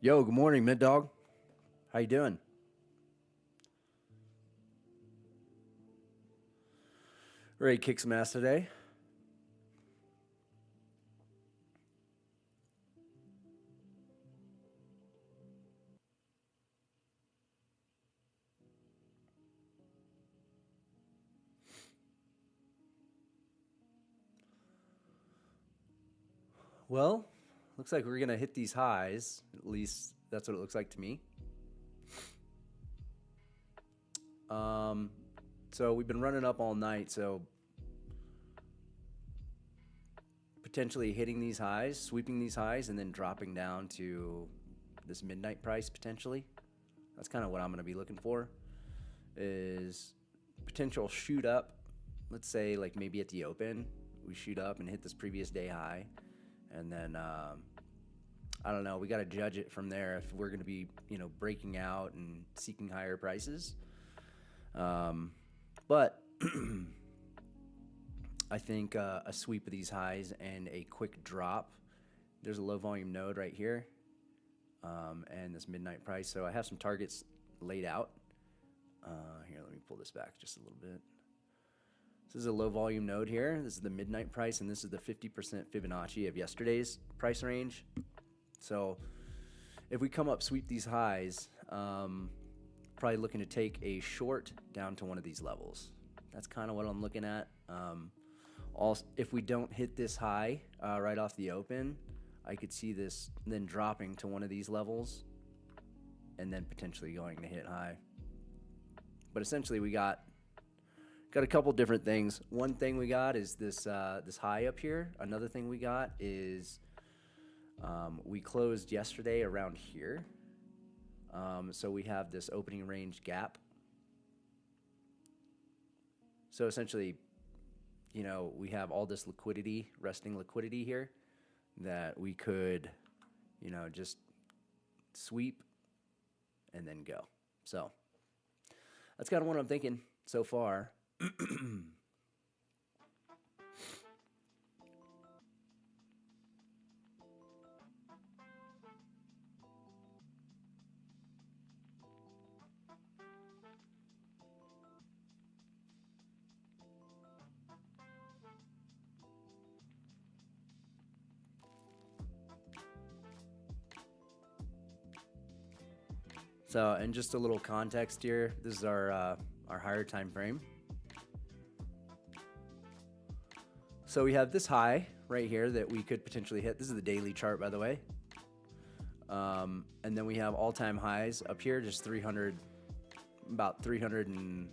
Yo, good morning, Mid Dog. How you doing? Ready to kick some ass today? Well, looks like we're gonna hit these highs. At least that's what it looks like to me. Um, so we've been running up all night. So potentially hitting these highs, sweeping these highs, and then dropping down to this midnight price potentially. That's kind of what I'm gonna be looking for. Is potential shoot up. Let's say like maybe at the open, we shoot up and hit this previous day high, and then I don't know. We got to judge it from there if we're going to be, breaking out and seeking higher prices. But I think a sweep of these highs and a quick drop. There's a low volume node right here, and this midnight price. So I have some targets laid out. Here, let me pull this back just a little bit. This is a low volume node here. This is the midnight price, and this is the 50% Fibonacci of yesterday's price range. So if we come up, sweep these highs, probably looking to take a short down to one of these levels. That's kind of what I'm looking at. Also, if we don't hit this high right off the open, I could see this then dropping to one of these levels and then potentially going to hit high. But essentially we got a couple different things. One thing we got is this this high up here. Another thing we got is we closed yesterday around here. So we have this opening range gap. So essentially, we have all this liquidity, resting liquidity here that we could, just sweep and then go. So that's kind of what I'm thinking so far. So, and just a little context here. This is our higher time frame. So we have this high right here that we could potentially hit. This is the daily chart, by the way. And then we have all-time highs up here, just 300, about 300 and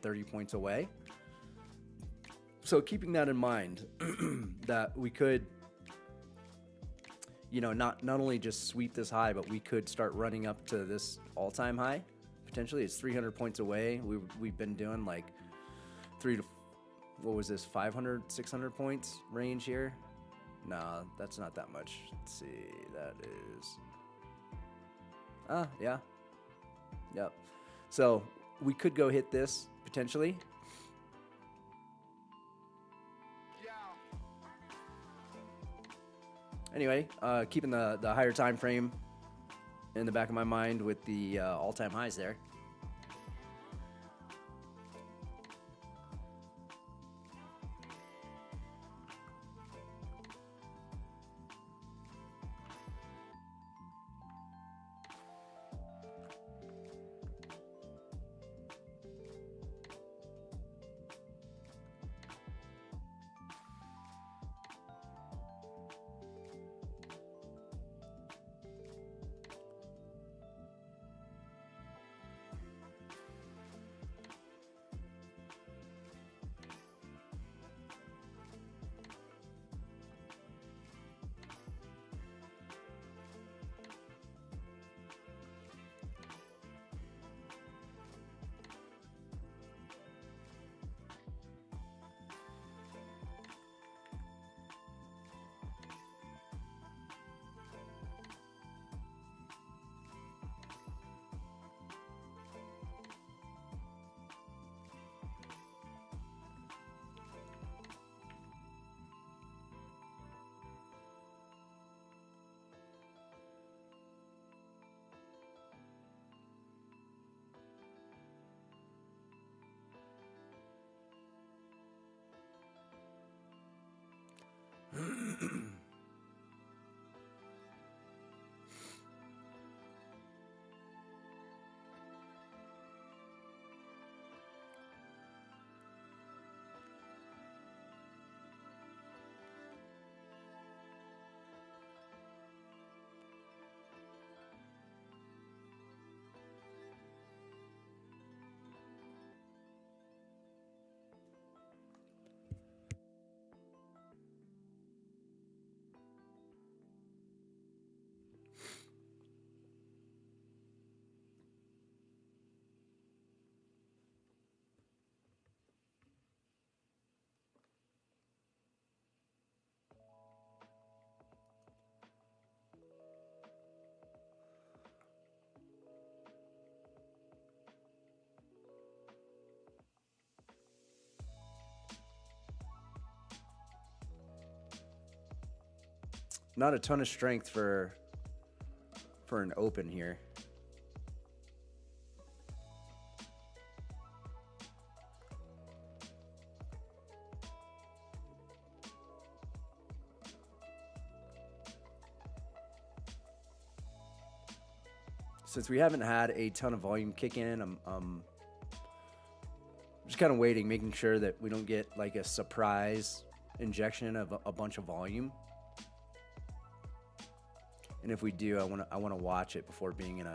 30 points away. So keeping that in mind, that we could, not only just sweep this high, but we could start running up to this all-time high. Potentially, it's 300 points away. We've been doing like 500, 600 points range here. Nah, that's not that much. Let's see, that is, yeah, yep. So we could go hit this potentially. Anyway, keeping the higher time frame in the back of my mind with the all-time highs there. Not a ton of strength for an open here. Since we haven't had a ton of volume kick in, I'm just kind of waiting, making sure that we don't get like a surprise injection of a bunch of volume. And if we do, I want to watch it before being in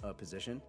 a position.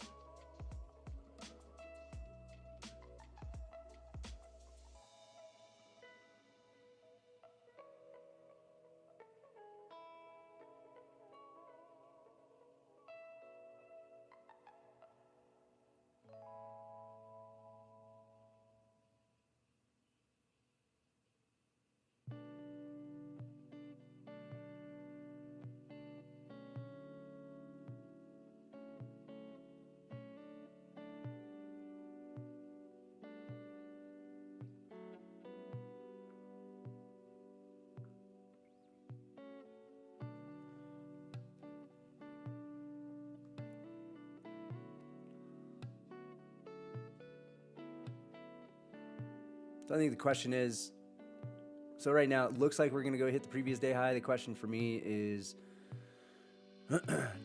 So I think the question is, so right now it looks like we're going to go hit the previous day high. The question for me is,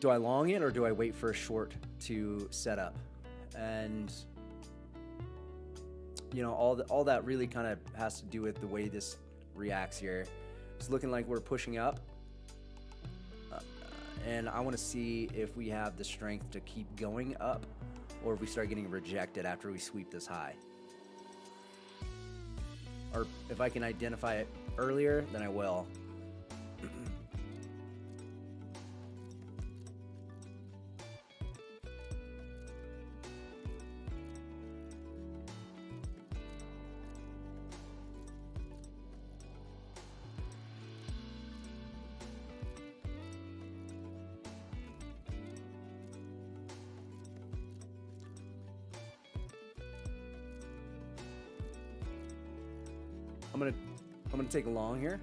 do I long it or do I wait for a short to set up? And, you know, all that really kind of has to do with the way this reacts here. It's looking like we're pushing up. And I want to see if we have the strength to keep going up or if we start getting rejected after we sweep this high. Or if I can identify it earlier, then I will. I'm gonna take a long here.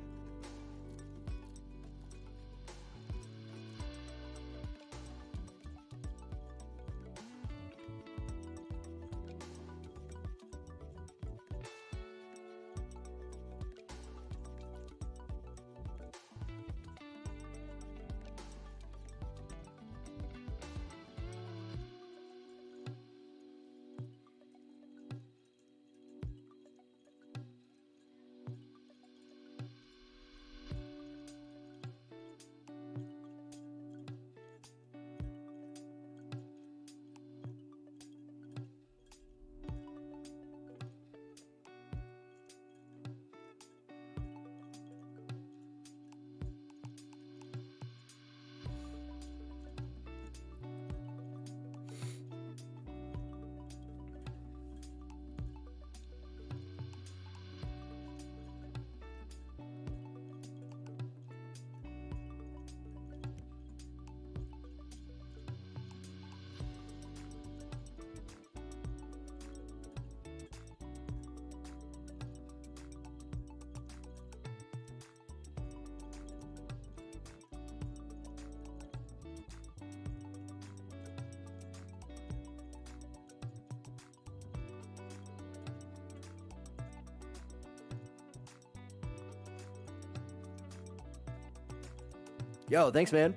Yo, thanks, man.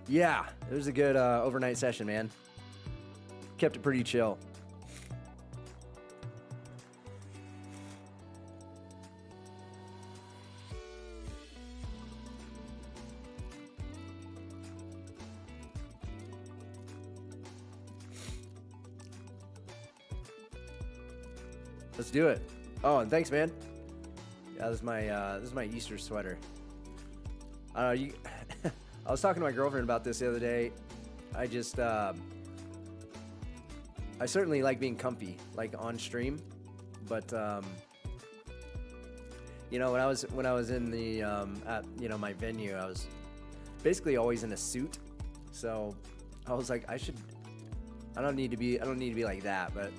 Yeah, it was a good overnight session, man. Kept it pretty chill. Let's do it. Oh, and thanks, man. Yeah, this is my Easter sweater. I was talking to my girlfriend about this the other day. I certainly like being comfy, like on stream, but you know, when I was in the at my venue, I was basically always in a suit. So I was like, I don't need to be like that, but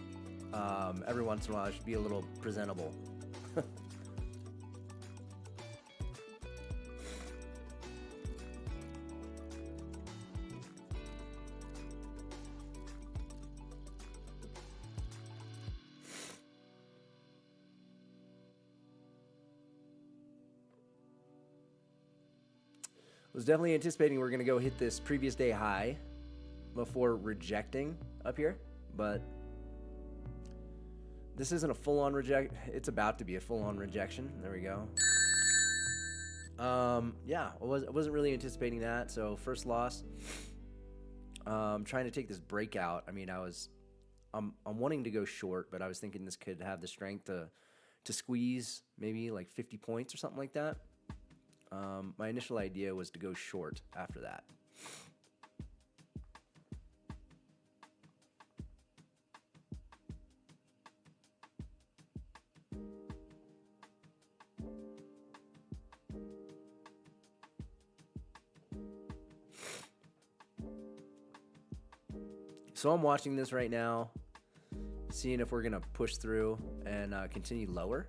every once in a while I should be a little presentable. Was definitely anticipating we're going to go hit this previous day high before rejecting up here, but this isn't a full-on reject. It's about to be a full-on rejection. There we go. Yeah, I wasn't really anticipating that. So first loss. Trying to take this breakout. I mean, I'm wanting to go short, but I was thinking this could have the strength to squeeze maybe like 50 points or something like that. My initial idea was to go short after that. So I'm watching this right now, seeing if we're going to push through and continue lower.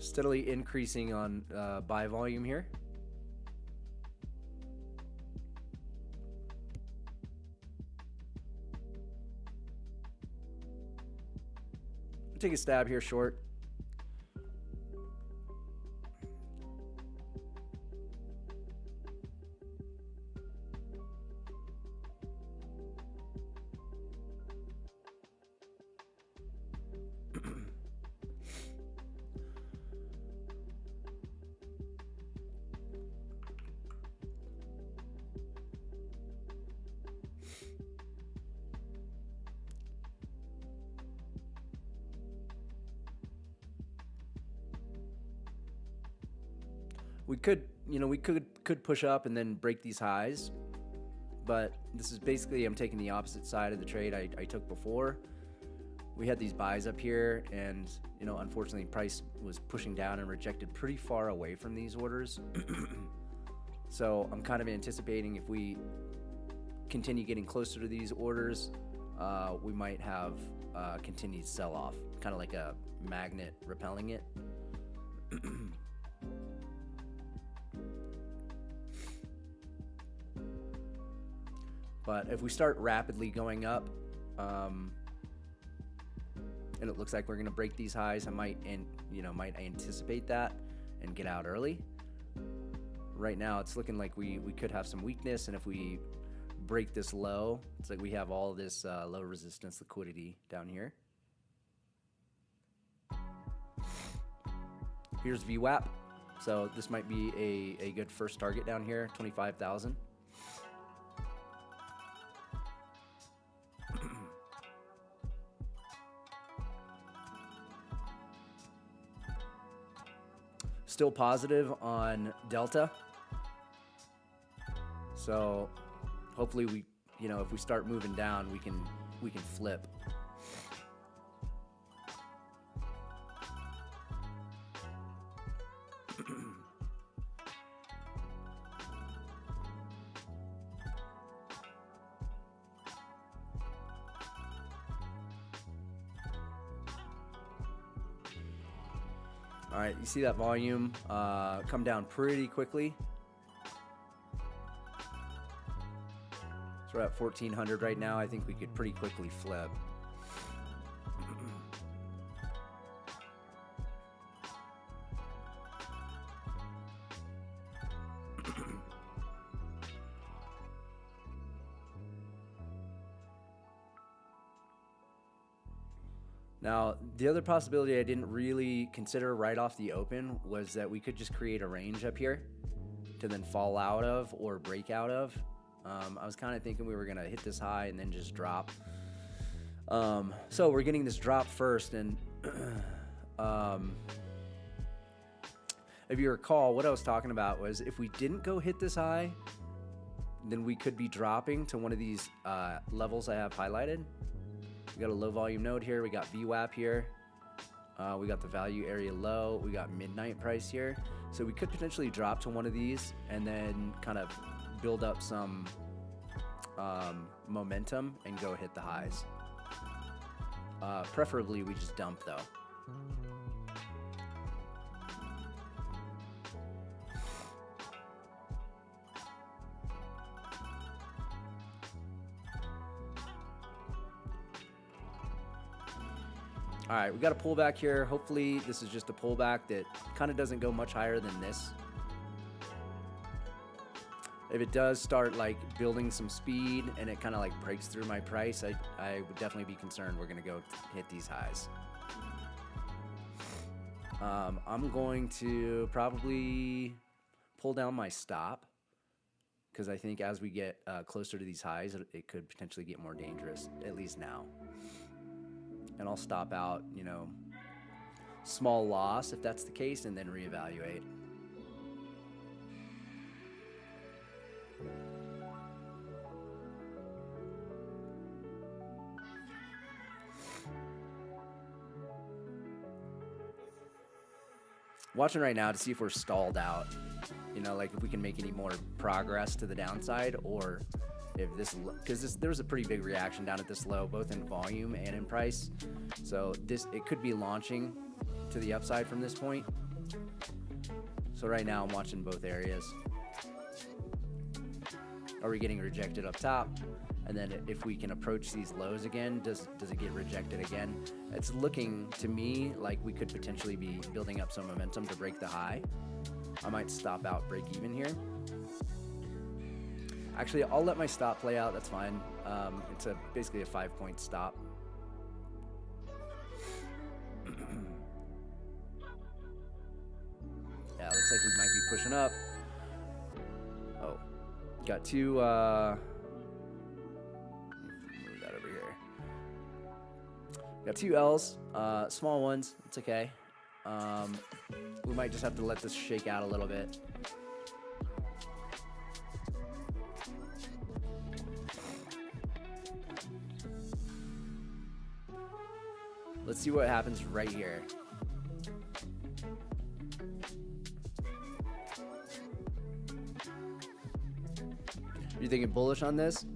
Steadily increasing on buy volume here. Take a stab here short. We could push up and then break these highs, but this is basically, I'm taking the opposite side of the trade I took before. We had these buys up here, and unfortunately price was pushing down and rejected pretty far away from these orders. So I'm kind of anticipating if we continue getting closer to these orders, we might have continued sell-off, kind of like a magnet repelling it. But if we start rapidly going up, and it looks like we're going to break these highs, I might anticipate that and get out early. Right now, it's looking like we could have some weakness, and if we break this low, it's like we have all this low resistance liquidity down here. Here's VWAP, so this might be a good first target down here, 25,000. Still positive on Delta. So hopefully we, if we start moving down, we can flip. All right, you see that volume come down pretty quickly. So we're at 1,400 right now. I think we could pretty quickly flip. Now, the other possibility I didn't really consider right off the open was that we could just create a range up here to then fall out of or break out of. I was kind of thinking we were going to hit this high and then just drop. So we're getting this drop first, and if you recall, what I was talking about was if we didn't go hit this high, then we could be dropping to one of these levels I have highlighted. We got a low volume node here. We got VWAP here. We got the value area low. We got midnight price here. So we could potentially drop to one of these and then kind of build up some momentum and go hit the highs. Preferably we just dump though. All right, we got a pullback here. Hopefully this is just a pullback that kind of doesn't go much higher than this. If it does start like building some speed and it kind of like breaks through my price, I would definitely be concerned we're gonna go hit these highs. I'm going to probably pull down my stop because I think as we get closer to these highs, it could potentially get more dangerous, at least now. And I'll stop out, you know, small loss if that's the case, and then reevaluate. Watching right now to see if we're stalled out, you know, like if we can make any more progress to the downside, or if this, because there was a pretty big reaction down at this low, both in volume and in price. So it could be launching to the upside from this point. So right now I'm watching both areas. Are we getting rejected up top? And then if we can approach these lows again, does it get rejected again? It's looking to me like we could potentially be building up some momentum to break the high. I might stop out, break even here. Actually, I'll let my stop play out. That's fine. It's basically a 5-point stop. Yeah, looks like we might be pushing up. Oh, got two. Move that over here. Got two L's, small ones. It's okay. We might just have to let this shake out a little bit. Let's see what happens right here. You thinking bullish on this?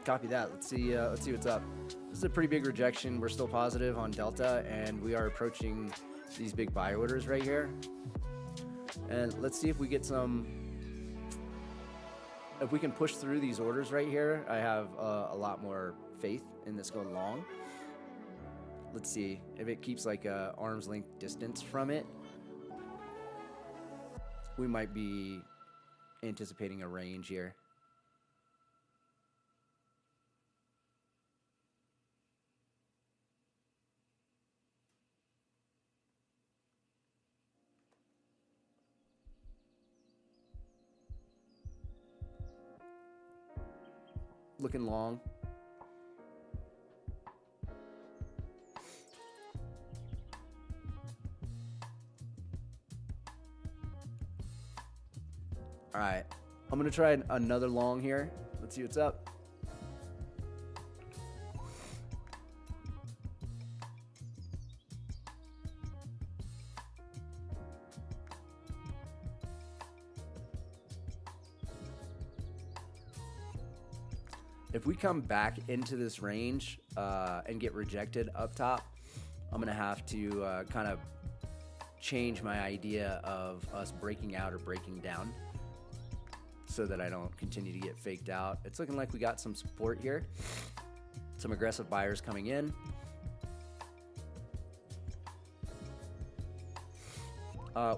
Copy that. Let's see what's up. This is a pretty big rejection. We're still positive on Delta, and we are approaching these big buy orders right here. And let's see if we get some. If we can push through these orders right here, I have a lot more faith in this going long. Let's see if it keeps like a arm's length distance from it. We might be anticipating a range here. Looking long. All right, I'm gonna try another long here. Let's see what's up. If we come back into this range and get rejected up top, I'm gonna have to kind of change my idea of us breaking out or breaking down, so that I don't continue to get faked out. It's looking like we got some support here. Some aggressive buyers coming in.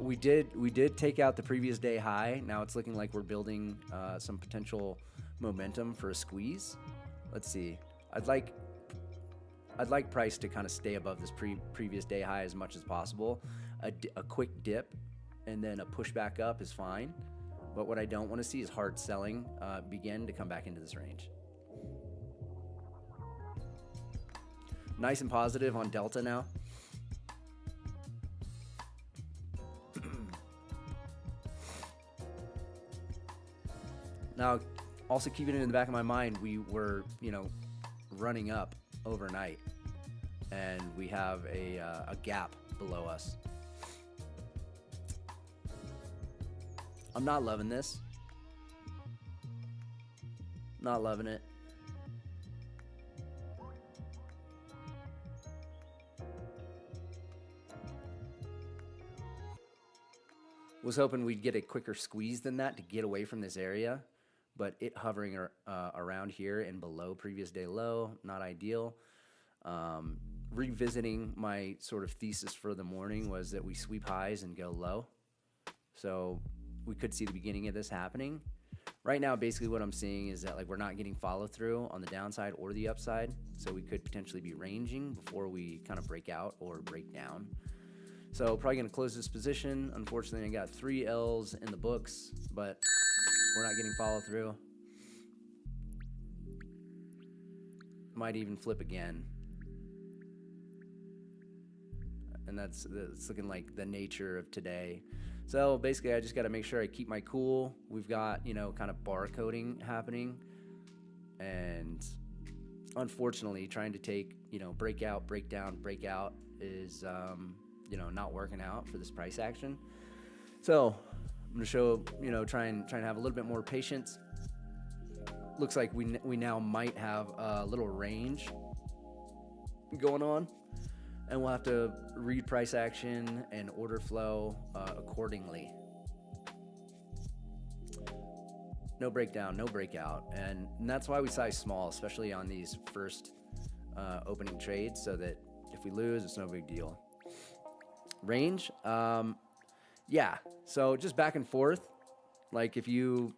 We did take out the previous day high. Now it's looking like we're building some potential momentum for a squeeze. Let's see. I'd like price to kind of stay above this previous day high as much as possible. A quick dip and then a push back up is fine. But what I don't want to see is hard selling begin to come back into this range. Nice and positive on Delta now. Now, also keeping it in the back of my mind, we were, running up overnight, and we have a gap below us. I'm not loving this. Not loving it. Was hoping we'd get a quicker squeeze than that to get away from this area, but it hovering around here and below previous day low, not ideal. Revisiting my sort of thesis for the morning was that we sweep highs and go low. So we could see the beginning of this happening. Right now, basically what I'm seeing is that like we're not getting follow through on the downside or the upside. So we could potentially be ranging before we kind of break out or break down. So probably going to close this position. Unfortunately, I got 3 L's in the books, but we're not getting follow through. Might even flip again. And that's looking like the nature of today. So basically, I just got to make sure I keep my cool. We've got, you know, kind of bar coding happening. And unfortunately, trying to take, you know, breakout, breakdown, breakout is, you know, not working out for this price action. So I'm going to show, you know, try and have a little bit more patience. Looks like we now might have a little range going on, and we'll have to read price action and order flow accordingly. No breakdown, no breakout, and that's why we size small, especially on these first opening trades, so that if we lose, it's no big deal. Range, yeah, so just back and forth. Like if you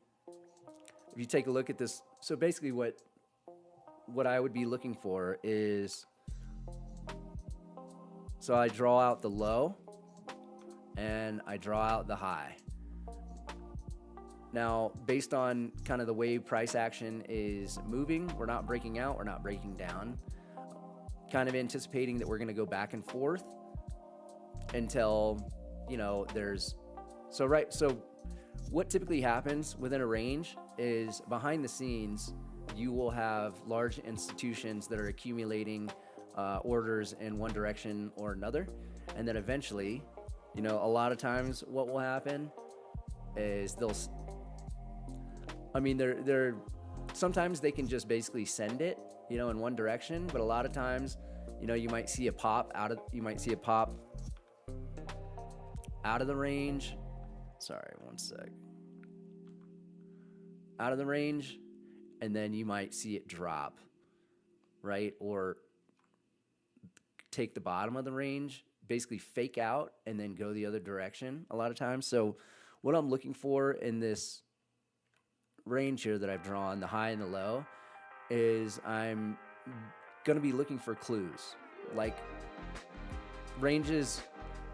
take a look at this, so basically what I would be looking for is, so I draw out the low and I draw out the high. Now, based on kind of the way price action is moving, we're not breaking out, we're not breaking down. Kind of anticipating that we're going to go back and forth until, you know, so what typically happens within a range is behind the scenes, you will have large institutions that are accumulating orders in one direction or another. And then eventually, you know, a lot of times what will happen is they're sometimes they can just basically send it, you know, in one direction. But a lot of times, you know, you might see a pop out of the range. Sorry, one sec. Out of the range, and then you might see it drop, right? Or take the bottom of the range, basically fake out, and then go the other direction a lot of times. So what I'm looking for in this range here that I've drawn, the high and the low, is I'm going to be looking for clues. Like ranges,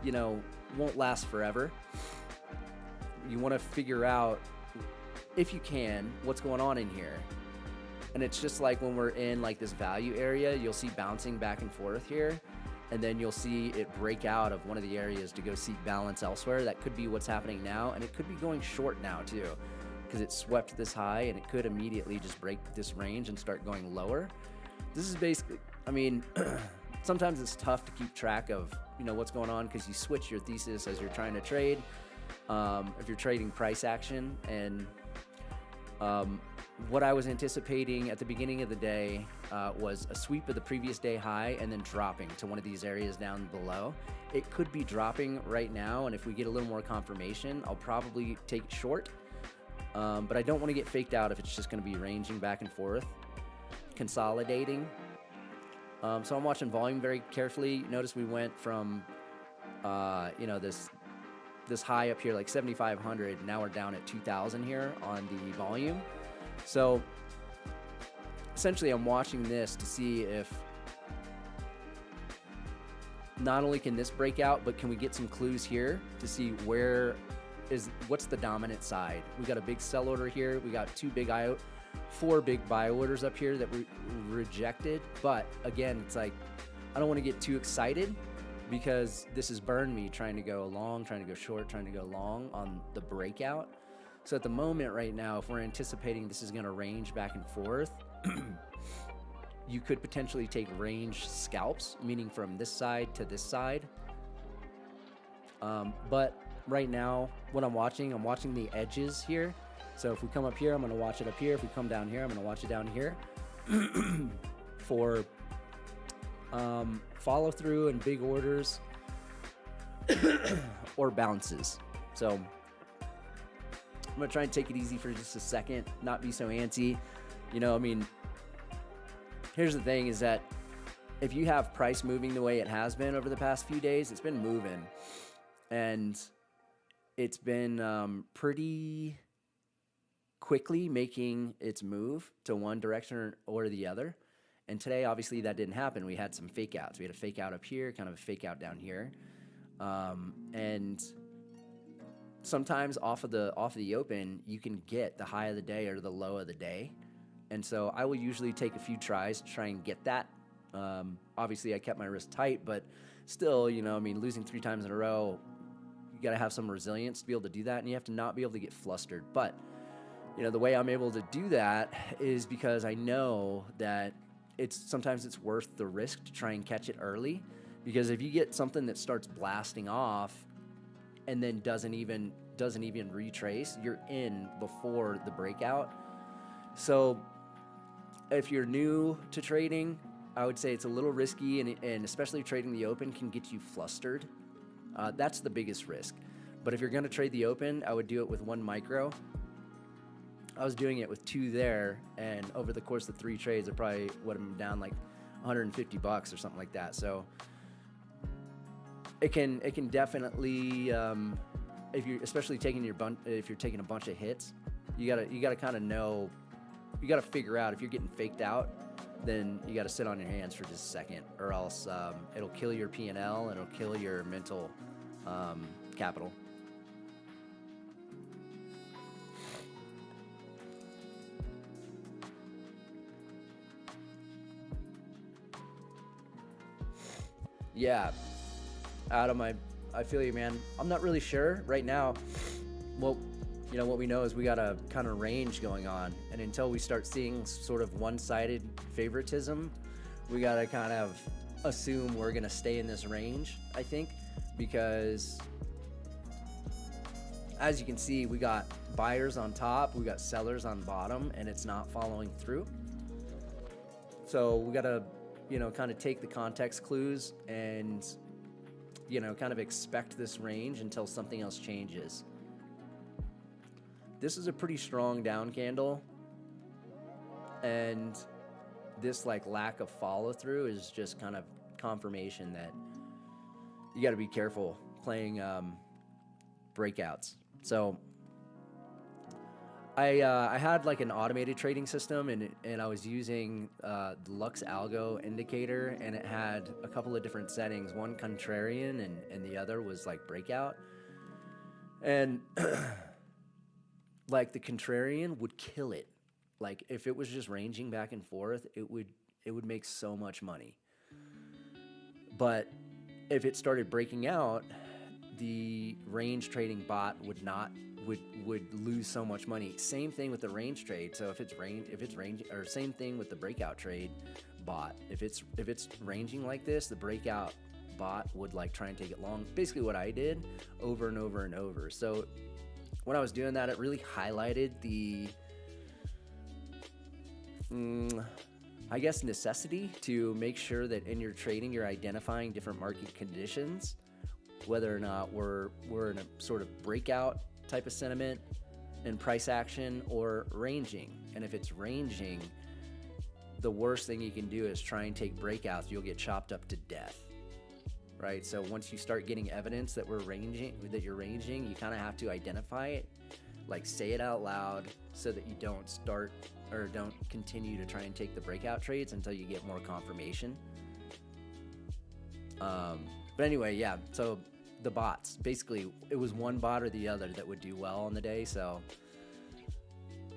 you know, won't last forever. You want to figure out, if you can, what's going on in here. And it's just like when we're in like this value area, you'll see bouncing back and forth here, and then you'll see it break out of one of the areas to go seek balance elsewhere. That could be what's happening now, and it could be going short now too, because it swept this high, and it could immediately just break this range and start going lower. This is basically, I mean, sometimes it's tough to keep track of, you know, what's going on, because you switch your thesis as you're trying to trade. If you're trading price action, and what I was anticipating at the beginning of the day was a sweep of the previous day high and then dropping to one of these areas down below. It could be dropping right now, and if we get a little more confirmation, I'll probably take it short. But I don't want to get faked out if it's just going to be ranging back and forth, consolidating. So I'm watching volume very carefully. Notice we went from, you know, this high up here, like 7,500. Now we're down at 2,000 here on the volume. So essentially I'm watching this to see if not only can this break out, but can we get some clues here to see what's the dominant side. We got a big sell order here. We got 4 big buy orders up here that we rejected. But again, it's like, I don't want to get too excited, because this has burned me trying to go long, trying to go short, trying to go long on the breakout. So at the moment right now, if we're anticipating this is going to range back and forth, you could potentially take range scalps, meaning from this side to this side. But right now, what I'm watching the edges here. So if we come up here, I'm going to watch it up here. If we come down here, I'm going to watch it down here. For follow through and big orders or bounces. So I'm going to try and take it easy for just a second, not be so antsy. You know, I mean, here's the thing is that if you have price moving the way it has been over the past few days, it's been moving. And it's been pretty quickly making its move to one direction or the other. And today, obviously, that didn't happen. We had some fake outs. We had a fake out up here, kind of a fake out down here. And sometimes off of the open, you can get the high of the day or the low of the day. And so I will usually take a few tries to try and get that. Obviously, I kept my wrist tight, but still, you know, I mean, losing 3 times in a row, you got to have some resilience to be able to do that, and you have to not be able to get flustered. But, you know, the way I'm able to do that is because I know that sometimes it's worth the risk to try and catch it early, because if you get something that starts blasting off and then doesn't even retrace, you're in before the breakout. So if you're new to trading, I would say it's a little risky, and especially trading the open can get you flustered. That's the biggest risk. But if you're going to trade the open, I would do it with 1 micro. I was doing it with 2 there, and over the course of 3 trades, I probably would have been down like $150 or something like that. So it can definitely, if you're especially taking if you're taking a bunch of hits, you gotta kind of know, you gotta figure out if you're getting faked out, then you gotta sit on your hands for just a second, or else it'll kill your P&L and it'll kill your mental capital. Yeah, I feel you, man. I'm not really sure right now. Well, you know, what we know is we got a kind of range going on, and until we start seeing sort of one-sided favoritism, we got to kind of assume we're going to stay in this range, I think, because as you can see, we got buyers on top, we got sellers on bottom, and it's not following through. So we got to, you know, kind of take the context clues and, you know, kind of expect this range until something else changes. This is a pretty strong down candle, and this like lack of follow through is just kind of confirmation that you got to be careful playing breakouts. So I had like an automated trading system, and I was using the Lux Algo indicator, and it had a couple of different settings, one contrarian and the other was like breakout. And like the contrarian would kill it. Like if it was just ranging back and forth, it would make so much money. But if it started breaking out, the range trading bot would lose so much money. Same thing with the range trade. So if it's range, or same thing with the breakout trade bot. If it's ranging like this, the breakout bot would like try and take it long. Basically what I did over and over and over. So when I was doing that, it really highlighted the I guess necessity to make sure that in your trading you're identifying different market conditions, whether or not we're in a sort of breakout type of sentiment and price action, or ranging. And if it's ranging, the worst thing you can do is try and take breakouts. You'll get chopped up to death, right? So once you start getting evidence that you're ranging, you kind of have to identify it, like say it out loud, so that you don't start or don't continue to try and take the breakout trades until you get more confirmation. But anyway, yeah, so the bots, basically it was one bot or the other that would do well on the day. So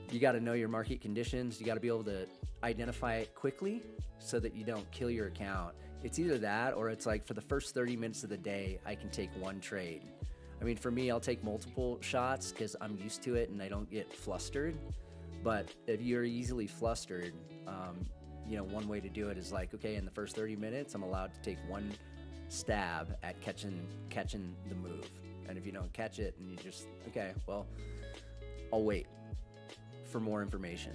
you got to know your market conditions. You got to be able to identify it quickly so that you don't kill your account. It's either that, or it's like for the first 30 minutes of the day, I can take one trade. I mean, for me, I'll take multiple shots because I'm used to it and I don't get flustered. But if you're easily flustered, you know, one way to do it is like, okay, in the first 30 minutes, I'm allowed to take one stab at catching the move. And if you don't catch it, and you just, okay, well, I'll wait. for more information.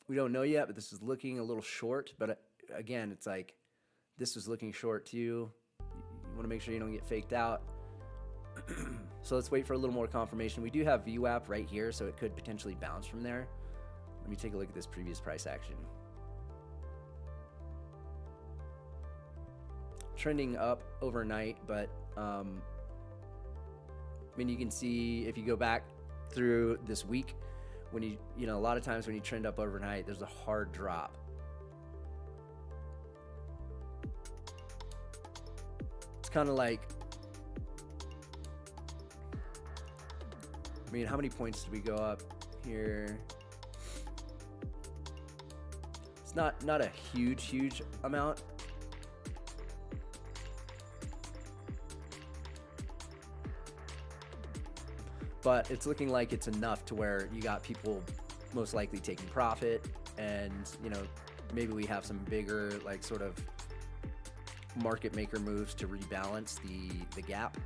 We don't know yet, but this is looking a little short. But again, it's like this was looking short too. You want to make sure you don't get faked out. So let's wait for a little more confirmation. We do have VWAP right here, so it could potentially bounce from there. Let me take a look at this previous price action. Trending up overnight, but I mean, you can see if you go back through this week, when you know, a lot of times when you trend up overnight, there's a hard drop. It's kind of like, I mean, how many points did we go up here? It's not a huge amount. But it's looking like it's enough to where you got people most likely taking profit, and you know, maybe we have some bigger, like, sort of market maker moves to rebalance the gap.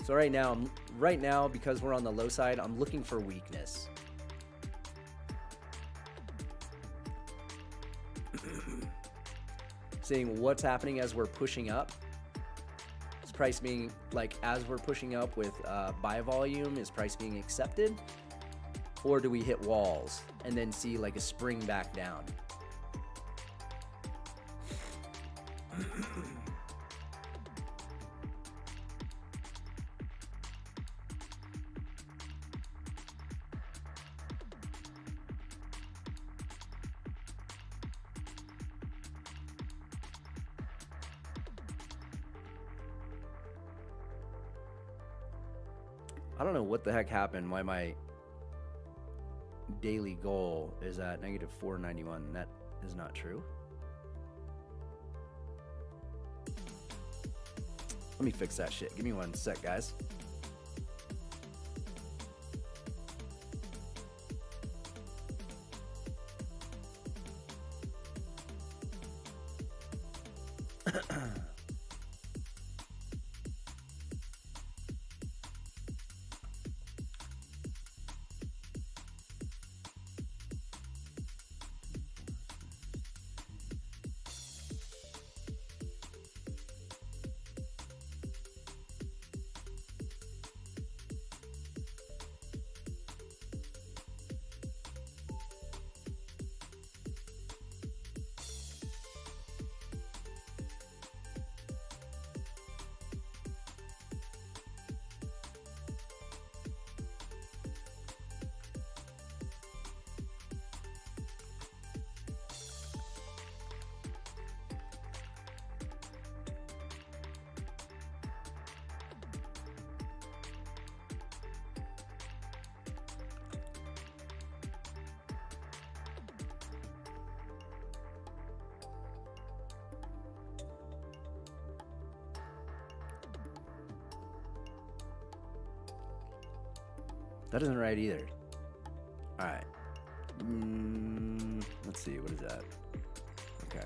So right now, because we're on the low side, I'm looking for weakness. Seeing what's happening as we're pushing up. Is price being, like, as we're pushing up with buy volume, is price being accepted? Or do we hit walls and then see like a spring back down? I don't know what the heck happened, why my daily goal is at negative 491. That is not true. Let me fix that shit. Give me one sec, guys. That isn't right either. All right. Let's see. What is that? Okay.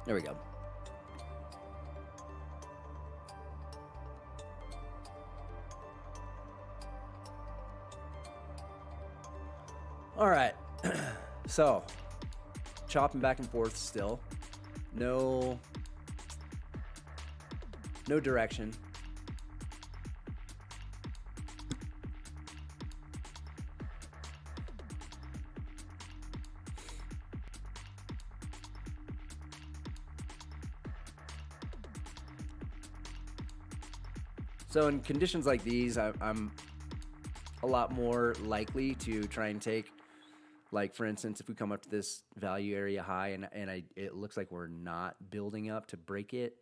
There we go. All right. So, chopping back and forth still. No direction. So in conditions like these, I'm a lot more likely to try and take, like for instance, if we come up to this value area high and it looks like we're not building up to break it,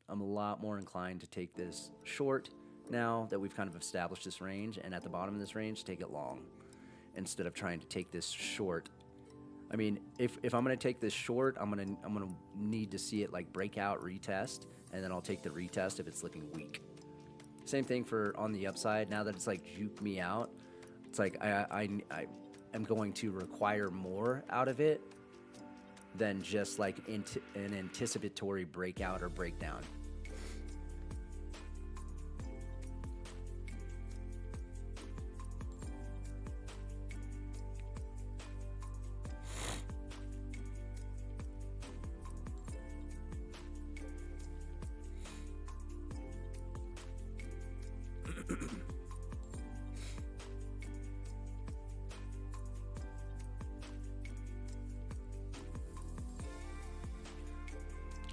I'm a lot more inclined to take this short now that we've kind of established this range, and at the bottom of this range, take it long instead of trying to take this short. I mean, if I'm going to take this short, I'm going to need to see it like break out, retest, and then I'll take the retest if it's looking weak. Same thing for on the upside. Now that it's like juked me out, it's like I am going to require more out of it than just like an anticipatory breakout or breakdown.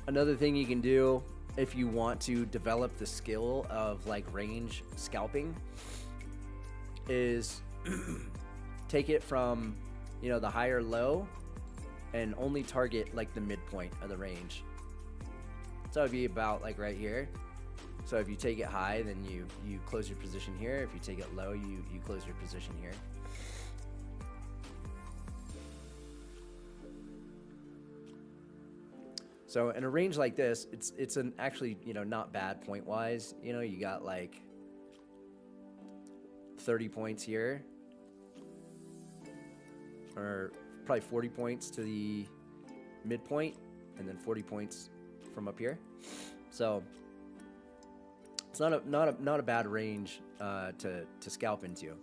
Another thing you can do if you want to develop the skill of like range scalping is take it from, you know, the higher low and only target like the midpoint of the range. So it'd be about like right here. So if you take it high, then you close your position here. If you take it low, you close your position here. So in a range like this, it's an actually, you know, not bad point wise. You know, you got like 30 points here, or probably 40 points to the midpoint, and then 40 points from up here. So it's not a bad range to scalp into.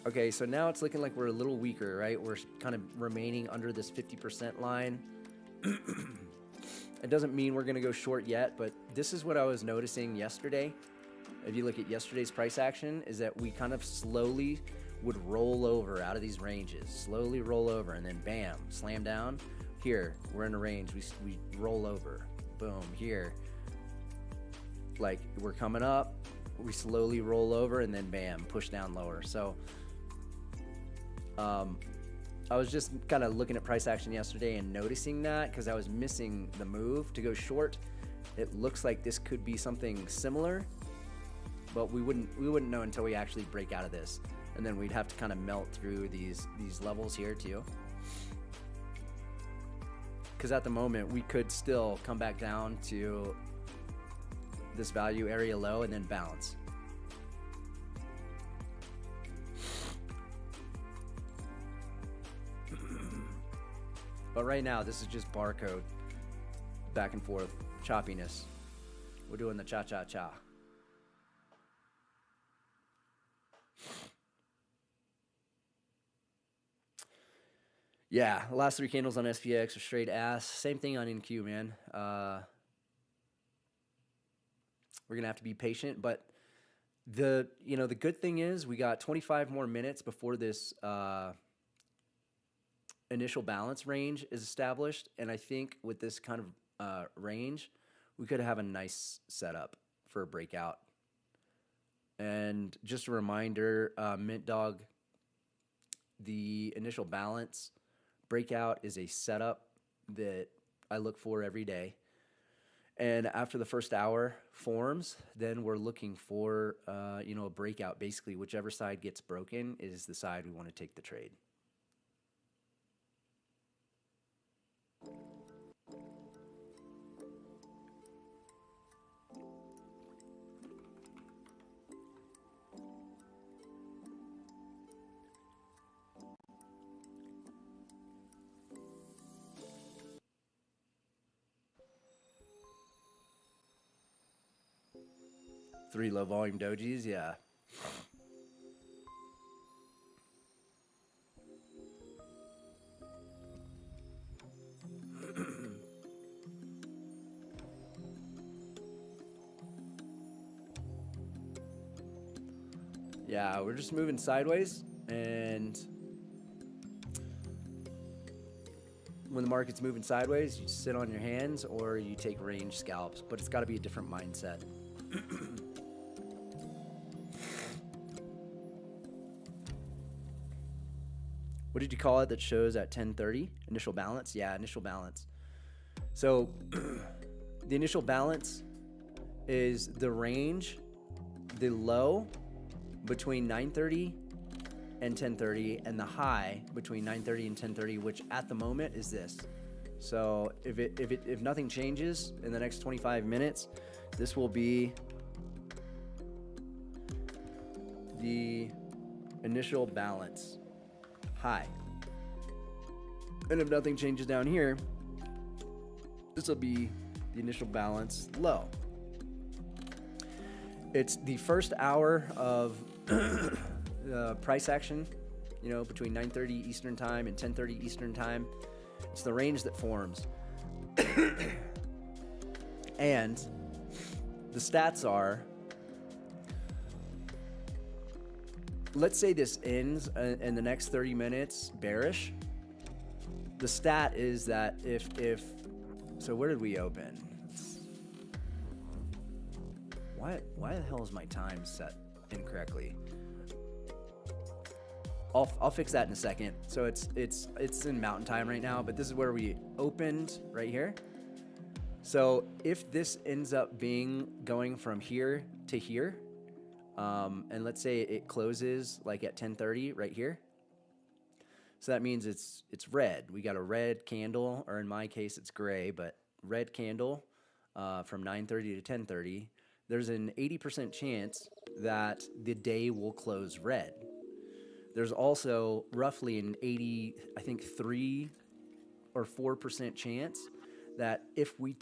Okay, so now it's looking like we're a little weaker, right? We're kind of remaining under this 50% line. It doesn't mean we're going to go short yet, but this is what I was noticing yesterday. If you look at yesterday's price action, is that we kind of slowly would roll over out of these ranges, slowly roll over, and then bam, slam down. Here, we're in a range, we roll over, boom, here. Like, we're coming up, we slowly roll over, and then bam, push down lower. So, I was just kind of looking at price action yesterday and noticing that because I was missing the move to go short. It looks like this could be something similar, but we wouldn't know until we actually break out of this, and then we'd have to kind of melt through these levels here too. Because at the moment we could still come back down to this value area low and then bounce. But right now, this is just barcode, back and forth, choppiness. We're doing the cha-cha-cha. Yeah, the last three candles on SPX are straight ass. Same thing on NQ, man. We're gonna have to be patient, but the good thing is we got 25 more minutes before this initial balance range is established, and I think with this kind of range, we could have a nice setup for a breakout. And just a reminder, Mint Dog, the initial balance breakout is a setup that I look for every day. And after the first hour forms, then we're looking for a breakout. Basically, whichever side gets broken is the side we want to take the trade. Three low volume dojis, yeah. Yeah, we're just moving sideways, and when the market's moving sideways, you sit on your hands or you take range scalps, but it's got to be a different mindset. what did you call it that shows at 1030? Initial balance? Yeah, initial balance. So the initial balance is the range, the low between 930 and 1030, and the high between 930 and 1030, which at the moment is this. So if nothing changes in the next 25 minutes, this will be the initial balance high. And if nothing changes down here, this will be the initial balance low. It's the first hour of price action, between 9:30 Eastern time and 10:30 Eastern time. It's the range that forms. And the stats are, let's say this ends in the next 30 minutes bearish. The stat is that if so where did we open? Why the hell is my time set incorrectly? I'll fix that in a second. So it's in mountain time right now, but this is where we opened right here. So if this ends up going from here to here, and let's say it closes like at 10:30 right here. So that means it's red. We got a red candle, or in my case it's gray, but red candle from 9:30 to 10:30. There's an 80% chance that the day will close red. There's also roughly an 3 or 4% chance that if we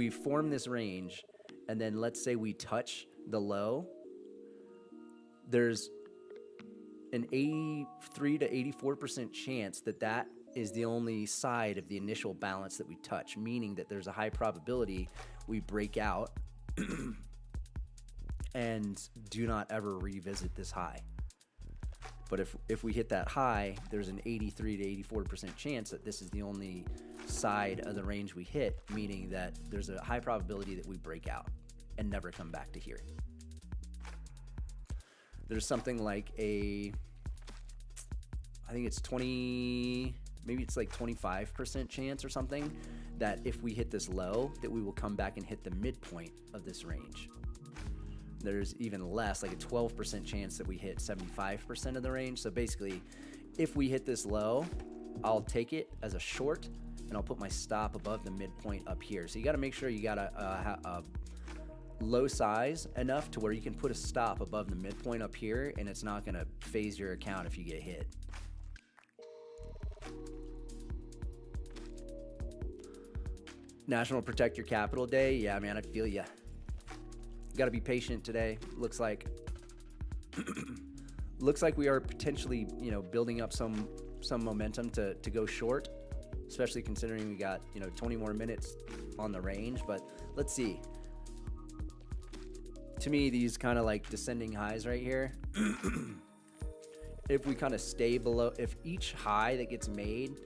form this range and then let's say we touch the low, there's an 83 to 84% chance that is the only side of the initial balance that we touch, meaning that there's a high probability we break out and do not ever revisit this high. But if we hit that high, there's an 83 to 84% chance that this is the only side of the range we hit, meaning that there's a high probability that we break out and never come back to here. There's something like I think it's 20, maybe it's like 25% chance or something that if we hit this low, that we will come back and hit the midpoint of this range. There's even less, like a 12% chance that we hit 75% of the range. So basically, if we hit this low, I'll take it as a short and I'll put my stop above the midpoint up here. So you got to make sure you got a low size enough to where you can put a stop above the midpoint up here and it's not going to phase your account if you get hit. National Protect Your Capital Day. Yeah, man, I feel ya. Got to be patient today. Looks like we are potentially, building up some momentum to go short, especially considering we got, 20 more minutes on the range, but let's see. To me, these kind of like descending highs right here, if we kind of stay below, if each high that gets made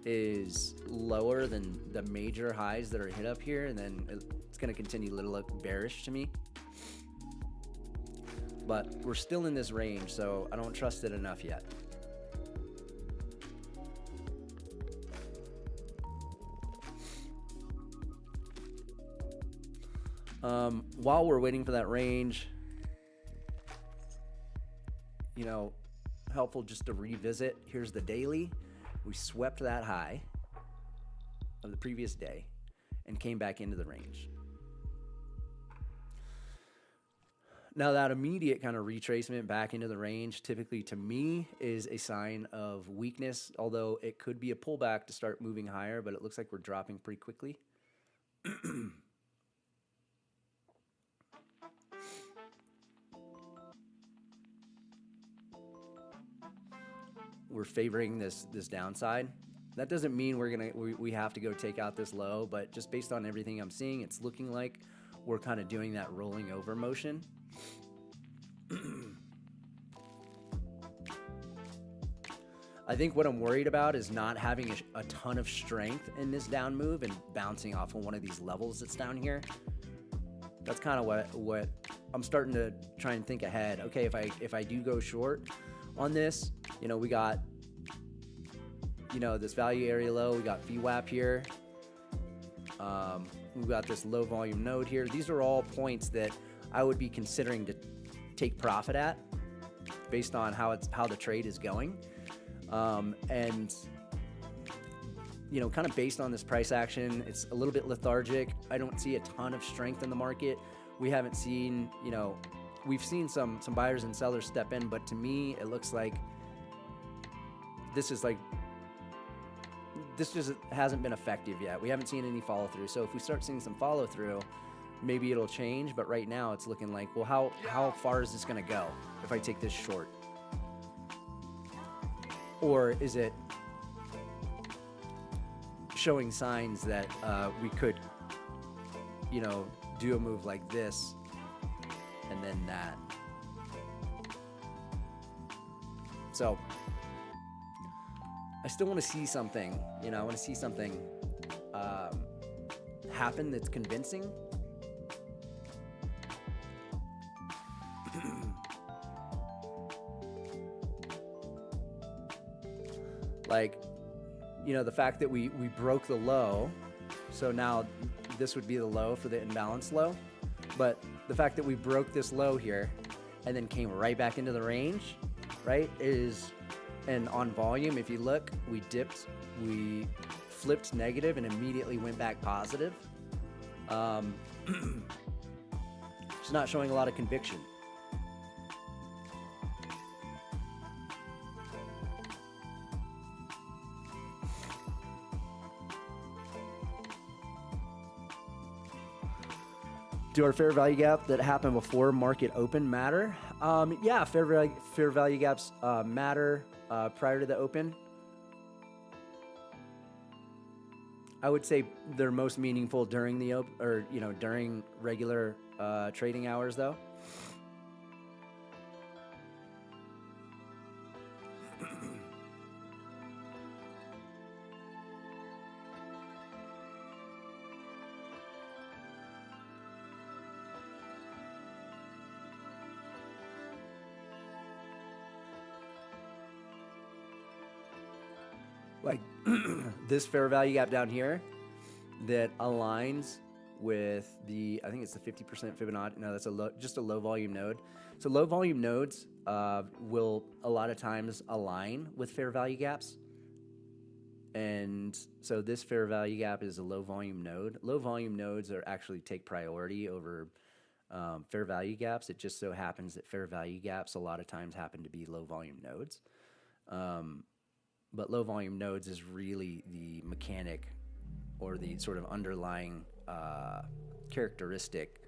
is lower than the major highs that are hit up here, then it's going to continue to look bearish to me. But we're still in this range, so I don't trust it enough yet. While we're waiting for that range, helpful just to revisit. Here's the daily. We swept that high of the previous day and came back into the range. Now that immediate kind of retracement back into the range typically to me is a sign of weakness, although it could be a pullback to start moving higher, but it looks like we're dropping pretty quickly. We're favoring this downside. That doesn't mean we have to go take out this low, but just based on everything I'm seeing, it's looking like we're kind of doing that rolling over motion. I think what I'm worried about is not having a ton of strength in this down move and bouncing off of one of these levels that's down here. That's kind of what I'm starting to try and think ahead. Okay, if I do go short, on this. You know, we got, you know, this value area low. We got VWAP here. We've got this low volume node here. These are all points that I would be considering to take profit at based on how the trade is going. And you know, kind of based on this price action, it's a little bit lethargic. I don't see a ton of strength in the market. We haven't seen, you know, we've seen some buyers and sellers step in, but to me, it looks like this just hasn't been effective yet. We haven't seen any follow through. So if we start seeing some follow through, maybe it'll change. But right now it's looking like, well, how far is this going to go if I take this short? Or is it showing signs that we could, you know, do a move like this and then that? So I still want to see something, you know, I want to see something happen that's convincing. Like, you know, the fact that we broke the low, so now this would be the low for the imbalance low, but the fact that we broke this low here and then came right back into the range, right, and on volume, if you look, we dipped, we flipped negative and immediately went back positive. It's not showing a lot of conviction. Do our fair value gap that happened before market open matter? Yeah, fair value gaps matter prior to the open. I would say they're most meaningful during the open, or you know, during regular trading hours, though. Like this fair value gap down here that aligns with the, I think it's the 50% Fibonacci. No, that's just a low volume node. So low volume nodes will a lot of times align with fair value gaps. And so this fair value gap is a low volume node. Low volume nodes are actually take priority over fair value gaps. It just so happens that fair value gaps a lot of times happen to be low volume nodes. But low volume nodes is really the mechanic or the sort of underlying characteristic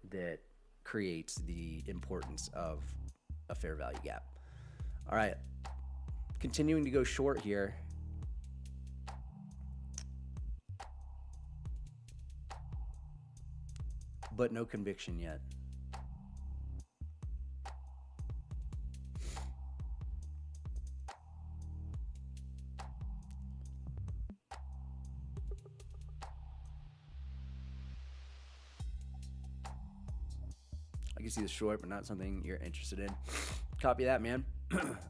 that creates the importance of a fair value gap. All right, continuing to go short here. But no conviction yet. I can see the short, but not something you're interested in. Copy that, man.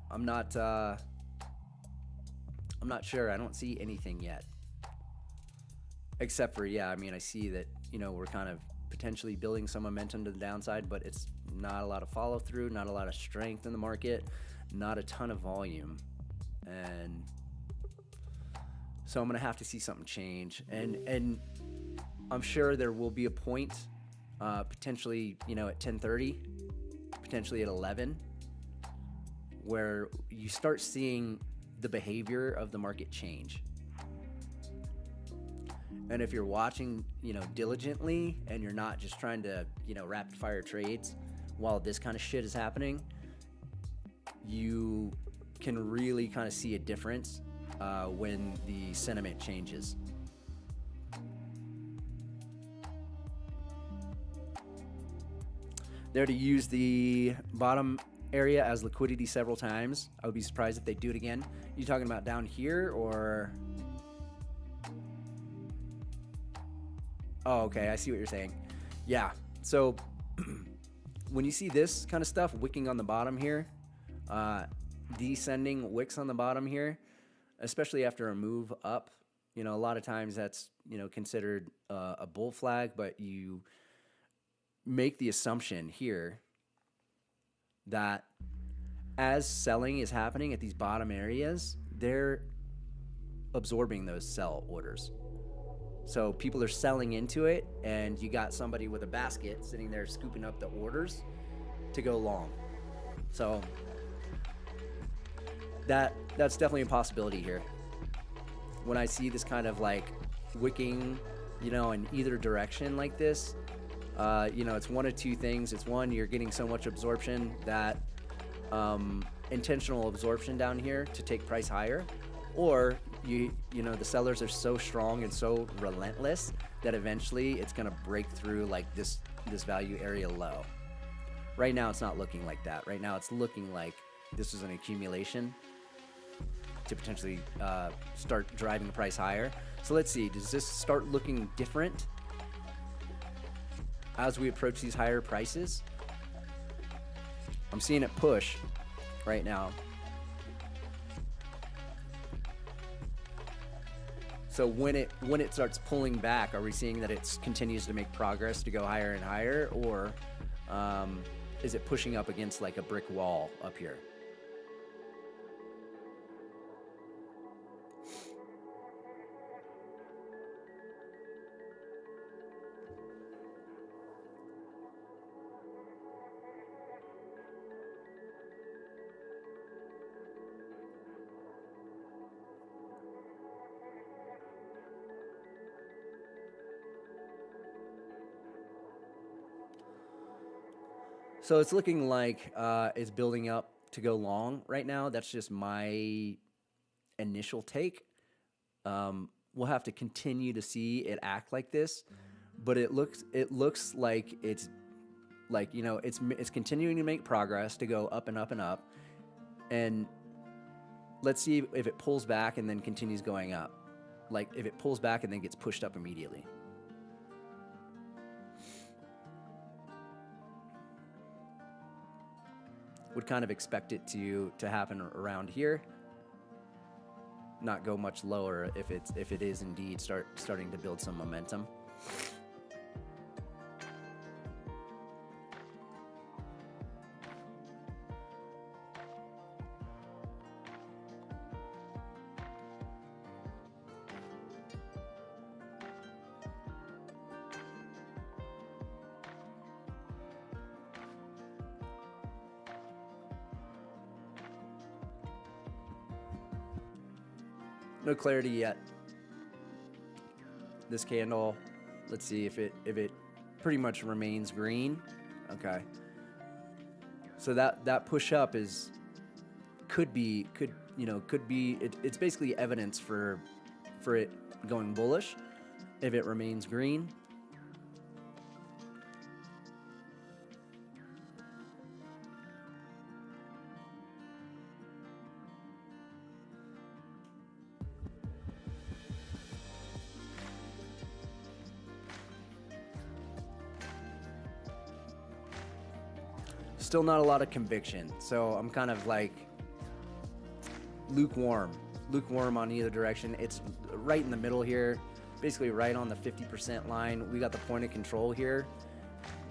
I'm not sure. I don't see anything yet. Except for, yeah, I mean, I see that, you know, we're kind of potentially building some momentum to the downside, but it's not a lot of follow through, not a lot of strength in the market, not a ton of volume. And so I'm going to have to see something change. And I'm sure there will be a point, potentially, you know, at 10:30, potentially at 11, where you start seeing the behavior of the market change. And if you're watching, you know, diligently and you're not just trying to, you know, rapid fire trades while this kind of shit is happening, you can really kind of see a difference when the sentiment changes. There to use the bottom area as liquidity several times. I would be surprised if they do it again. You talking about down here or? Oh, okay, I see what you're saying. Yeah, so when you see this kind of stuff wicking on the bottom here, descending wicks on the bottom here, especially after a move up. You know, a lot of times that's, you know, considered a bull flag, but you make the assumption here that as selling is happening at these bottom areas, they're absorbing those sell orders. So people are selling into it, and you got somebody with a basket sitting there scooping up the orders to go long. So that's definitely a possibility here. When I see this kind of like wicking, you know, in either direction like this, you know, it's one of two things. It's one, you're getting so much absorption that intentional absorption down here to take price higher, or you know, the sellers are so strong and so relentless that eventually it's going to break through like this value area low. Right now it's not looking like that. Right now it's looking like this is an accumulation to potentially start driving the price higher. So let's see, does this start looking different as we approach these higher prices? I'm seeing it push right now. So when it starts pulling back, are we seeing that it continues to make progress to go higher and higher, or is it pushing up against like a brick wall up here? So it's looking like it's building up to go long right now. That's just my initial take. We'll have to continue to see it act like this, but it looks like it's like, you know, it's continuing to make progress to go up and up and up. And let's see if it pulls back and then continues going up. Like if it pulls back and then gets pushed up immediately. Would kind of expect it to happen around here, not go much lower if it is indeed starting to build some momentum. No clarity yet. This candle, let's see if it pretty much remains green. Okay. So that push up could be it's basically evidence for it going bullish if it remains green. Still not a lot of conviction, so I'm kind of like lukewarm on either direction. It's right in the middle here, basically right on the 50% line. We got the point of control here,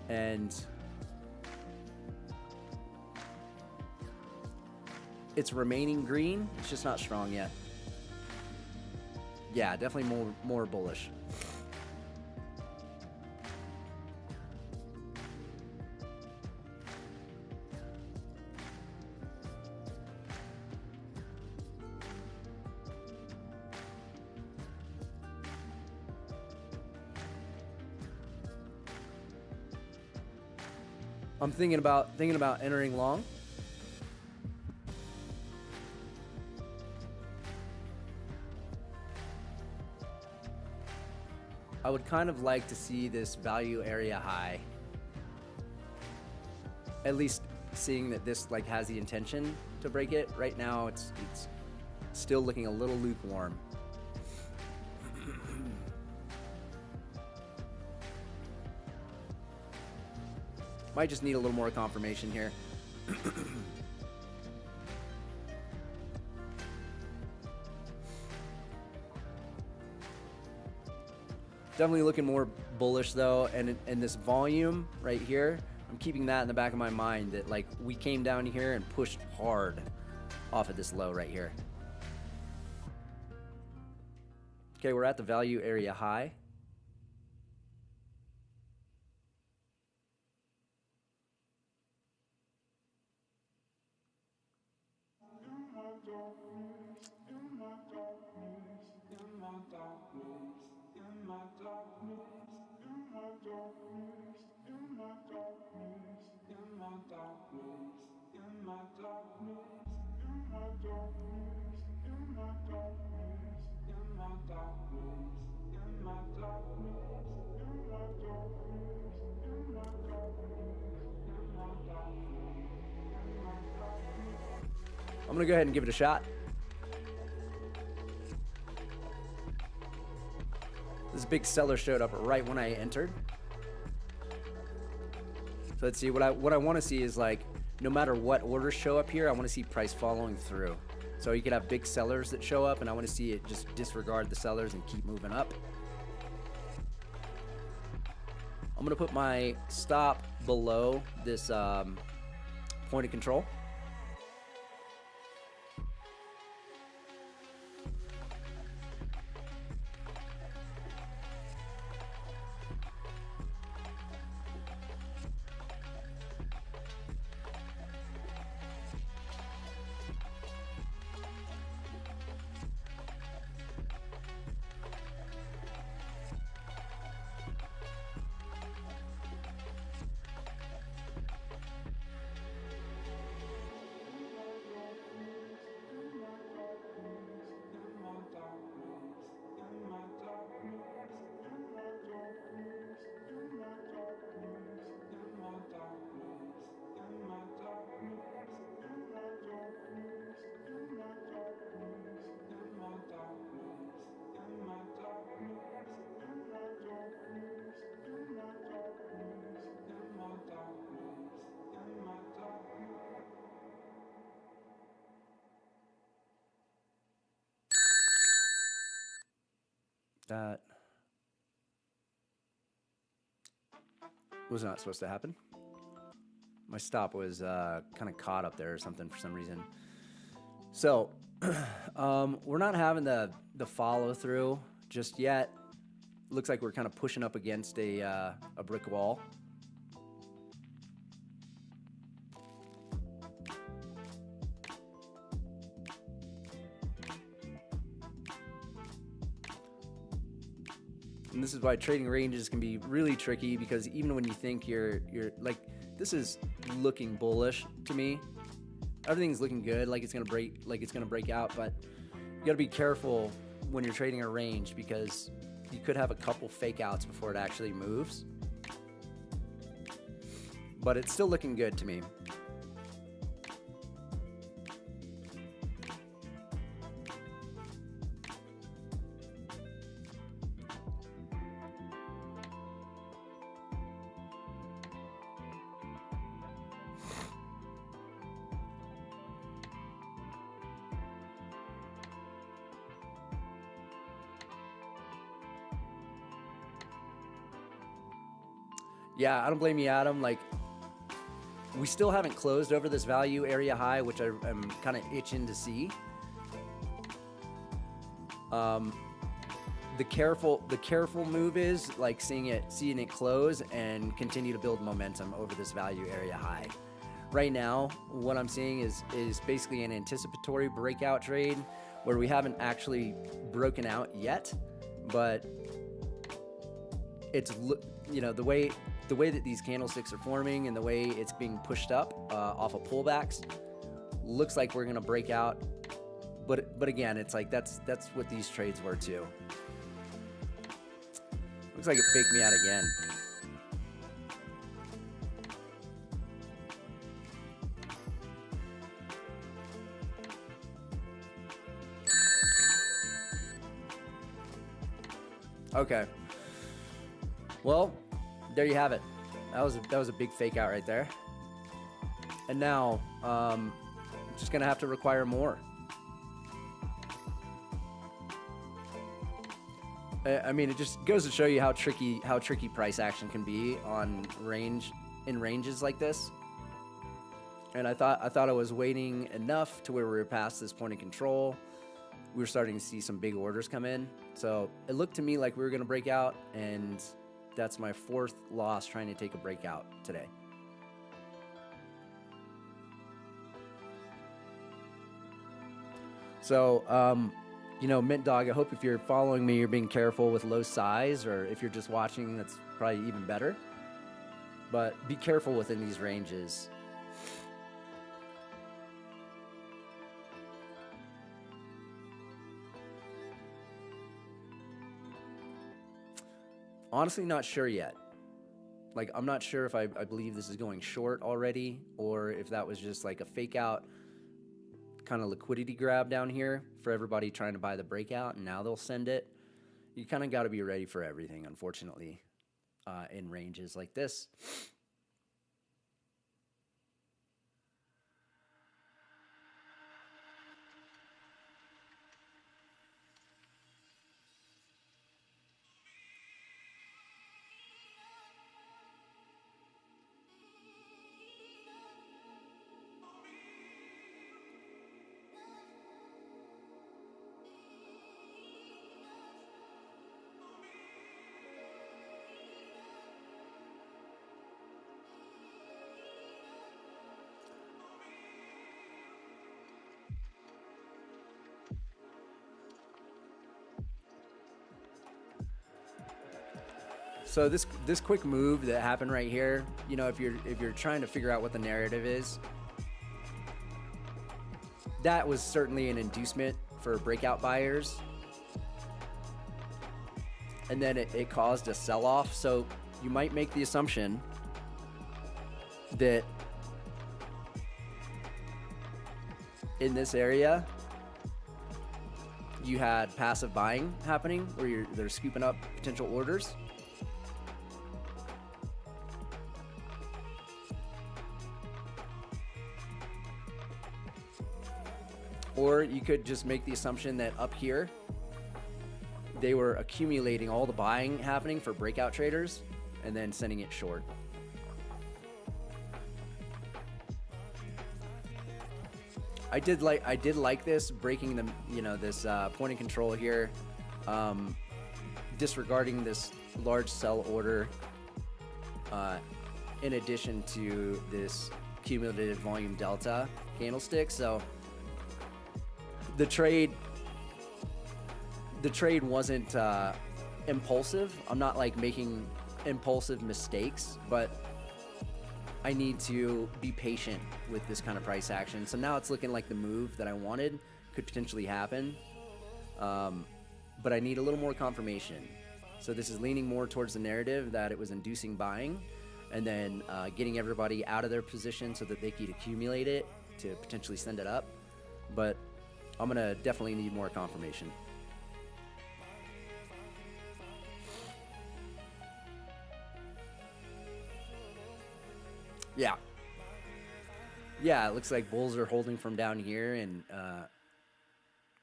and it's remaining green. It's just not strong yet. Yeah, definitely more bullish. I'm thinking about entering long. I would kind of like to see this value area high. At least seeing that this like has the intention to break it. Right now it's still looking a little lukewarm. Might just need a little more confirmation here. Definitely looking more bullish though, and this volume right here, I'm keeping that in the back of my mind that like we came down here and pushed hard off of this low right here. Okay, we're at the value area high. I'm gonna go ahead and give it a shot. This big seller showed up right when I entered. So let's see, what I want to see is like, no matter what orders show up here, I want to see price following through. So you could have big sellers that show up, and I want to see it just disregard the sellers and keep moving up. I'm gonna put my stop below this point of control. That was not supposed to happen. My stop was kind of caught up there or something for some reason. So we're not having the follow through just yet. Looks like we're kind of pushing up against a brick wall. And this is why trading ranges can be really tricky, because even when you think you're like, this is looking bullish to me. Everything's looking good, like it's gonna break out, but you gotta be careful when you're trading a range, because you could have a couple fake outs before it actually moves. But it's still looking good to me. Yeah, I don't blame you, Adam. Like, we still haven't closed over this value area high, which I'm kind of itching to see. The careful move is like seeing it close and continue to build momentum over this value area high. Right now, what I'm seeing is basically an anticipatory breakout trade where we haven't actually broken out yet, but it's, you know, the way that these candlesticks are forming and the way it's being pushed up off of pullbacks, looks like we're gonna break out. But again, it's like that's what these trades were too. Looks like it faked me out again. Okay. Well, there you have it. That was a big fake out right there. And now, just gonna have to require more. I mean, it just goes to show you how tricky price action can be on ranges like this. And I thought I was waiting enough to where we were past this point of control. We were starting to see some big orders come in. So it looked to me like we were going to break out, and that's my 4th loss trying to take a breakout today. So, you know, Mint Dog, I hope if you're following me, you're being careful with low size, or if you're just watching, that's probably even better. But be careful within these ranges. Honestly, not sure yet. Like, I'm not sure if I believe this is going short already, or if that was just like a fake out kind of liquidity grab down here for everybody trying to buy the breakout, and now they'll send it. You kind of got to be ready for everything, unfortunately, in ranges like this. So this quick move that happened right here, you know, if you're trying to figure out what the narrative is, that was certainly an inducement for breakout buyers. And then it caused a sell-off. So you might make the assumption that in this area you had passive buying happening where they're scooping up potential orders. Or you could just make the assumption that up here, they were accumulating all the buying happening for breakout traders and then sending it short. I did like this, breaking the, you know, this point of control here, disregarding this large sell order, in addition to this cumulative volume delta candlestick. So the trade wasn't impulsive. I'm not like making impulsive mistakes, but I need to be patient with this kind of price action. So now it's looking like the move that I wanted could potentially happen, but I need a little more confirmation. So this is leaning more towards the narrative that it was inducing buying, and then getting everybody out of their position so that they could accumulate it to potentially send it up. But I'm gonna definitely need more confirmation. Yeah, it looks like bulls are holding from down here and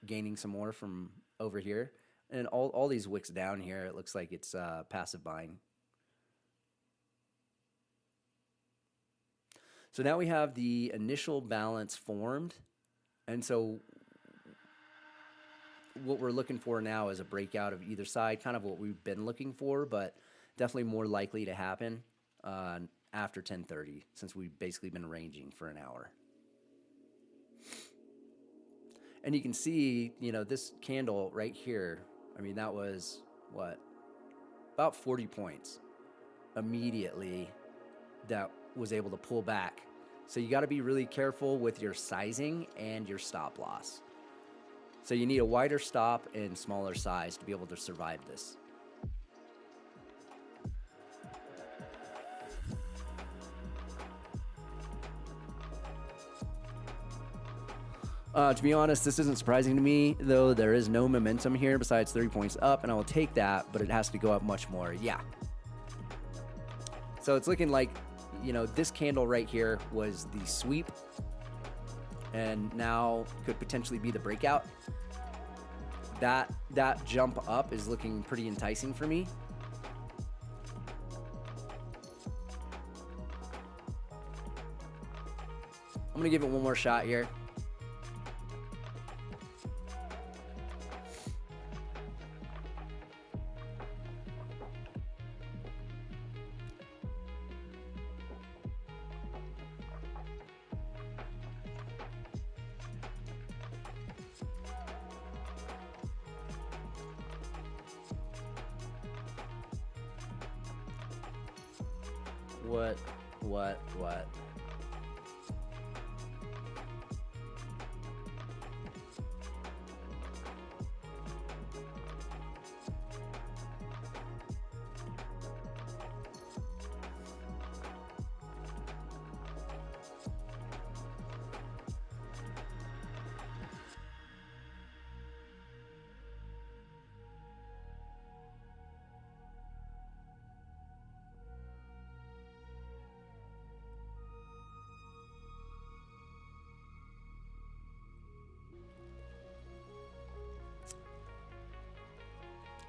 gaining some more from over here. And all these wicks down here, it looks like it's passive buying. So now we have the initial balance formed. And so what we're looking for now is a breakout of either side, kind of what we've been looking for, but definitely more likely to happen after 10:30, since we've basically been ranging for an hour. And you can see, you know, this candle right here, I mean, that was what? About 40 points immediately that was able to pull back. So you got to be really careful with your sizing and your stop loss. So you need a wider stop and smaller size to be able to survive this. To be honest, this isn't surprising to me, though. There is no momentum here besides 30 points up, and I will take that, but it has to go up much more. Yeah. So it's looking like, you know, this candle right here was the sweep, and now could potentially be the breakout. that jump up is looking pretty enticing for me. I'm gonna give it one more shot here. What?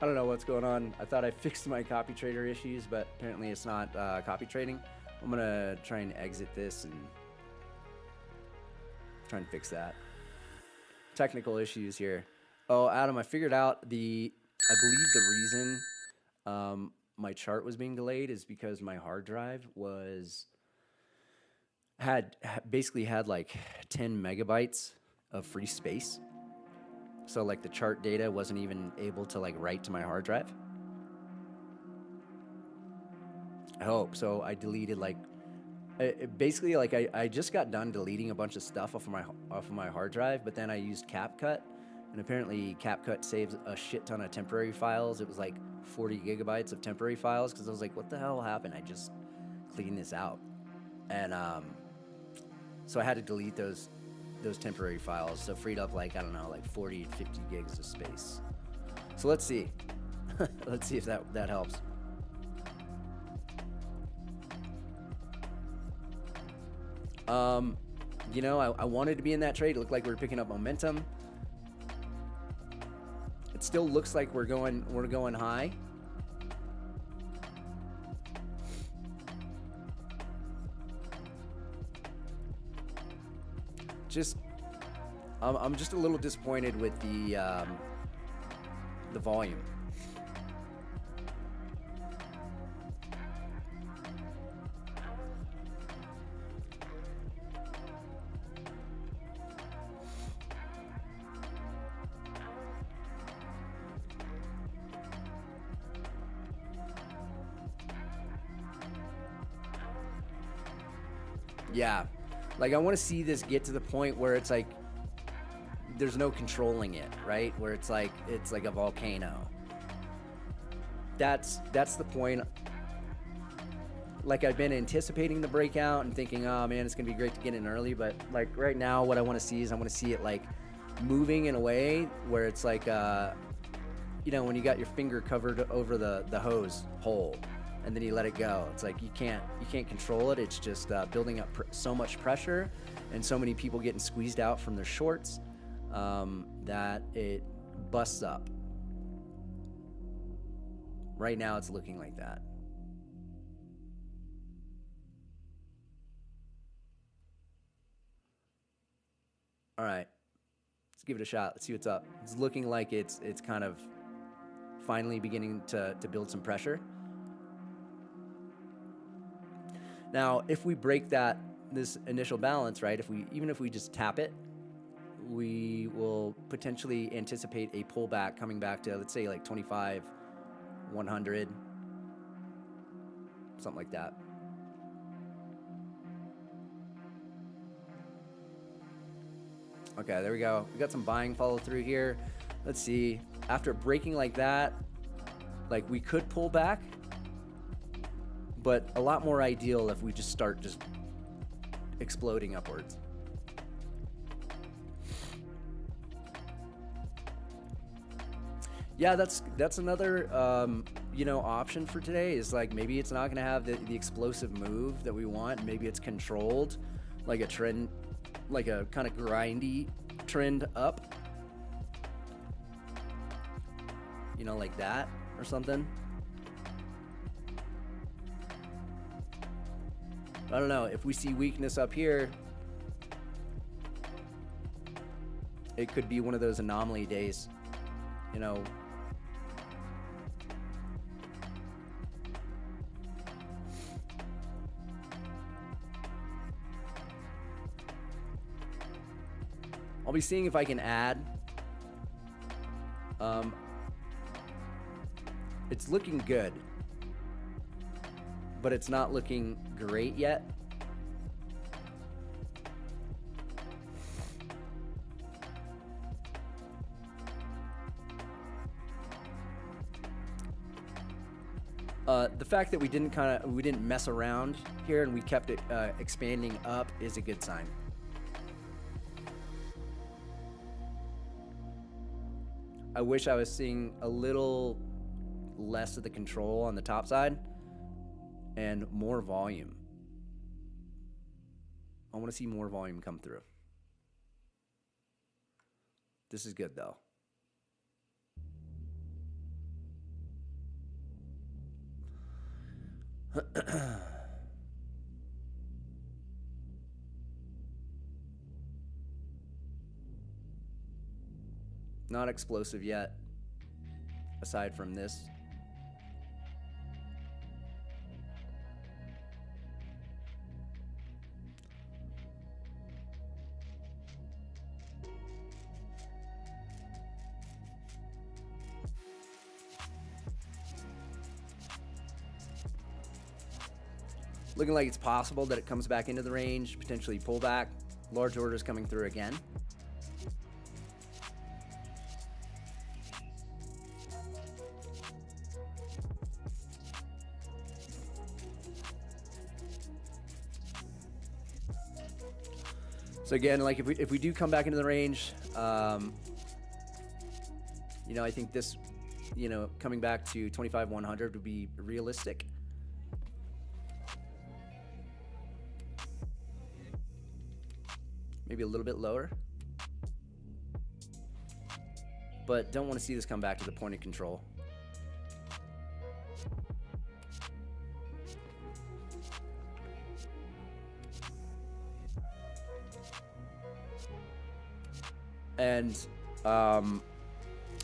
I don't know what's going on. I thought I fixed my copy trader issues, but apparently it's not copy trading. I'm gonna try and exit this and try and fix that. Technical issues here. Oh, Adam, I figured out I believe the reason my chart was being delayed is because my hard drive basically had like 10 megabytes of free space. So like the chart data wasn't even able to like write to my hard drive. I hope. So I deleted basically I just got done deleting a bunch of stuff off of my hard drive, but then I used CapCut, and apparently CapCut saves a shit ton of temporary files. It was like 40 gigabytes of temporary files, because I was like, what the hell happened? I just cleaned this out. And so I had to delete those temporary files, so freed up like, I don't know, like 40 to 50 gigs of space. So let's see. Let's see if that helps. You know, I wanted to be in that trade. It looked like we were picking up momentum. It still looks like we're going high. I'm just a little disappointed with the volume. Yeah, like I want to see this get to the point where it's like there's no controlling it, right? Where it's like a volcano. That's the point. Like I've been anticipating the breakout and thinking, oh man, it's gonna be great to get in early. But like right now, what I want to see is I want to see it like moving in a way where it's like, you know, when you got your finger covered over the hose hole, and then you let it go. It's like you can't control it. It's just building up so much pressure, and so many people getting squeezed out from their shorts that it busts up. Right now, it's looking like that. All right, let's give it a shot. Let's see what's up. It's looking like it's kind of finally beginning to build some pressure. Now, if we break this initial balance, right? Even if we just tap it, we will potentially anticipate a pullback coming back to, let's say, like 25, 100, something like that. Okay, there we go. We got some buying follow through here. Let's see. After breaking like that, like we could pull back, but a lot more ideal if we just start exploding upwards. Yeah, that's another you know, option for today, is like maybe it's not going to have the explosive move that we want. Maybe it's controlled, like a trend, like a kind of grindy trend up. you know, like that or something. I don't know. If we see weakness up here, it could be one of those anomaly days, you know. I'll be seeing if I can add. It's looking good, but it's not looking great yet. The fact that we didn't mess around here and we kept it expanding up is a good sign. I wish I was seeing a little less of the control on the top side and more volume. I want to see more volume come through. This is good though. Not explosive yet, aside from this. Looking like it's possible that it comes back into the range, potentially pull back. Large orders coming through again. So again, like if we do come back into the range, you know, I think this, you know, coming back to 25,100 would be realistic. Maybe a little bit lower, but don't want to see this come back to the point of control. And I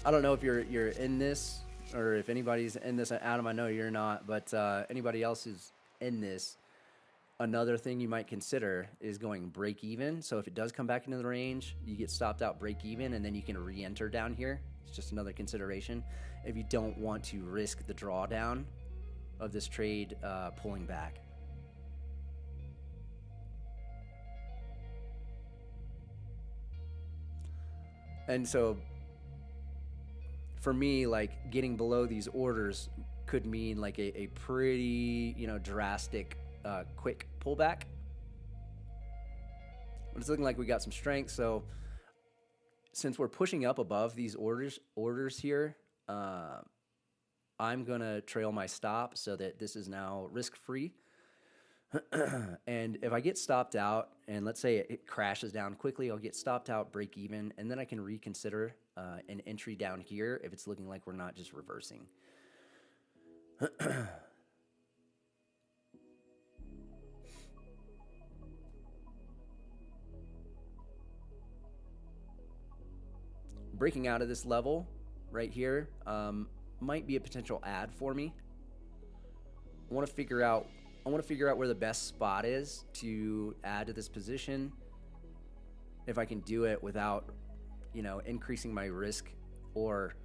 don't know if you're in this or if anybody's in this. Adam, I know you're not, but anybody else who's in this. Another thing you might consider is going break even. So if it does come back into the range, you get stopped out break even, and then you can re-enter down here. It's just another consideration if you don't want to risk the drawdown of this trade pulling back. And so for me, like getting below these orders could mean like a pretty, you know, drastic quick pullback. But it's looking like we got some strength. So since we're pushing up above these orders here, I'm gonna trail my stop so that this is now risk-free. And if I get stopped out, and let's say it crashes down quickly, I'll get stopped out, break even, and then I can reconsider an entry down here if it's looking like we're not just reversing. Breaking out of this level right here might be a potential add for me. I want to figure out where the best spot is to add to this position. If I can do it without, you know, increasing my risk or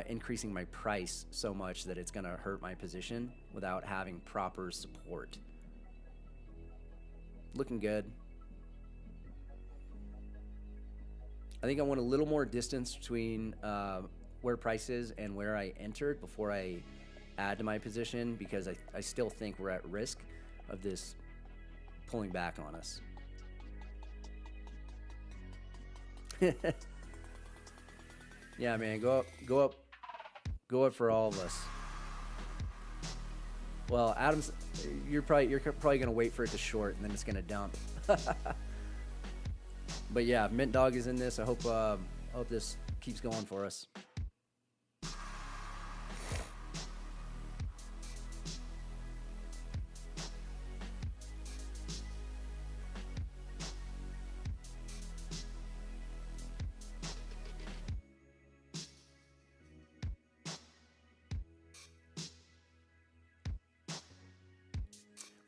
increasing my price so much that it's going to hurt my position without having proper support. Looking good. I think I want a little more distance between where price is and where I entered before I add to my position, because I still think we're at risk of this pulling back on us. Yeah, man, go up for all of us. Well, Adam's, you're probably gonna wait for it to short and then it's gonna dump. But yeah, Mint Dog is in this. I hope this keeps going for us.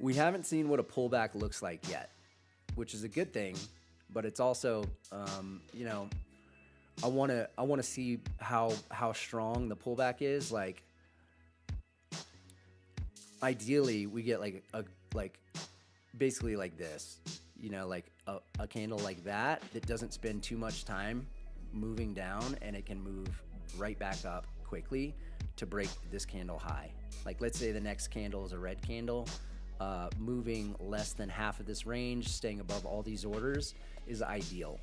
We haven't seen what a pullback looks like yet, which is a good thing, but it's also, you know, I want to see how strong the pullback is. Like, ideally, we get like basically like this, you know, like a candle like that doesn't spend too much time moving down, and it can move right back up quickly to break this candle high. Like, let's say the next candle is a red candle, moving less than half of this range, staying above all these orders is ideal.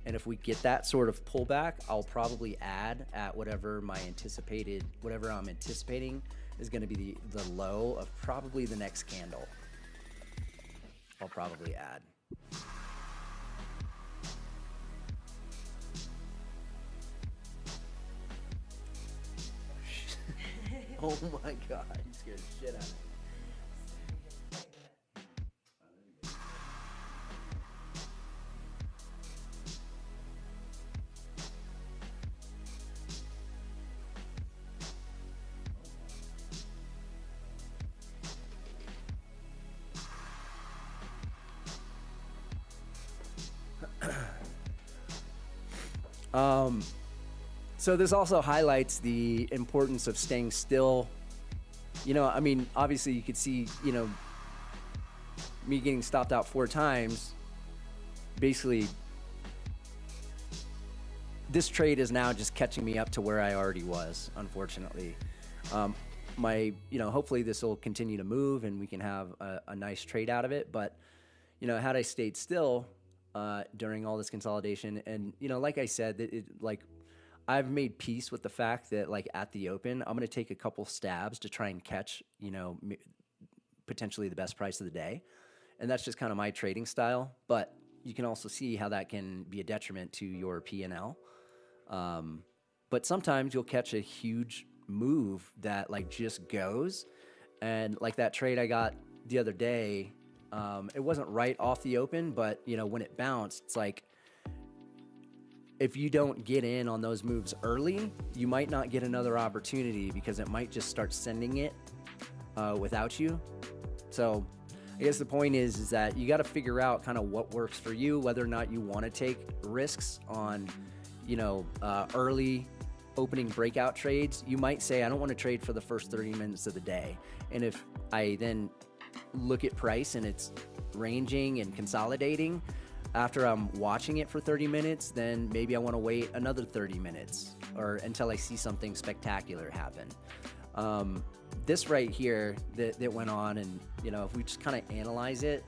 And if we get that sort of pullback, I'll probably add at whatever I'm anticipating is going to be the low of probably the next candle. I'll probably add. Oh my God, you scared the shit out of me. So this also highlights the importance of staying still. You know, I mean, obviously you could see, you know, me getting stopped out 4 times. Basically, this trade is now just catching me up to where I already was, unfortunately. You know, hopefully this will continue to move and we can have a nice trade out of it. But, you know, had I stayed still during all this consolidation, and, you know, like I said, I've made peace with the fact that, like, at the open, I'm going to take a couple stabs to try and catch, you know, potentially the best price of the day. And that's just kind of my trading style. But you can also see how that can be a detriment to your P&L. But sometimes you'll catch a huge move that, like, just goes. And like that trade I got the other day, it wasn't right off the open, but, you know, when it bounced, it's like, if you don't get in on those moves early, you might not get another opportunity because it might just start sending it without you. So I guess the point is that you got to figure out kind of what works for you, whether or not you want to take risks on, you know, early opening breakout trades. You might say, I don't want to trade for the first 30 minutes of the day. And if I then look at price and it's ranging and consolidating, after I'm watching it for 30 minutes, then maybe I want to wait another 30 minutes or until I see something spectacular happen. This right here that went on, and, you know, if we just kind of analyze it,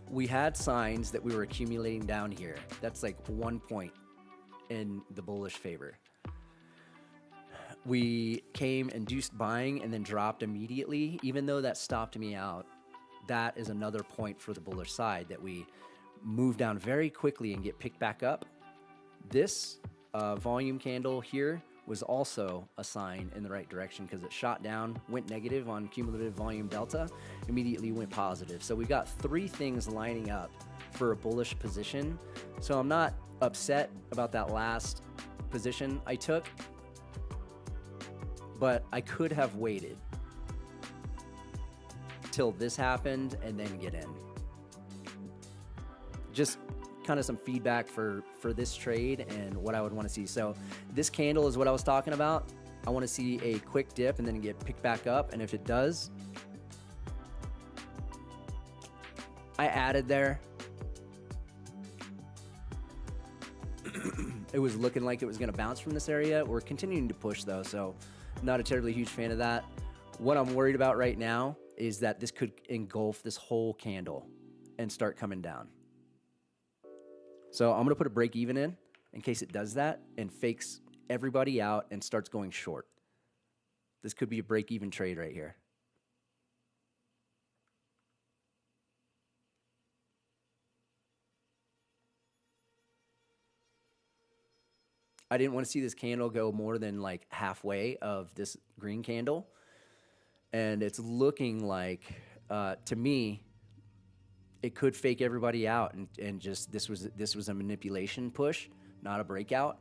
we had signs that we were accumulating down here. That's like 1 point in the bullish favor. We came induced buying and then dropped immediately, even though that stopped me out. That is another point for the bullish side, that we move down very quickly and get picked back up. This volume candle here was also a sign in the right direction because it shot down, went negative on cumulative volume delta, immediately went positive. So we got 3 things lining up for a bullish position. So I'm not upset about that last position I took, but I could have waited till this happened and then get in. Just kind of some feedback for this trade and what I would want to see. So this candle is what I was talking about. I want to see a quick dip and then get picked back up. And if it does, I added there. It was looking like it was going to bounce from this area. We're continuing to push though, so not a terribly huge fan of that. What I'm worried about right now is that this could engulf this whole candle and start coming down. So I'm going to put a break even in case it does that and fakes everybody out and starts going short. This could be a break even trade right here. I didn't want to see this candle go more than like halfway of this green candle. And it's looking like, to me, it could fake everybody out and just this was a manipulation push, not a breakout.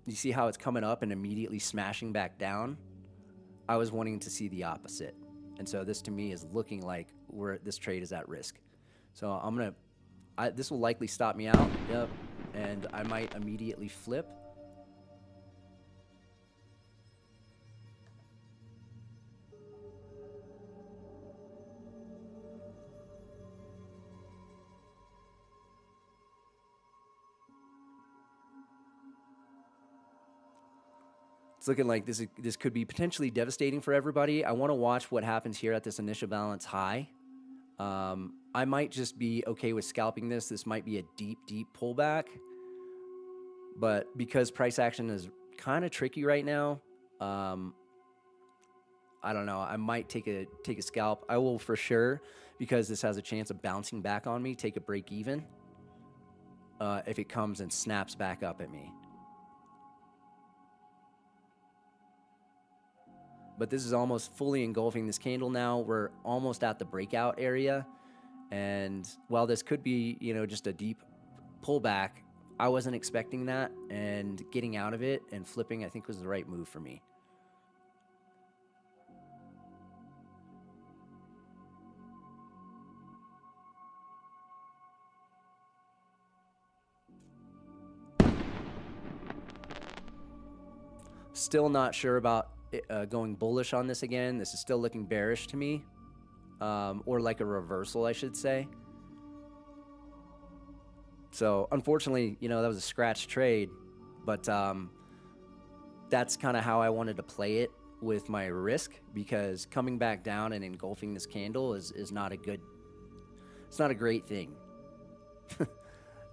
You see how it's coming up and immediately smashing back down? I was wanting to see the opposite. And so this to me is looking like this trade is at risk. So this will likely stop me out. Yep. And I might immediately flip. It's looking like this could be potentially devastating for everybody. I want to watch what happens here at this initial balance high. I might just be okay with scalping this. This might be a deep, deep pullback. But because price action is kind of tricky right now, I don't know. I might take a scalp. I will for sure, because this has a chance of bouncing back on me, take a break even if it comes and snaps back up at me. But this is almost fully engulfing this candle now. We're almost at the breakout area. And while this could be, just a deep pullback, I wasn't expecting that. And getting out of it and flipping, I think, was the right move for me. Still not sure about going bullish on this again. This is still looking bearish to me, or like a reversal, I should say. So unfortunately, that was a scratch trade, but that's kind of how I wanted to play it with my risk, because coming back down and engulfing this candle is not it's not a great thing.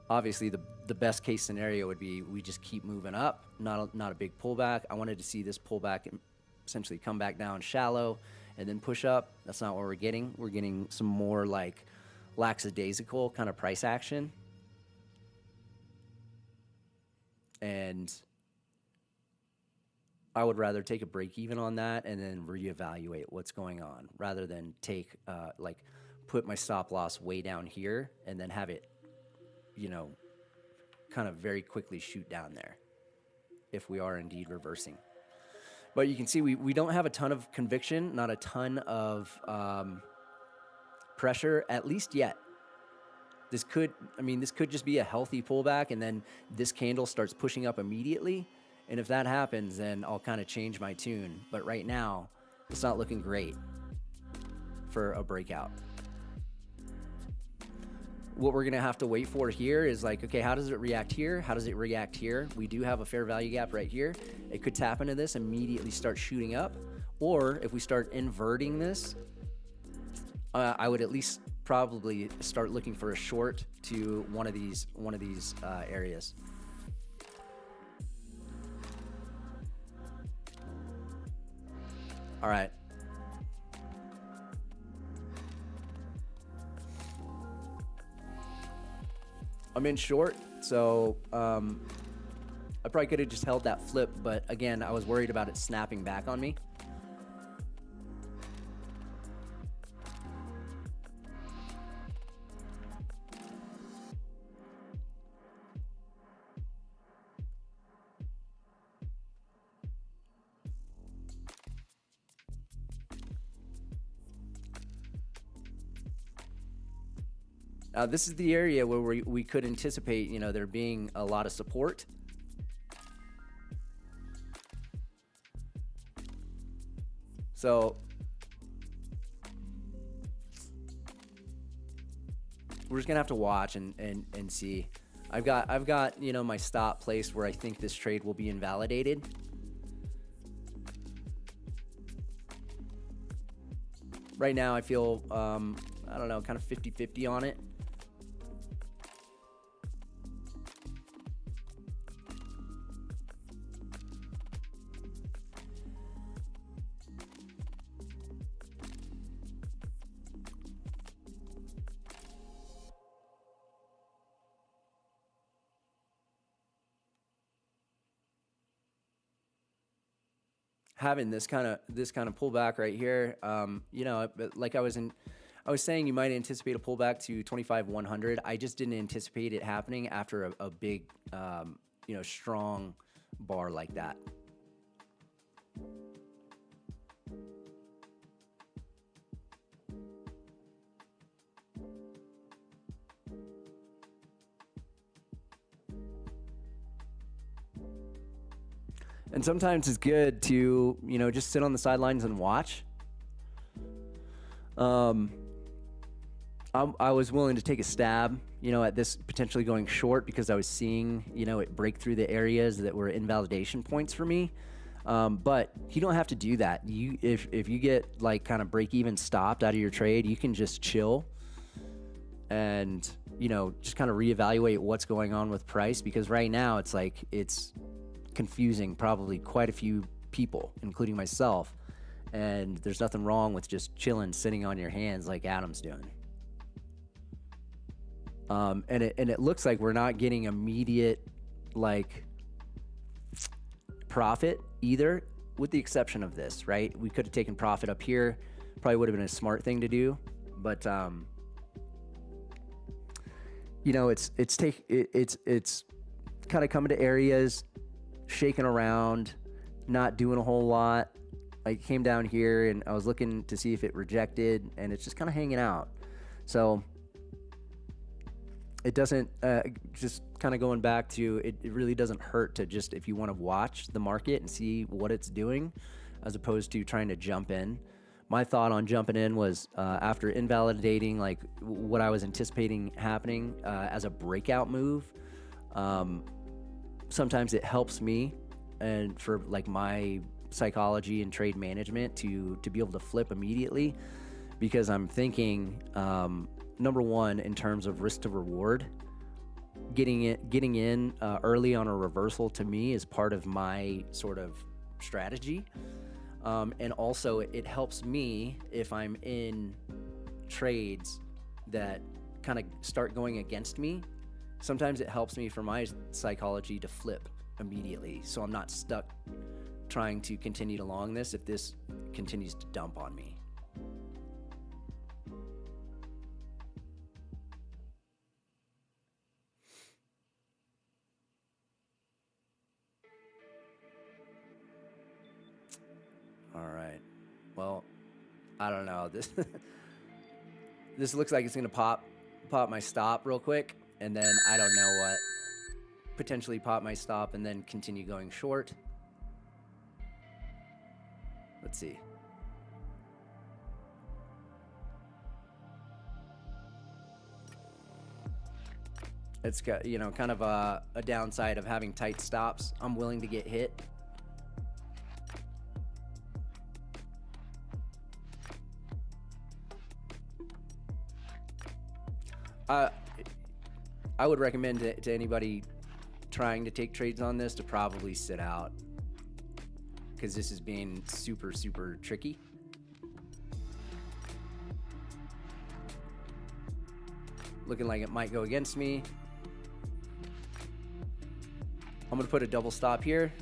Obviously, the best case scenario would be we just keep moving up, not a big pullback. I wanted to see this pullback and essentially come back down shallow and then push up. That's not what we're getting. We're getting some more like lackadaisical kind of price action. And I would rather take a break even on that and then reevaluate what's going on, rather than put my stop loss way down here and then have it, kind of very quickly shoot down there if we are indeed reversing. But you can see we don't have a ton of conviction, not a ton of pressure, at least yet. This could just be a healthy pullback, and then this candle starts pushing up immediately. And if that happens, then I'll kind of change my tune. But right now, it's not looking great for a breakout. What we're going to have to wait for here is okay, how does it react here? How does it react here? We do have a fair value gap right here. It could tap into this, immediately start shooting up. Or if we start inverting this, I would at least probably start looking for a short to one of these areas. All right. I'm in short, so I probably could have just held that flip, but again, I was worried about it snapping back on me. This is the area where we could anticipate, there being a lot of support. So we're just gonna have to watch and see. I've got my stop placed where I think this trade will be invalidated. Right now, I feel I don't know, kind of 50-50 on it. Having this kind of pullback right here, like I was saying, you might anticipate a pullback to 25,100. I just didn't anticipate it happening after a big, strong bar like that. And sometimes it's good to, you know, just sit on the sidelines and watch. I was willing to take a stab, you know, at this potentially going short because I was seeing, you know, it break through the areas that were invalidation points for me. But you don't have to do that. If you get like kind of break even stopped out of your trade, you can just chill and, you know, just kind of reevaluate what's going on with price, because right now it's like it's confusing probably quite a few people, including myself. And there's nothing wrong with just chilling, sitting on your hands like Adam's doing. And it looks like we're not getting immediate like profit either, with the exception of this, right? We could have taken profit up here, probably would have been a smart thing to do, but you know, it's kind of coming to areas, shaking around, not doing a whole lot. I came down here and I was looking to see if it rejected, and it's just kind of hanging out. So it doesn't, just kind of going back to, it really doesn't hurt to just, if you want to watch the market and see what it's doing, as opposed to trying to jump in. My thought on jumping in was, after invalidating like what I was anticipating happening as a breakout move, sometimes it helps me and for like my psychology and trade management to be able to flip immediately, because I'm thinking, number one, in terms of risk to reward, getting in early on a reversal to me is part of my sort of strategy. And also it helps me if I'm in trades that kind of start going against me. Sometimes it helps me for my psychology to flip immediately, so I'm not stuck trying to continue to long this if this continues to dump on me. All right. Well, I don't know. This looks like it's gonna pop my stop real quick, and then I don't know what. Potentially pop my stop and then continue going short. Let's see. It's got, you know, kind of a downside of having tight stops. I'm willing to get hit. I would recommend to anybody trying to take trades on this to probably sit out, because this is being super, super tricky. Looking like it might go against me. I'm gonna put a double stop here.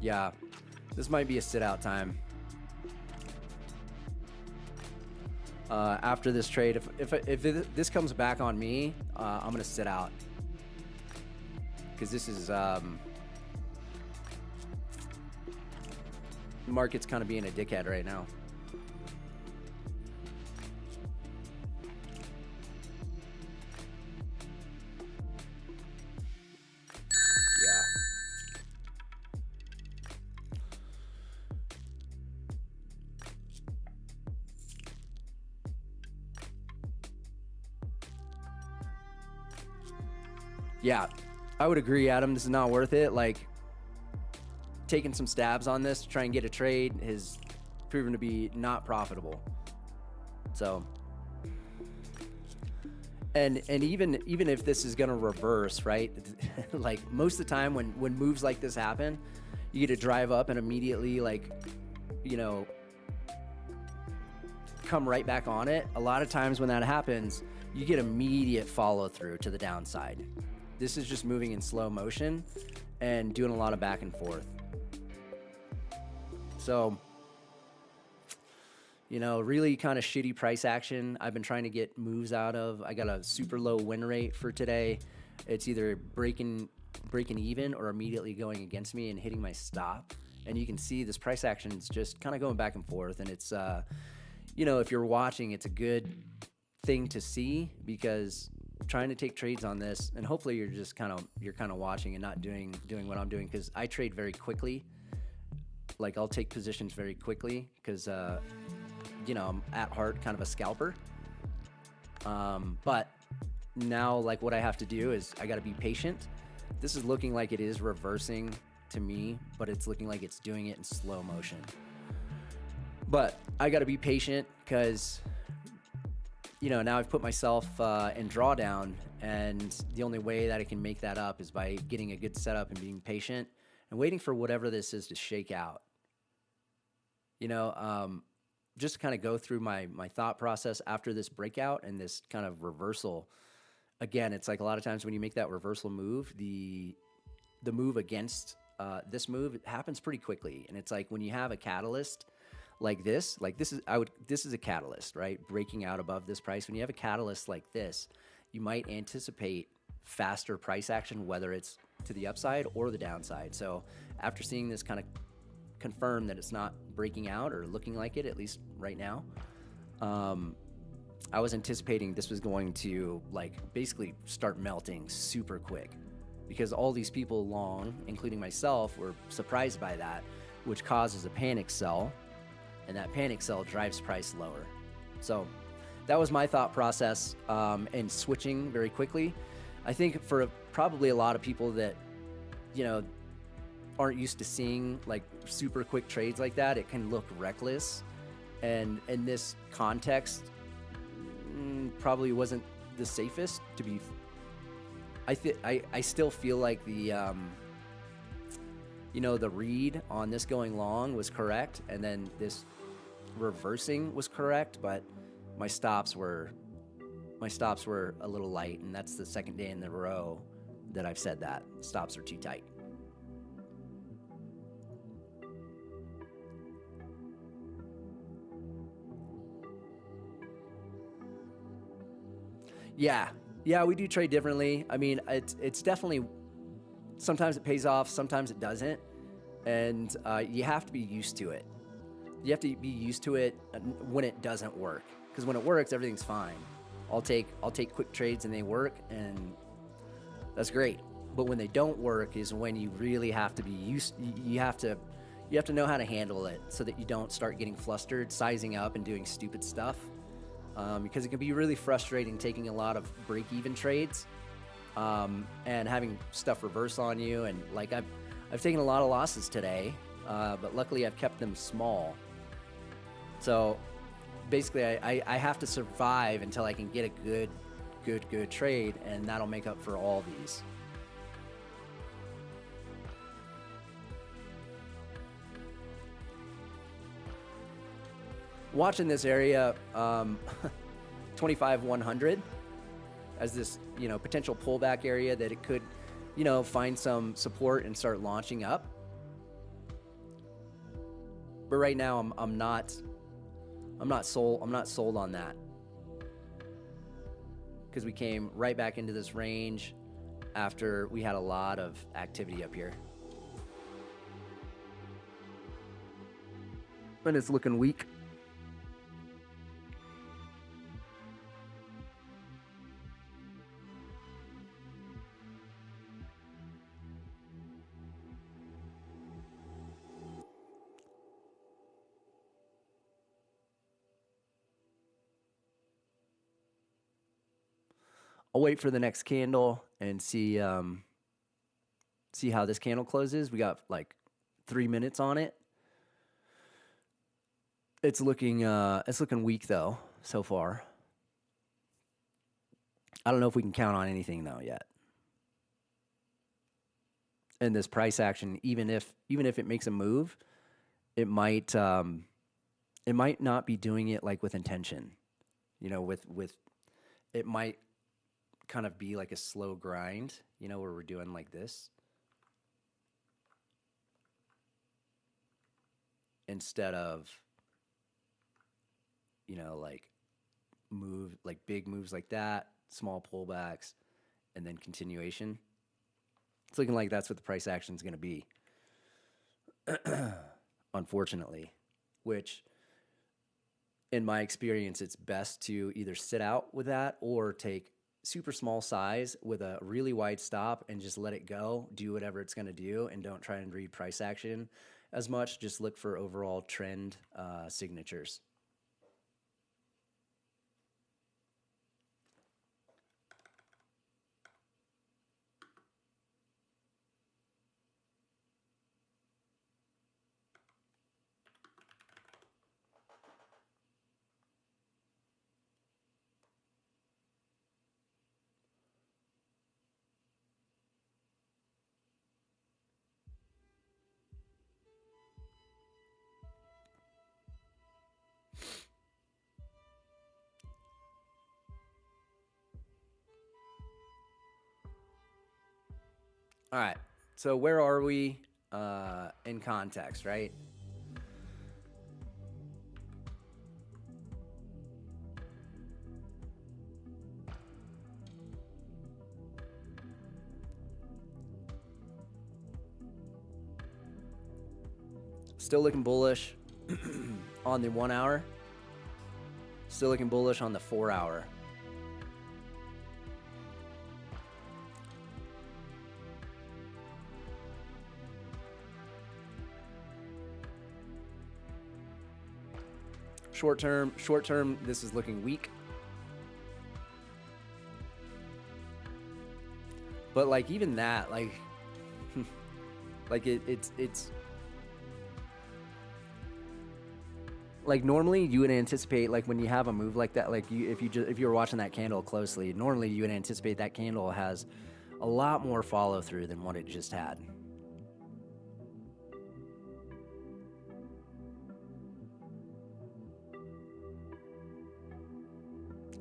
Yeah, this might be a sit out time. After this trade, if this comes back on me, I'm gonna sit out, because this is the market's kind of being a dickhead right now. Yeah, I would agree, Adam. This is not worth it. Like, taking some stabs on this to try and get a trade has proven to be not profitable. So, and even if this is gonna reverse, right? Like, most of the time when moves like this happen, you get to drive up and immediately, like, you know, come right back on it. A lot of times when that happens, you get immediate follow through to the downside. This is just moving in slow motion and doing a lot of back and forth. So, really kind of shitty price action. I've been trying to get moves out of. I got a super low win rate for today. It's either breaking even or immediately going against me and hitting my stop. And you can see this price action is just kind of going back and forth. And it's, if you're watching, it's a good thing to see, because trying to take trades on this, and hopefully you're just kind of watching and not doing what I'm doing, because I trade very quickly. Like, I'll take positions very quickly because, I'm at heart kind of a scalper. But now, like, what I have to do is I got to be patient. This is looking like it is reversing to me, but it's looking like it's doing it in slow motion. But I got to be patient because, now I've put myself in drawdown, and the only way that I can make that up is by getting a good setup and being patient and waiting for whatever this is to shake out. Just to kind of go through my thought process after this breakout and this kind of reversal. Again, it's like a lot of times when you make that reversal move, the move against this move, it happens pretty quickly. And it's like when you have a catalyst like this is a catalyst, right? Breaking out above this price. When you have a catalyst like this, you might anticipate faster price action, whether it's to the upside or the downside. So after seeing this kind of confirm that it's not breaking out or looking like it, at least right now, I was anticipating this was going to basically start melting super quick, because all these people long, including myself, were surprised by that, which causes a panic sell, and that panic sell drives price lower. So that was my thought process, and switching very quickly. I think for probably a lot of people that, aren't used to seeing super quick trades like that, it can look reckless. And in this context, probably wasn't the safest to be. I still feel like the the read on this going long was correct, and then this reversing was correct, but my stops were a little light, and that's the second day in a row that I've said that stops are too tight. Yeah, we do trade differently. I mean, it's definitely, sometimes it pays off, sometimes it doesn't, and you have to be used to it. You have to be used to it when it doesn't work, because when it works, everything's fine. I'll take quick trades and they work, and that's great. But when they don't work is when you really have to be used. You have to know how to handle it so that you don't start getting flustered, sizing up, and doing stupid stuff. Because it can be really frustrating taking a lot of break-even trades, and having stuff reverse on you. And I've taken a lot of losses today, but luckily I've kept them small. So basically, I have to survive until I can get a good trade, and that'll make up for all these. Watching this area, 25,100 as this, potential pullback area that it could, find some support and start launching up. But right now, I'm not sold on that, because we came right back into this range after we had a lot of activity up here. And it's looking weak. I'll wait for the next candle and see how this candle closes. We got 3 minutes on it. It's looking weak though so far. I don't know if we can count on anything though yet. And this price action, even if it makes a move, it might not be doing it with intention. With it might kind of be like a slow grind, where we're doing like this. instead of, like big moves like that, small pullbacks, and then continuation. It's looking like that's what the price action is going to be, unfortunately, which in my experience, it's best to either sit out with that or take super small size with a really wide stop and just let it go, do whatever it's going to do, and don't try and read price action as much. Just look for overall trend signatures. All right, so where are we in context, right? Still looking bullish on the 1 hour. Still looking bullish on the 4 hour. Short term, this is looking weak. But like even that, like, like it's like normally you would anticipate, like when you have a move like that, like if you were watching that candle closely, normally you would anticipate that candle has a lot more follow through than what it just had.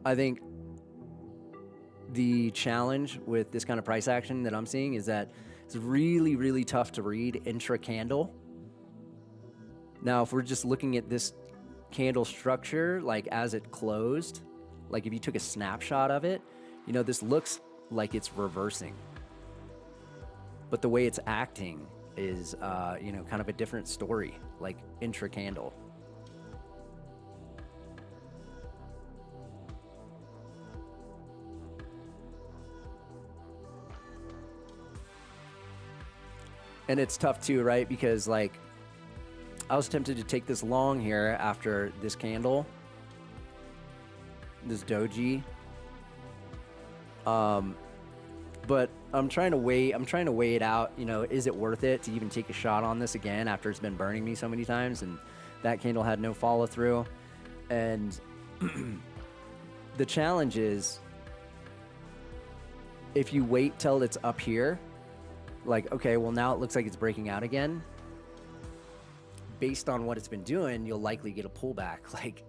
I think the challenge with this kind of price action that I'm seeing is that it's really, really tough to read intra-candle. Now, if we're just looking at this candle structure, like as it closed, like if you took a snapshot of it, this looks like it's reversing. But the way it's acting is, kind of a different story, like intra-candle. And it's tough too, right? Because like I was tempted to take this long here after this candle, this doji. But I'm trying to weigh it out. Is it worth it to even take a shot on this again after it's been burning me so many times? And that candle had no follow through. And the challenge is if you wait till it's up here, like, okay, well now it looks like it's breaking out again. Based on what it's been doing, you'll likely get a pullback, like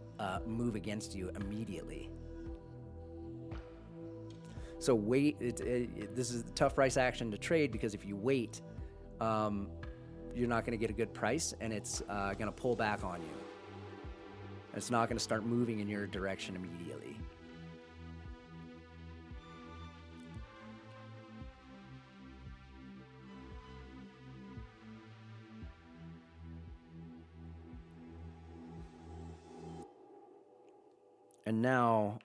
move against you immediately. So wait, this is a tough price action to trade because if you wait, you're not going to get a good price and it's going to pull back on you. It's not going to start moving in your direction immediately. And now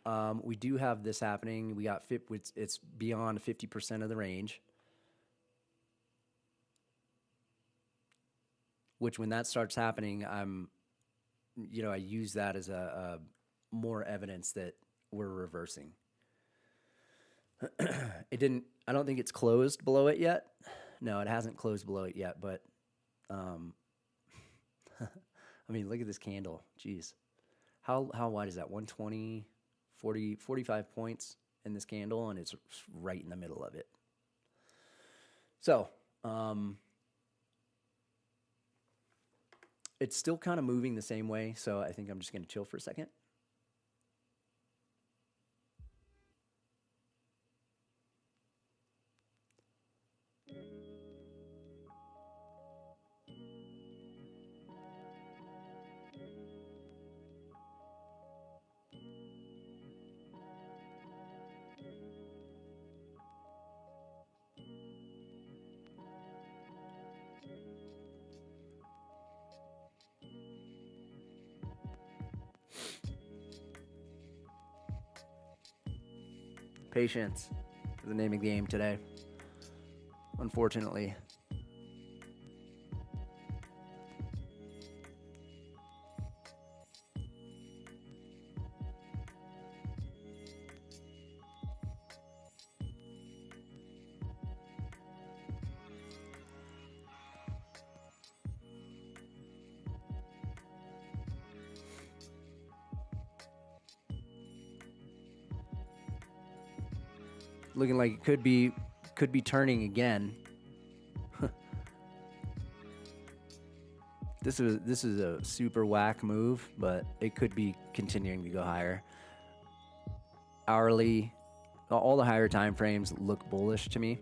we do have this happening. We got it's beyond 50% of the range, which when that starts happening, I use that as a more evidence that we're reversing. I don't think it's closed below it yet. No, it hasn't closed below it yet, but I mean, look at this candle. Jeez. How wide is that? 120, 40, 45 points in this candle, and it's right in the middle of it. So, it's still kind of moving the same way, so I think I'm just going to chill for a second. Patience is the name of the game today, unfortunately. Looking like it could be turning again. This is a super whack move, but it could be continuing to go higher. Hourly, all the higher time frames look bullish to me.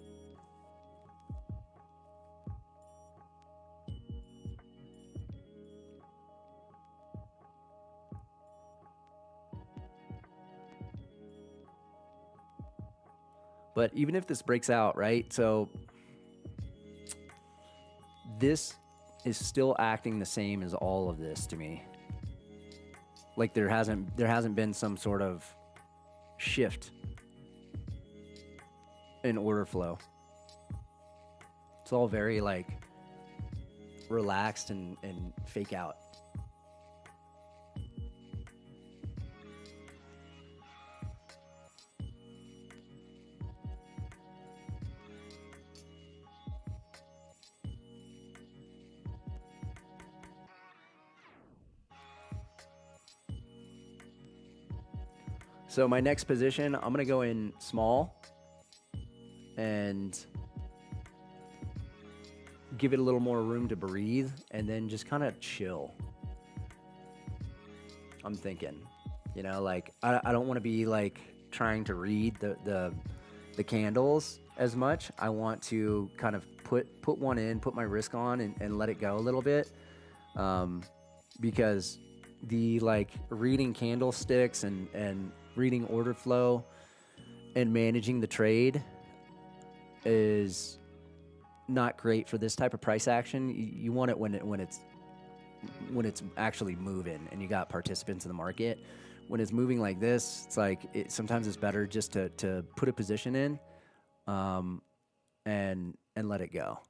But even if this breaks out, right? So this is still acting the same as all of this to me. Like there hasn't been some sort of shift in order flow. It's all very like relaxed and fake out. So my next position, I'm going to go in small and give it a little more room to breathe and then just kind of chill. I'm thinking, you know, like I don't want to be like trying to read the candles as much. I want to kind of put one in, put my risk on and let it go a little bit. Because the like reading candlesticks and reading order flow and managing the trade is not great for this type of price action. You want it when it's actually moving and you got participants in the market. When it's moving like this, it's like sometimes it's better just to put a position in and let it go.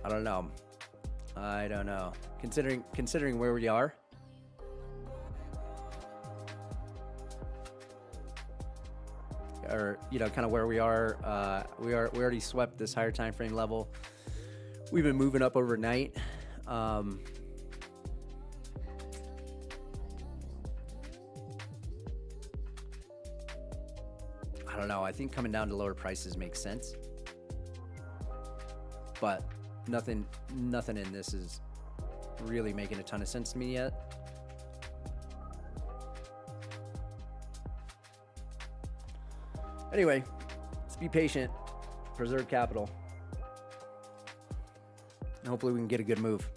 I don't know. Considering where we are. Or, you know, kind of where we are. We already swept this higher time frame level. We've been moving up overnight. I don't know. I think coming down to lower prices makes sense. But nothing in this is really making a ton of sense to me yet. Anyway, let's be patient, preserve capital, and hopefully we can get a good move.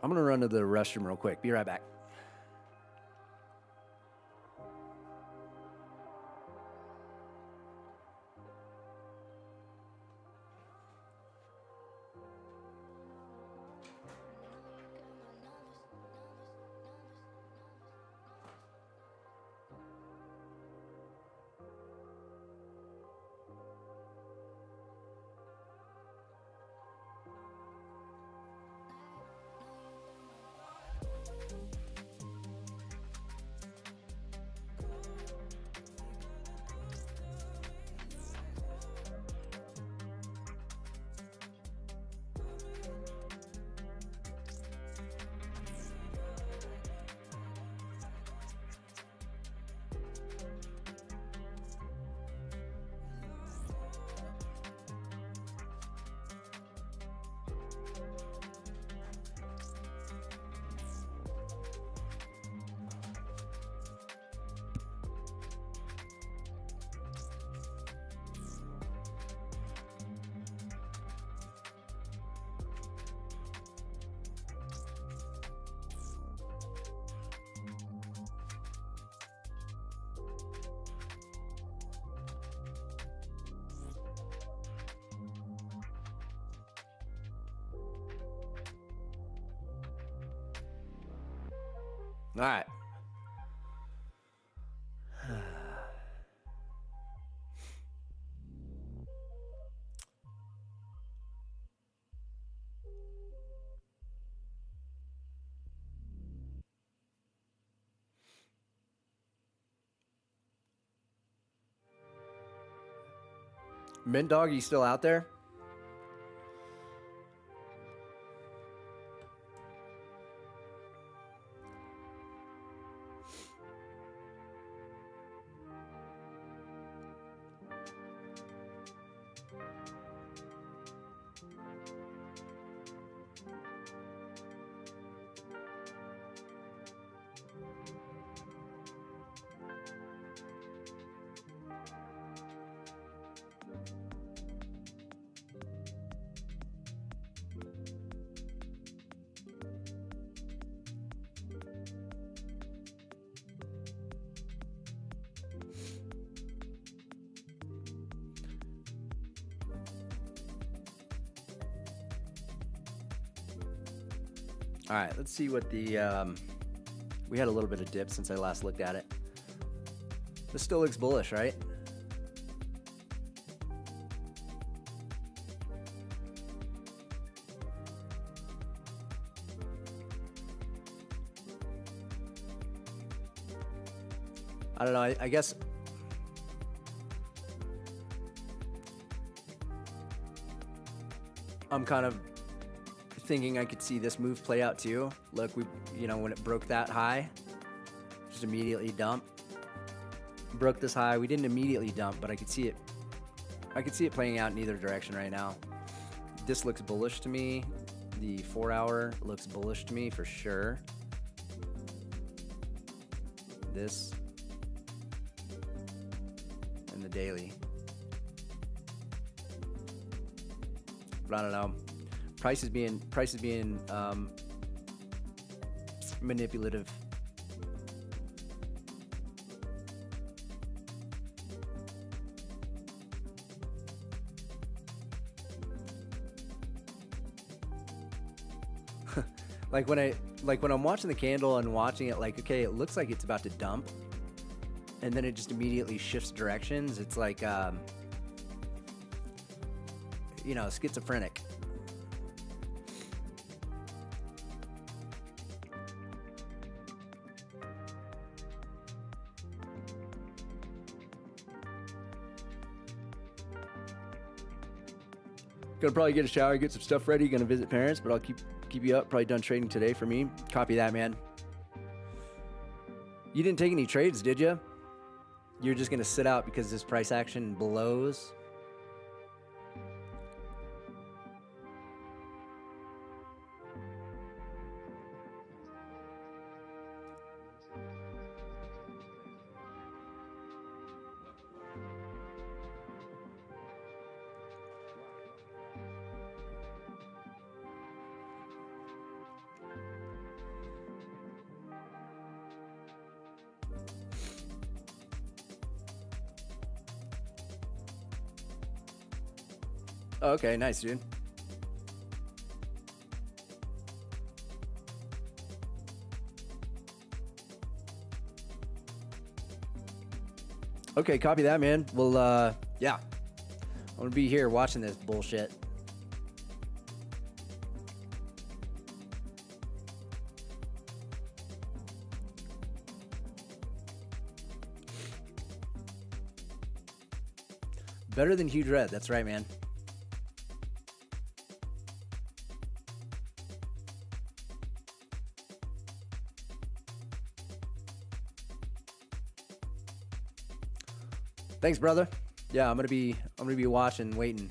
I'm going to run to the restroom real quick. Be right back. All right. Mint Dog, are you still out there? All right, let's see what the, we had a little bit of dip since I last looked at it. This still looks bullish, right? I don't know, I guess I'm kind of thinking I could see this move play out too. Look, when it broke that high, just immediately dump. Broke this high, we didn't immediately dump, but I could see it playing out in either direction right now. This looks bullish to me. The 4 hour looks bullish to me for sure. This and the daily. But I don't know. Price is being manipulative. Like when I'm watching the candle and watching it, like, okay, it looks like it's about to dump, and then it just immediately shifts directions. It's like schizophrenic. Gonna probably get a shower, get some stuff ready. Gonna visit parents, but I'll keep you up. Probably done trading today for me. Copy that, man. You didn't take any trades, did you? You're just gonna sit out because this price action blows. Oh, okay, nice, dude. Okay, copy that, man. Well, yeah. I'm gonna be here watching this bullshit. Better than Huge Red. That's right, man. Thanks, brother. Yeah, I'm gonna be watching, waiting.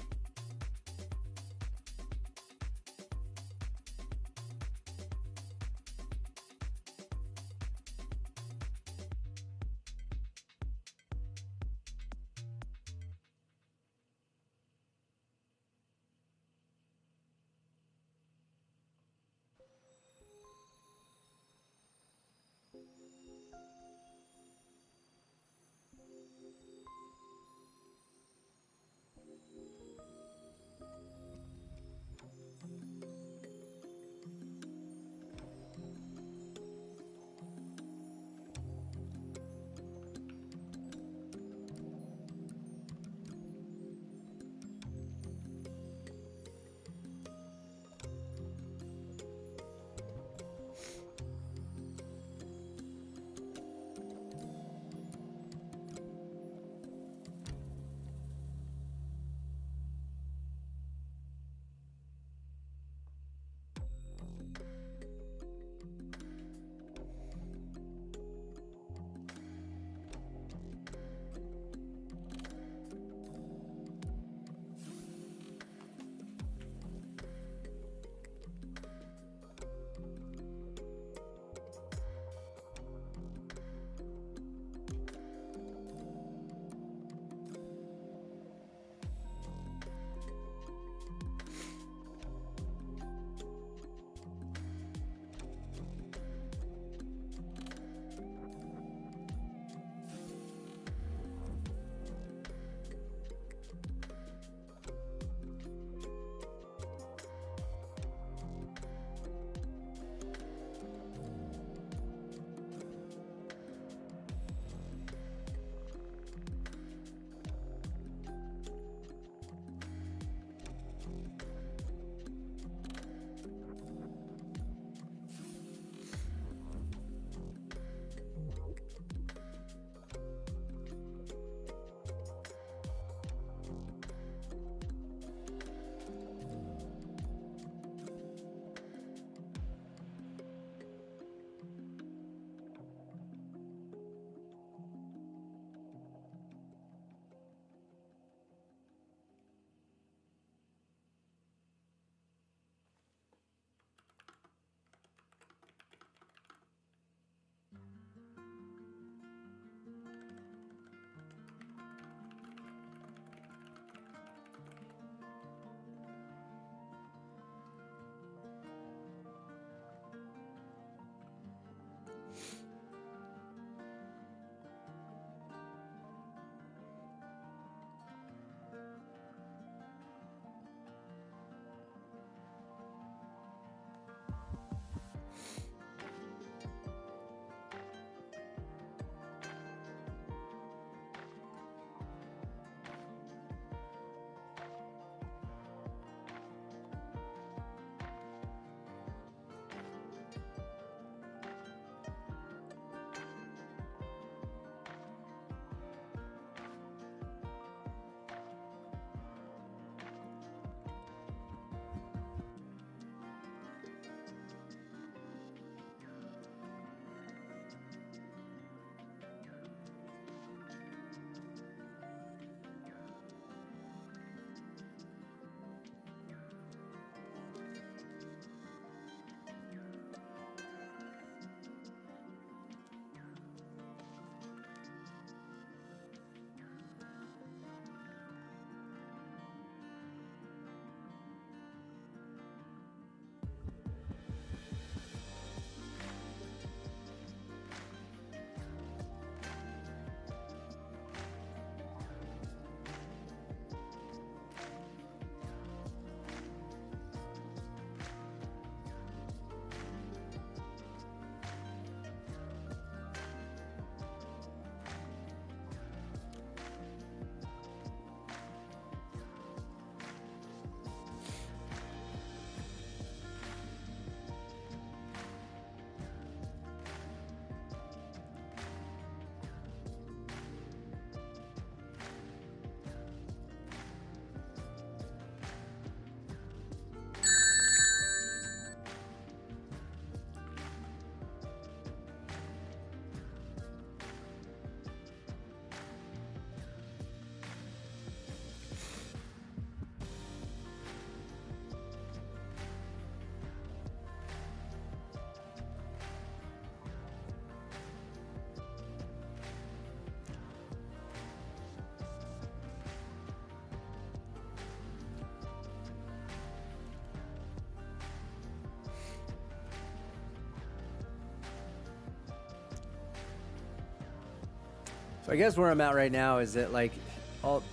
So I guess where I'm at right now is that like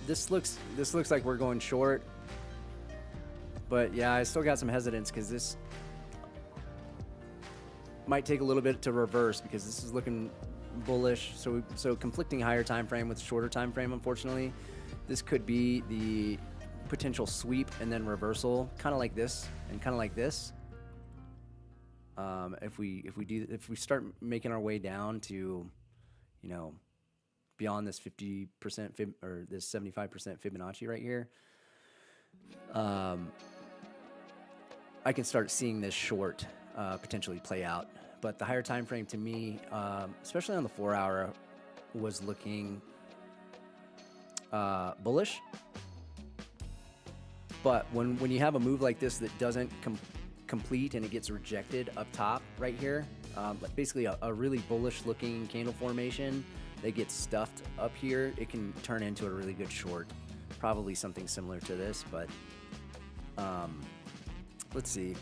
this looks like we're going short. But yeah, I still got some hesitance because this might take a little bit to reverse because this is looking bullish. So conflicting higher time frame with shorter time frame, unfortunately. This could be the potential sweep and then reversal, kind of like this and kind of like this. If we start making our way down to, you know, beyond this 50% or this 75% Fibonacci right here, I can start seeing this short potentially play out. But the higher time frame to me, especially on the 4 hour, was looking bullish. But when you have a move like this that doesn't complete and it gets rejected up top right here, like basically a really bullish looking candle formation that gets stuffed up here, it can turn into a really good short. Probably something similar to this, but let's see.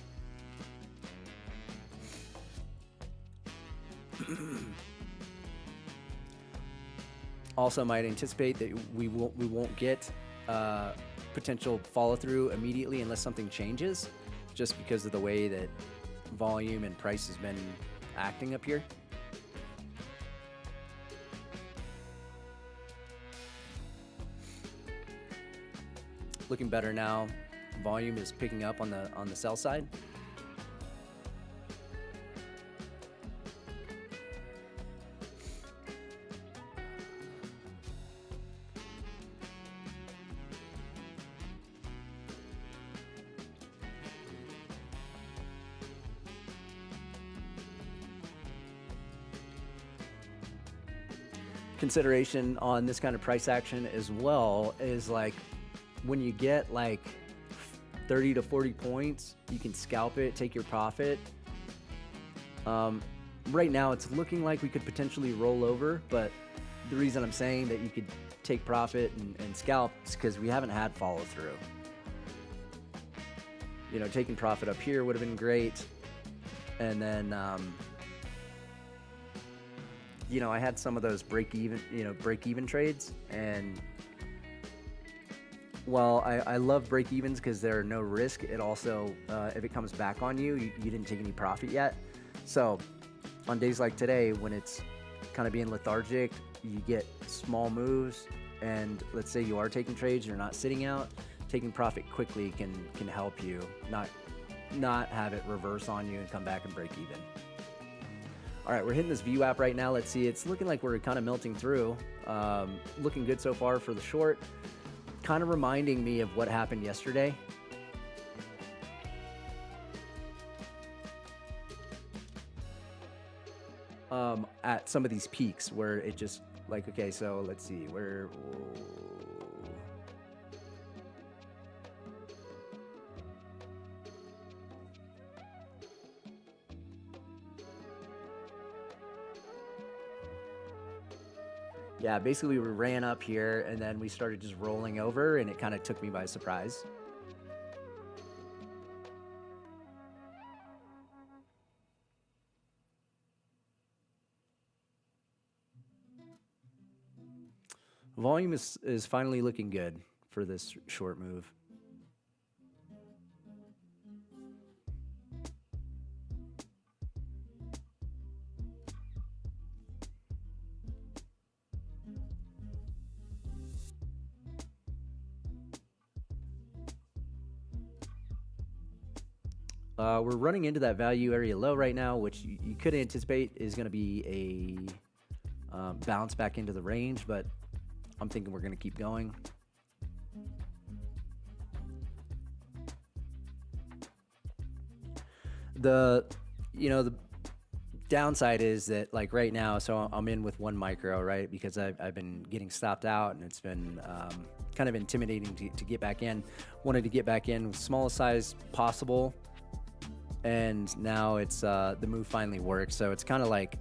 Also might anticipate that we won't get potential follow through immediately unless something changes, just because of the way that volume and price has been acting up here. Looking better now. Volume is picking up on the sell side. Consideration on this kind of price action as well is like when you get like 30 to 40 points, you can scalp it, take your profit. Right now it's looking like we could potentially roll over, but the reason I'm saying that you could take profit and scalp is because we haven't had follow through. You know, taking profit up here would have been great. And then, you know, I had some of those break even trades, and while I love break evens because they're no risk, it also, if it comes back on you, you didn't take any profit yet. So on days like today, when it's kind of being lethargic, you get small moves, and let's say you are taking trades, you're not sitting out, taking profit quickly can help you not have it reverse on you and come back and break even. All right, we're hitting this VWAP right now. Let's see, it's looking like we're kind of melting through. Looking good so far for the short. Kind of reminding me of what happened yesterday. At some of these peaks where it just like, okay, so let's see, where... Yeah, basically we ran up here and then we started just rolling over, and it kind of took me by surprise. Volume is finally looking good for this short move. We're running into that value area low right now, which you could anticipate is going to be a bounce back into the range, but I'm thinking we're going to keep going. The downside is that, like right now, so I'm in with 1 micro, right? Because I've been getting stopped out, and it's been kind of intimidating to get back in. Wanted to get back in with smallest size possible. And now it's the move finally worked. So it's kind of like,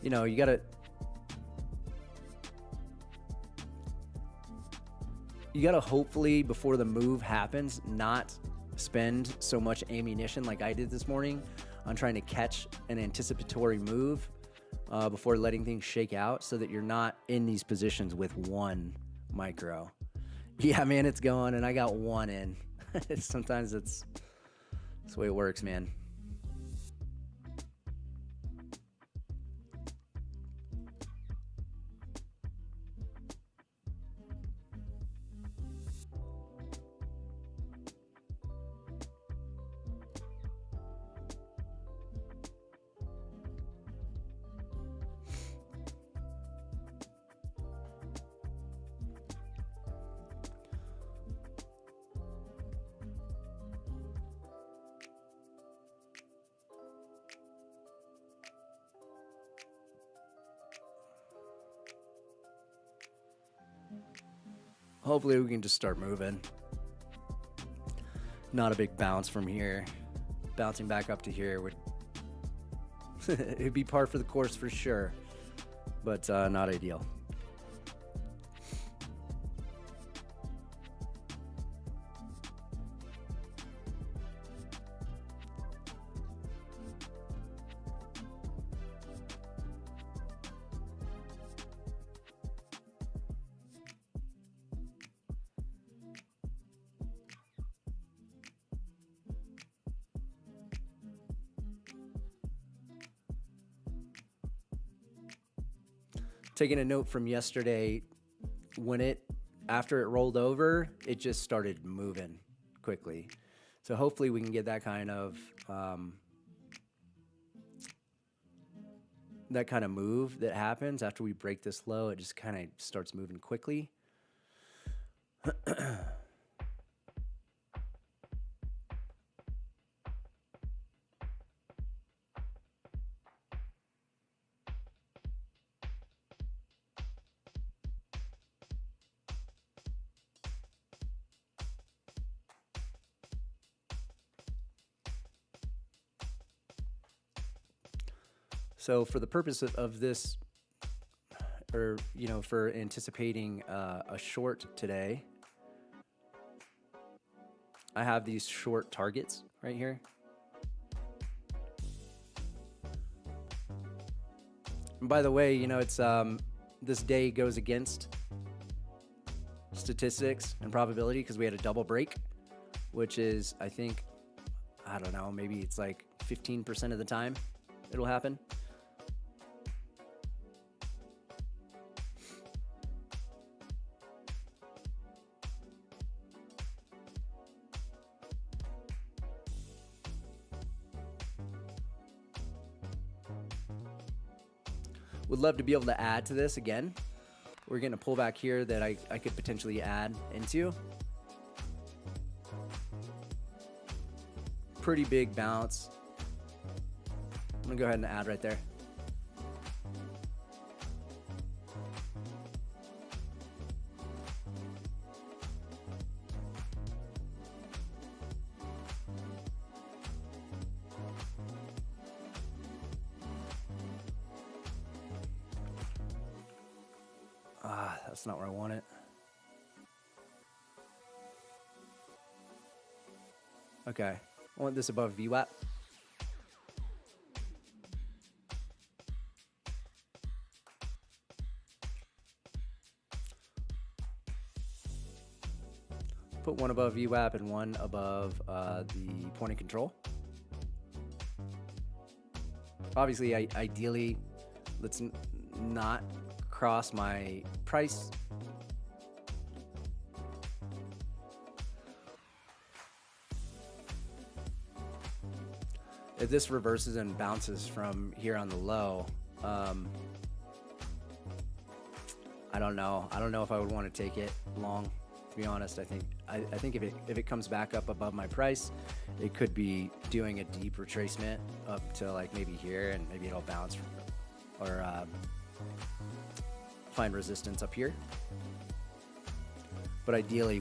you know, you gotta hopefully before the move happens not spend so much ammunition like I did this morning on trying to catch an anticipatory move before letting things shake out so that you're not in these positions with one micro. Yeah, man, it's going, and I got one in. Sometimes that's the way it works, man. Hopefully we can just start moving. Not a big bounce from here. Bouncing back up to here would it'd be par for the course for sure, but not ideal. Taking a note from yesterday, after it rolled over, it just started moving quickly. So hopefully we can get that kind of move that happens after we break this low. It just kind of starts moving quickly. So for the purpose of this, or for anticipating a short today, I have these short targets right here. And by the way, it's this day goes against statistics and probability because we had a double break, which is, I think, I don't know, maybe it's like 15% of the time it'll happen. Would love to be able to add to this again. We're getting a pullback here that I could potentially add into. Pretty big bounce. I'm gonna go ahead and add right there. That's not where I want it. Okay, I want this above VWAP. Put one above VWAP and one above the point of control. Obviously, ideally, let's not cross my price. If this reverses and bounces from here on the low, I don't know. I don't know if I would want to take it long, to be honest. I think if it comes back up above my price, it could be doing a deep retracement up to like maybe here, and maybe it'll bounce or find resistance up here. But ideally,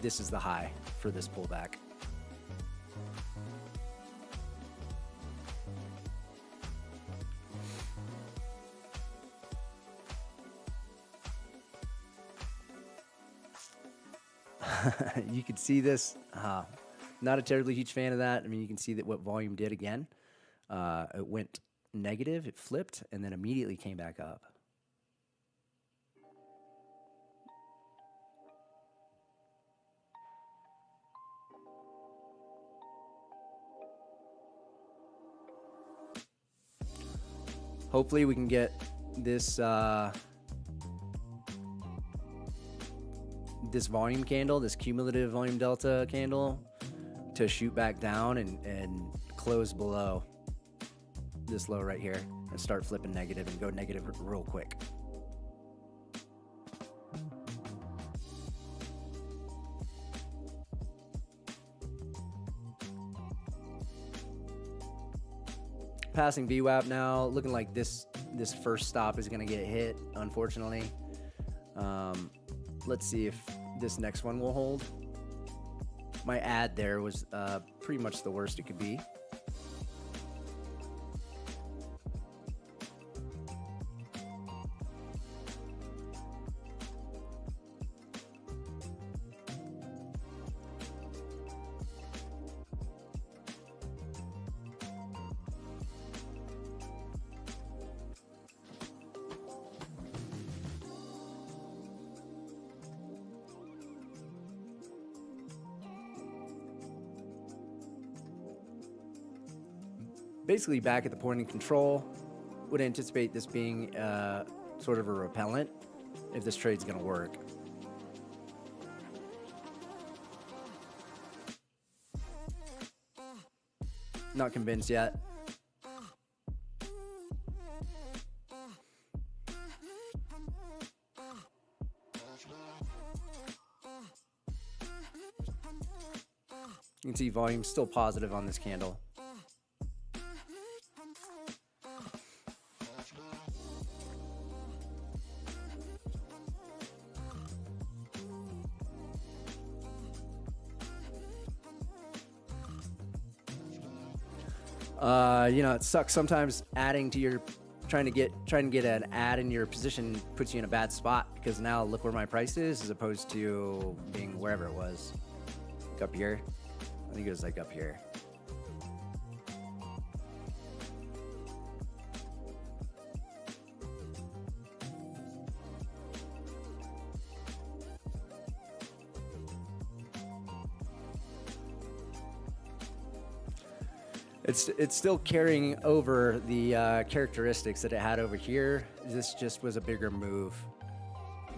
this is the high for this pullback. You can see this. Not a terribly huge fan of that. I mean, you can see that what volume did again. It went negative, it flipped, and then immediately came back up. Hopefully we can get this this volume candle, this cumulative volume delta candle, to shoot back down and close below this low right here and start flipping negative and go negative real quick. Passing VWAP now, looking like this first stop is going to get hit, unfortunately. Let's see if this next one will hold. My ad there was pretty much the worst it could be. Basically back at the point of control. Would anticipate this being sort of a repellent if this trade's going to work. Not convinced yet. You can see volume still positive on this candle. You know, it sucks sometimes adding to your trying to get an ad in your position puts you in a bad spot, because now look where my price is as opposed to being wherever it was. Like up here. I think it was like up here. It's still carrying over the characteristics that it had over here. This just was a bigger move,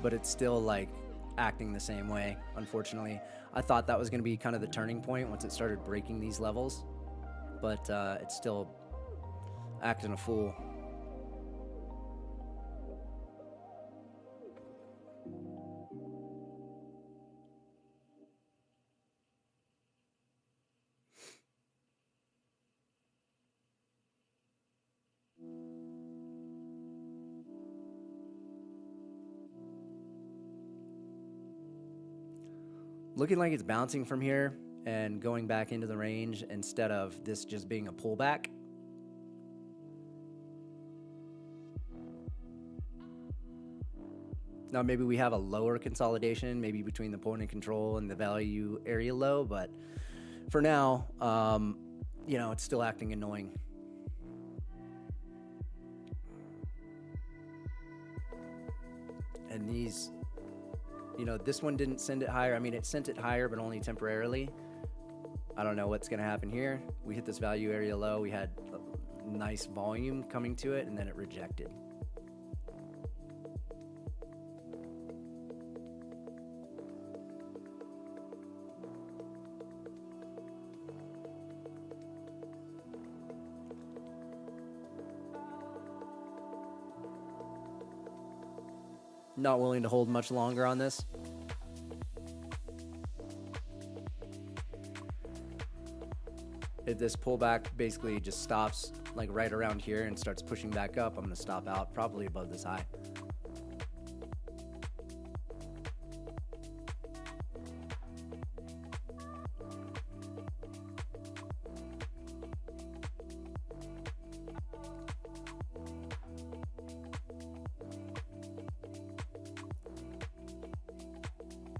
but it's still like acting the same way, unfortunately. I thought that was going to be kind of the turning point once it started breaking these levels, but it's still acting a fool. Looking like it's bouncing from here and going back into the range instead of this just being a pullback. Now maybe we have a lower consolidation, maybe between the point of control and the value area low, but for now, you know, it's still acting annoying. And these, you know, this one didn't send it higher. I mean, it sent it higher, but only temporarily. I don't know what's going to happen here. We hit this value area low. We had a nice volume coming to it, and then it rejected. Not willing to hold much longer on this. If this pullback basically just stops like right around here and starts pushing back up, I'm going to stop out probably above this high.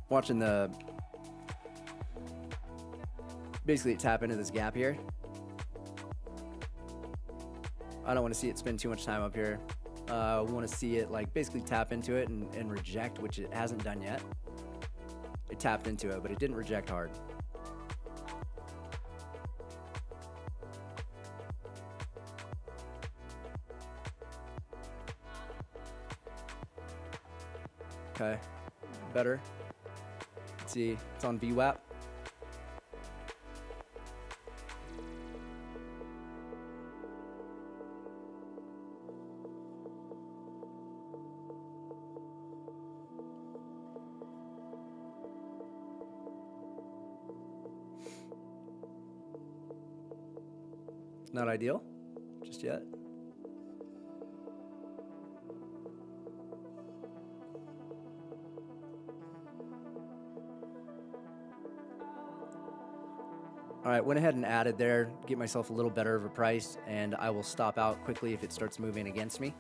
Watching the basically tap into this gap here. I don't want to see it spend too much time up here. I want to see it like basically tap into it and reject, which it hasn't done yet. It tapped into it, but it didn't reject hard. Okay, better. Let's see, it's on VWAP. Not ideal, just yet. All right, went ahead and added there, get myself a little better of a price, and I will stop out quickly if it starts moving against me.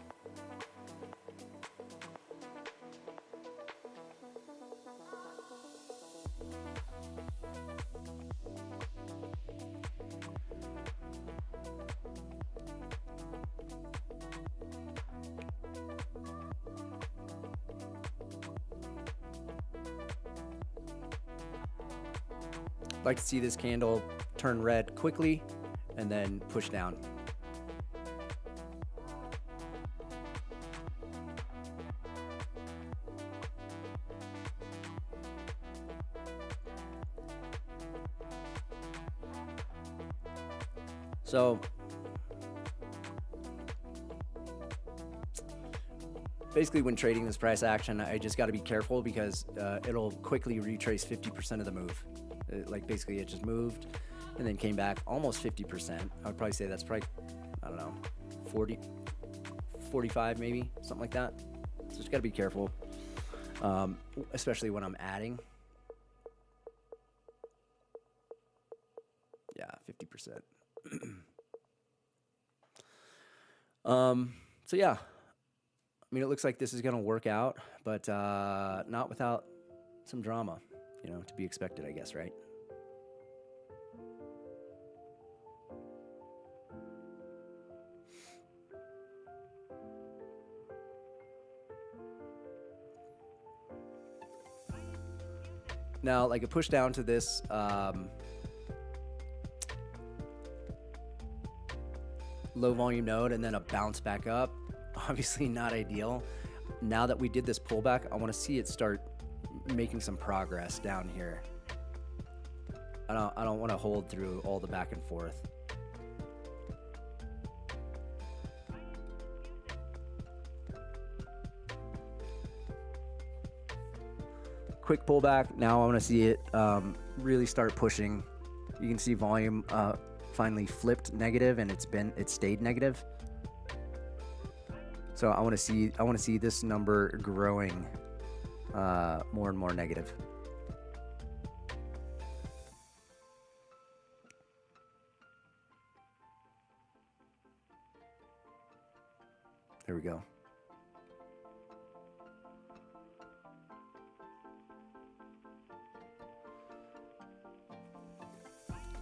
Like to see this candle turn red quickly and then push down. So basically when trading this price action, I just got to be careful because it'll quickly retrace 50% of the move. Like basically it just moved and then came back almost 50%. I would probably say that's probably, I don't know, 40, 45 maybe, something like that. So just got to be careful, especially when I'm adding. Yeah, 50%. So yeah, I mean, it looks like this is going to work out, but not without some drama, you know, to be expected, I guess, right? Now, like a push down to this low volume node and then a bounce back up, obviously not ideal. Now that we did this pullback, I want to see it start making some progress down here. I don't want to hold through all the back and forth. Quick pullback. Now I want to see it really start pushing. You can see volume finally flipped negative, and it stayed negative. So I want to see this number growing more and more negative. There we go.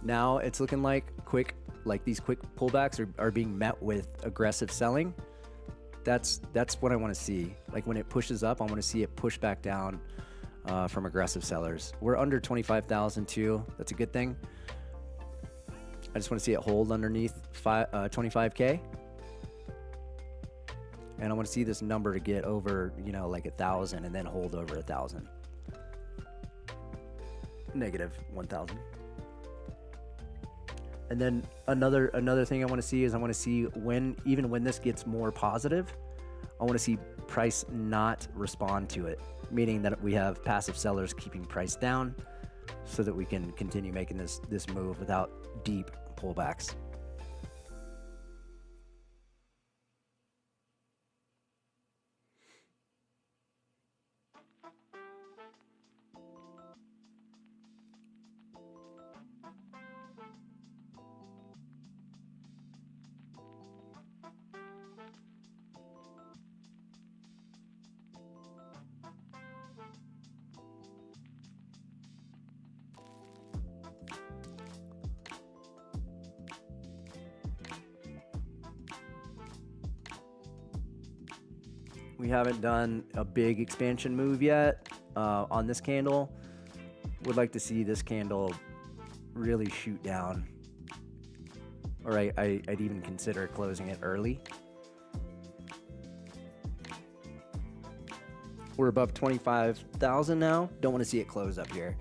Now it's looking like these quick pullbacks are being met with aggressive selling. That's what I want to see. Like when it pushes up, I want to see it push back down from aggressive sellers. We're under 25,000 too. That's a good thing. I just want to see it hold underneath 25K. And I want to see this number to get over, you know, like 1,000 and then hold over 1,000. Negative 1,000. And then another thing I want to see is I want to see even when this gets more positive, I want to see price not respond to it, meaning that we have passive sellers keeping price down so that we can continue making this move without deep pullbacks. We haven't done a big expansion move yet on this candle. Would like to see this candle really shoot down. Or I'd even consider closing it early. We're above 25,000 now. Don't want to see it close up here.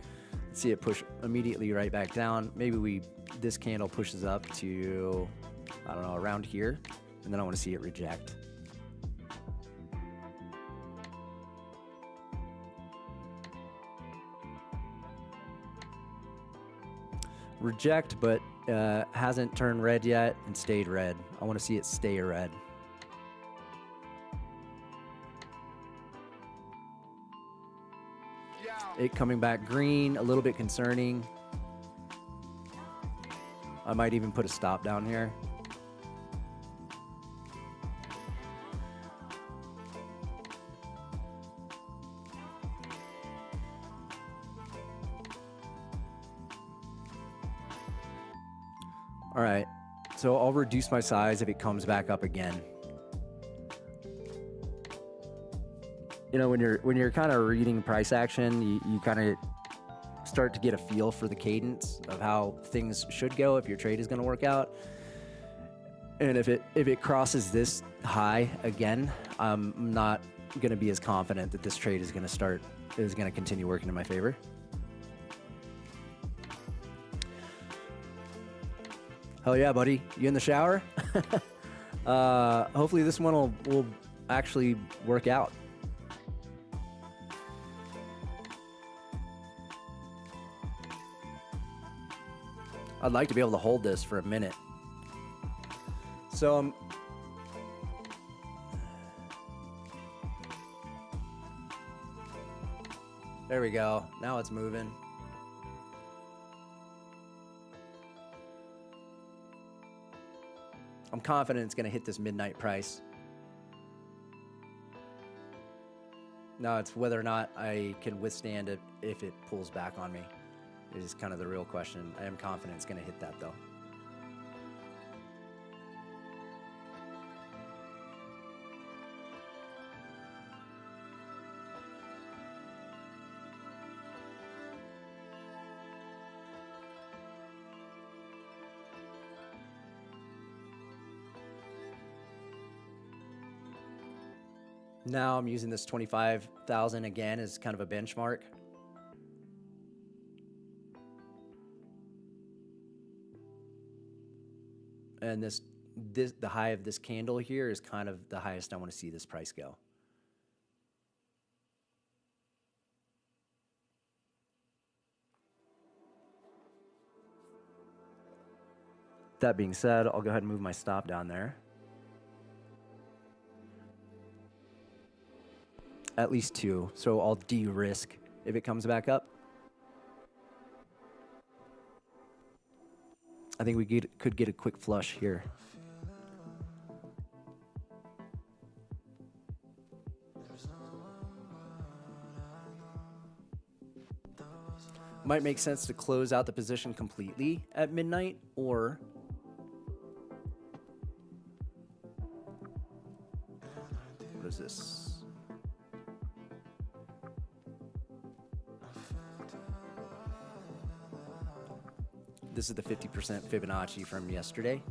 See it push immediately right back down. Maybe this candle pushes up to, I don't know, around here, and then I want to see it reject. Reject, but hasn't turned red yet and stayed red. I want to see it stay red. It coming back green, a little bit concerning. I might even put a stop down here. All right, so I'll reduce my size if it comes back up again. You know, when you're kind of reading price action, you kind of start to get a feel for the cadence of how things should go if your trade is going to work out. And if it crosses this high again, I'm not going to be as confident that this trade is going to continue working in my favor. Hell yeah, buddy! You in the shower? Hopefully this one will actually work out. I'd like to be able to hold this for a minute. So there we go. Now it's moving. I'm confident it's going to hit this midnight price. Now it's whether or not I can withstand it if it pulls back on me. Is kind of the real question. I am confident it's going to hit that though. Now I'm using this 25,000 again as kind of a benchmark. And the high of this candle here is kind of the highest I want to see this price go. That being said, I'll go ahead and move my stop down there. At least 2, so I'll de-risk if it comes back up. I think we could get a quick flush here. Might make sense to close out the position completely at midnight, or what is this? This is the 50% Fibonacci from yesterday.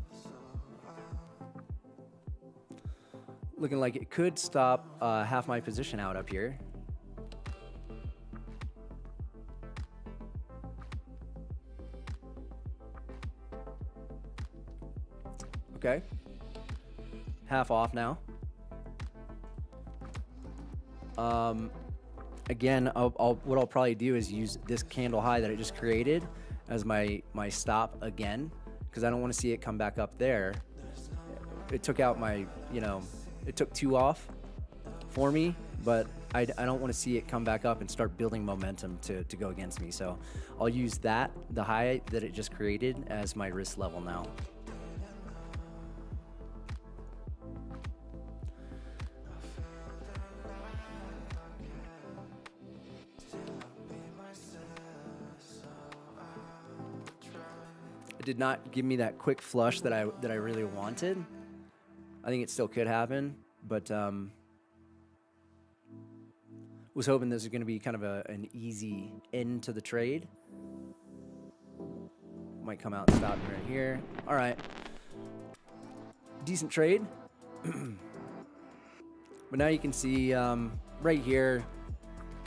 Looking like it could stop half my position out up here. Okay. Half off now. Again, what I'll probably do is use this candle high that I just created as my stop again, because I don't want to see it come back up there. It took out my, it took 2 off for me, but I don't want to see it come back up and start building momentum to go against me. So I'll use the high that it just created, as my risk level now. Did not give me that quick flush that I really wanted. I think it still could happen, but Was hoping this was going to be kind of an easy end to the trade. Might come out and stop me right here. All right. Decent trade. But now you can see right here,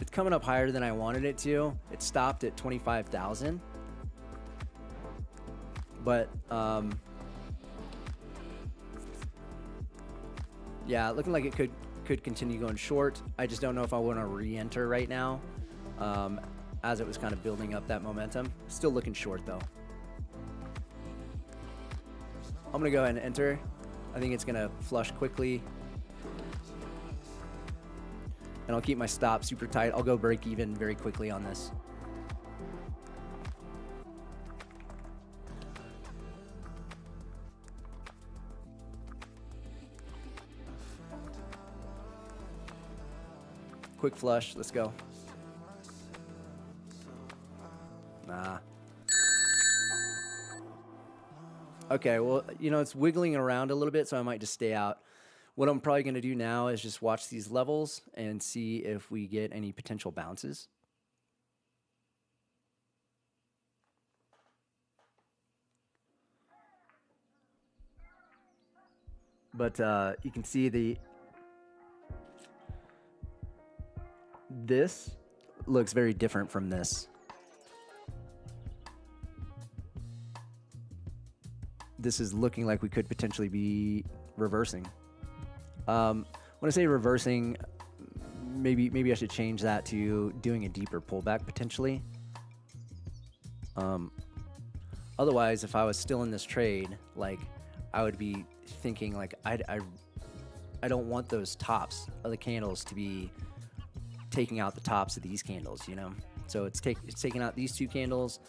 it's coming up higher than I wanted it to. It stopped at 25,000. But yeah, looking like it could continue going short. I just don't know if I want to re-enter right now, as it was kind of building up that momentum. Still looking short though. I'm gonna go ahead and enter. I think it's gonna flush quickly, and I'll keep my stop super tight. I'll go break even very quickly on this. Quick flush, let's go. Nah. Okay, well, you know, it's wiggling around a little bit, so I might just stay out. What I'm probably going to do now is just watch these levels and see if we get any potential bounces. But you can see this looks very different from this. This is looking like we could potentially be reversing. When I say reversing, maybe I should change that to doing a deeper pullback potentially. Otherwise, if I was still in this trade, like I would be thinking like I don't want those tops of the candles to be taking out the tops of these candles, you know. So it's taking out these two candles.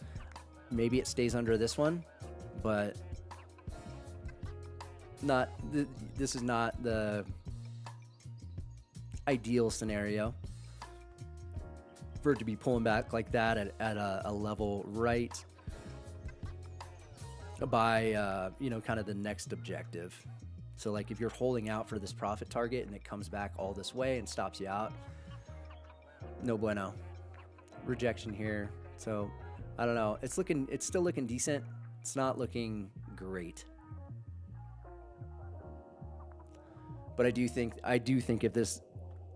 Maybe it stays under this one, but this is not the ideal scenario for it to be pulling back like that at a level right by you know, kind of the next objective. So like if you're holding out for this profit target and it comes back all this way and stops you out, no bueno. Rejection here. So I don't know, it's still looking decent. It's not looking great. But I do think if this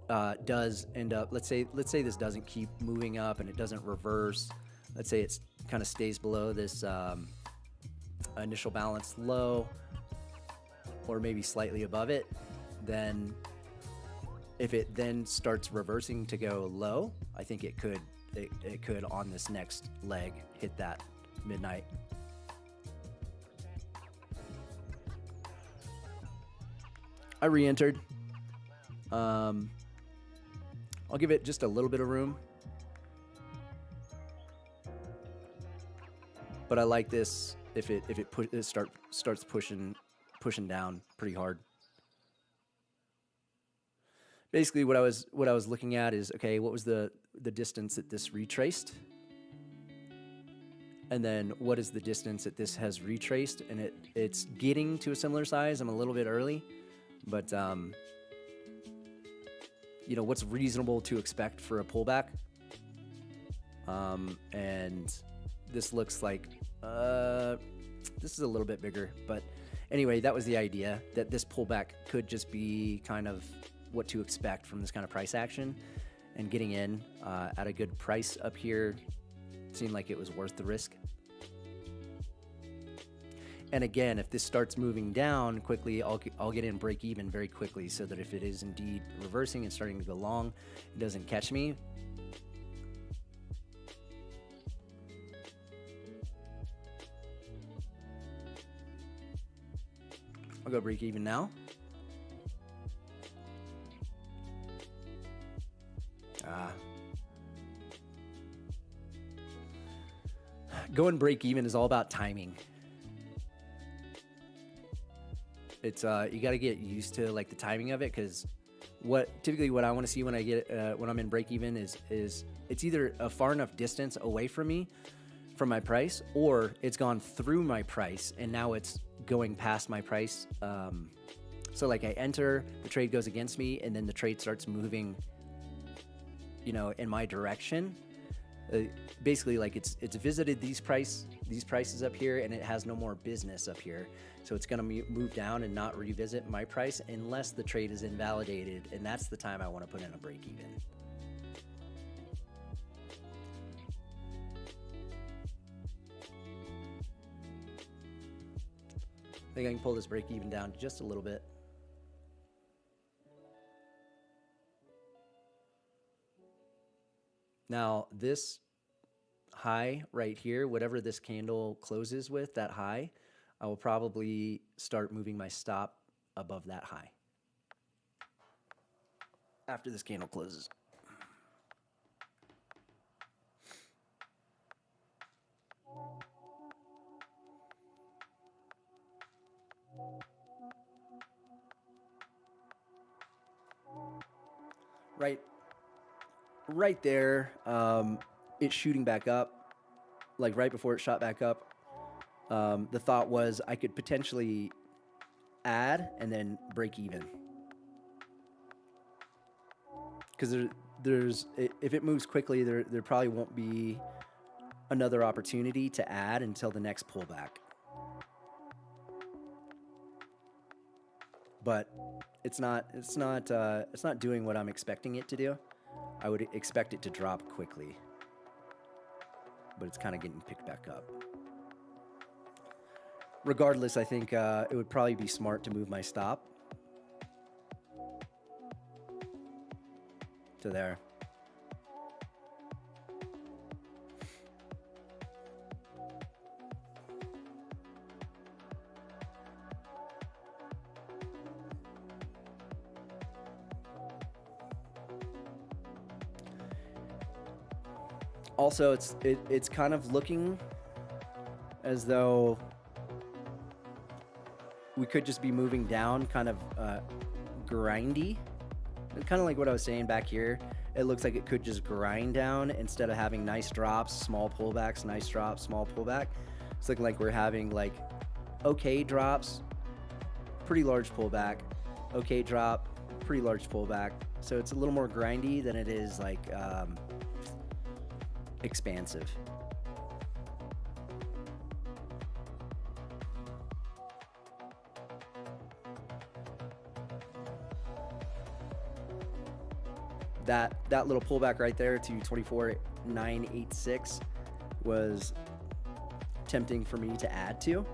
does end up, let's say this doesn't keep moving up and it doesn't reverse, let's say it's kind of stays below this initial balance low, or maybe slightly above it, then if it then starts reversing to go low, I think it could on this next leg hit that midnight. I re-entered. I'll give it just a little bit of room, but I like this if it starts pushing down pretty hard. Basically, what I was looking at is, okay, what was the distance that this retraced, and then what is the distance that this has retraced, and it's getting to a similar size. I'm a little bit early. But, you know, what's reasonable to expect for a pullback? And this looks like, this is a little bit bigger. But anyway, that was the idea, that this pullback could just be kind of what to expect from this kind of price action. And getting in at a good price up here seemed like it was worth the risk. And again, if this starts moving down quickly, I'll get in break even very quickly, so that if it is indeed reversing and starting to go long, it doesn't catch me. I'll go break even now. Going break even is all about timing. It's you got to get used to like the timing of it, because typically what I want to see when I get when I'm in break even is it's either a far enough distance away from me from my price, or it's gone through my price and now it's going past my price. So like I enter, the trade goes against me, and then the trade starts moving you know, in my direction. Basically, like it's visited these prices up here, and it has no more business up here. So it's going to move down and not revisit my price unless the trade is invalidated, and that's the time I want to put in a break even. I think I can pull this break even down just a little bit. Now, this high right here, whatever this candle closes with, that high, I will probably start moving my stop above that high after this candle closes. Right there, it's shooting back up, like right before it shot back up. The thought was I could potentially add and then break even. Because there's if it moves quickly, there probably won't be another opportunity to add until the next pullback. But it's not doing what I'm expecting it to do. I would expect it to drop quickly, but it's kind of getting picked back up. Regardless, I think it would probably be smart to move my stop to there. Also, it's kind of looking as though we could just be moving down, kind of grindy. Kind of like what I was saying back here. It looks like it could just grind down instead of having nice drops, small pullbacks, nice drops, small pullback. It's looking like we're having like okay drops, pretty large pullback, okay drop, pretty large pullback. So it's a little more grindy than it is like expansive. That little pullback right there to 24,986 was tempting for me to add to.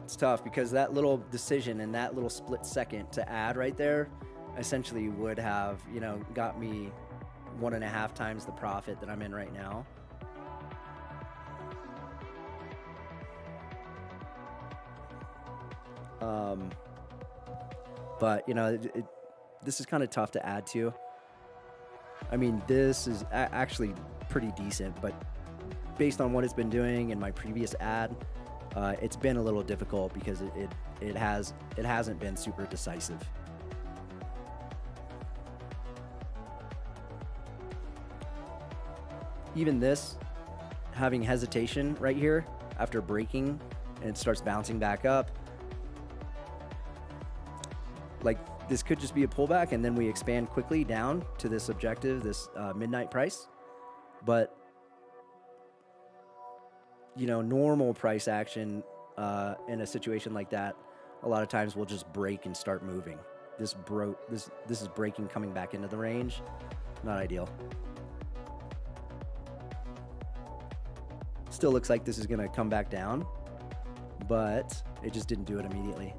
It's tough because that little decision and that little split second to add right there essentially would have, you know, got me 1.5 times the profit that I'm in right now. But, you know, this is kind of tough to add to. I mean, this is actually pretty decent, but based on what it's been doing in my previous ad, it's been a little difficult because it hasn't been super decisive. Even this, having hesitation right here after breaking and it starts bouncing back up, like this could just be a pullback and then we expand quickly down to this objective, this midnight price. But you know, normal price action in a situation like that, a lot of times we'll just break and start moving. This is breaking, coming back into the range. Not ideal. Still looks like this is going to come back down, but it just didn't do it immediately.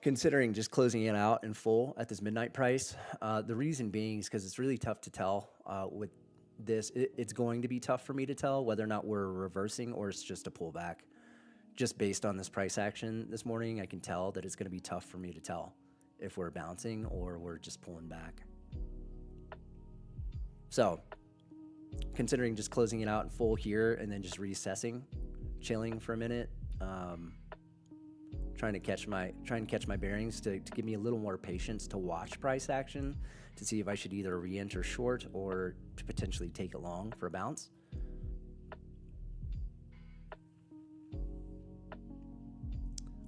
considering just closing it out in full at this midnight price. The reason being is because it's really tough to tell with this. It's going to be tough for me to tell whether or not we're reversing or it's just a pullback. Just based on this price action this morning, I can tell that it's going to be tough for me to tell if we're bouncing or we're just pulling back. So, considering just closing it out in full here and then just reassessing, chilling for a minute, trying to catch my bearings to give me a little more patience to watch price action to see if I should either re-enter short or to potentially take it long for a bounce.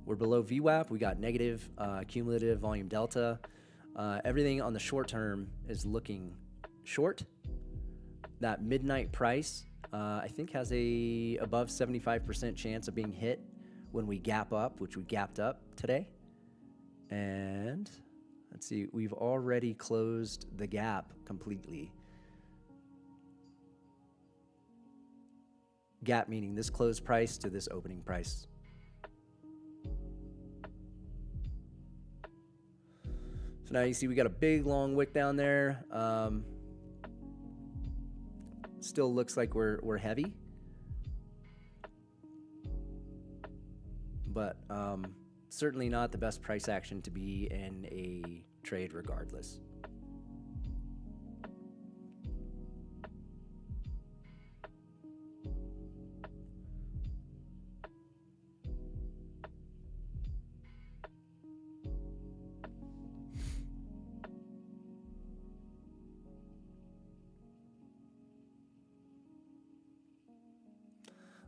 We're below VWAP. We got negative cumulative volume delta. Everything on the short term is looking short. That midnight price, I think, has a above 75% chance of being hit when we gap up, which we gapped up today. And let's see, we've already closed the gap completely. Gap meaning this closed price to this opening price. So now you see we got a big long wick down there. Still looks like we're heavy, but certainly not the best price action to be in a trade regardless.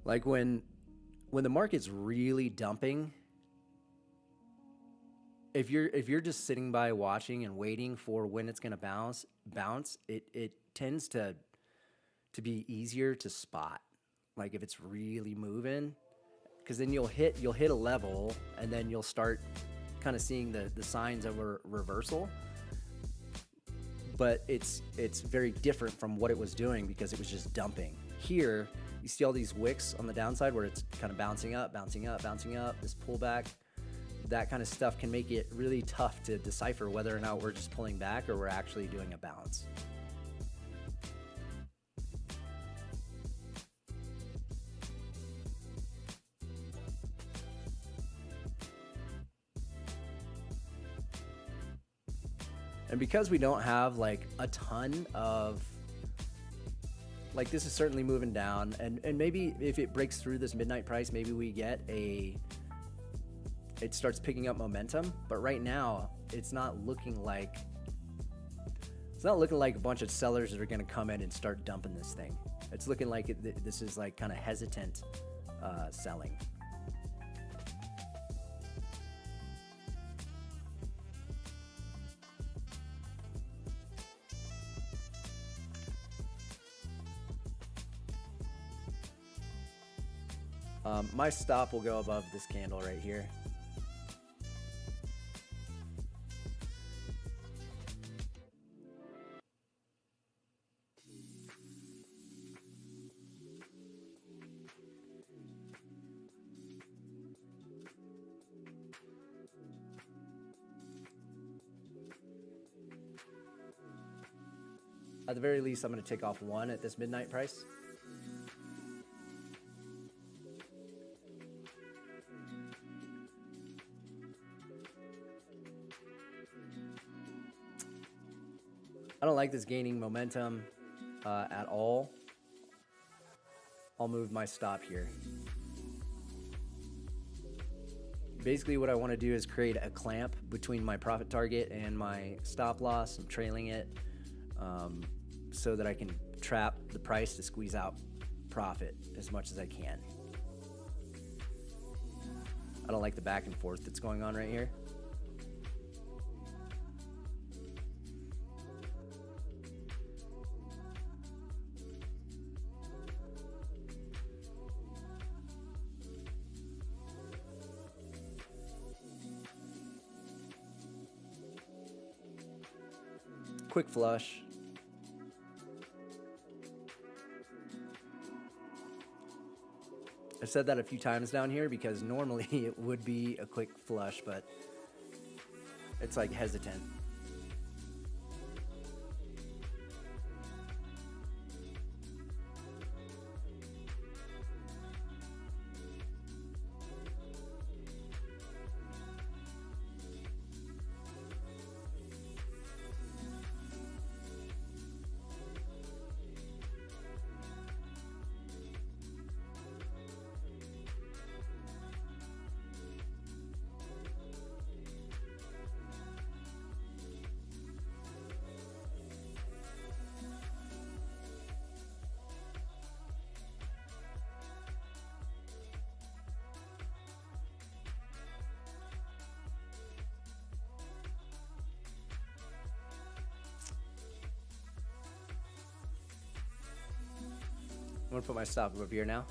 Like when the market's really dumping, if you're just sitting by watching and waiting for when it's gonna bounce, it tends to be easier to spot. Like if it's really moving, because then you'll hit a level and then you'll start kind of seeing the signs of a reversal. But it's very different from what it was doing because it was just dumping. Here, you see all these wicks on the downside where it's kind of bouncing up, this pullback. That kind of stuff can make it really tough to decipher whether or not we're just pulling back or we're actually doing a bounce. And because we don't have like a ton of, like this is certainly moving down, and maybe if it breaks through this midnight price, maybe we get it starts picking up momentum. But right now, it's not looking like a bunch of sellers that are going to come in and start dumping this thing. It's looking like this is like kind of hesitant selling. My stop will go above this candle right here. At the very least, I'm going to take off one at this midnight price. I don't like this gaining momentum at all. I'll move my stop here. Basically what I want to do is create a clamp between my profit target and my stop loss. I'm trailing it so that I can trap the price to squeeze out profit as much as I can. I don't like the back and forth that's going on right here. Quick flush. I've said that a few times down here because normally it would be a quick flush, but It's like hesitant. I'm gonna put my stop over here now.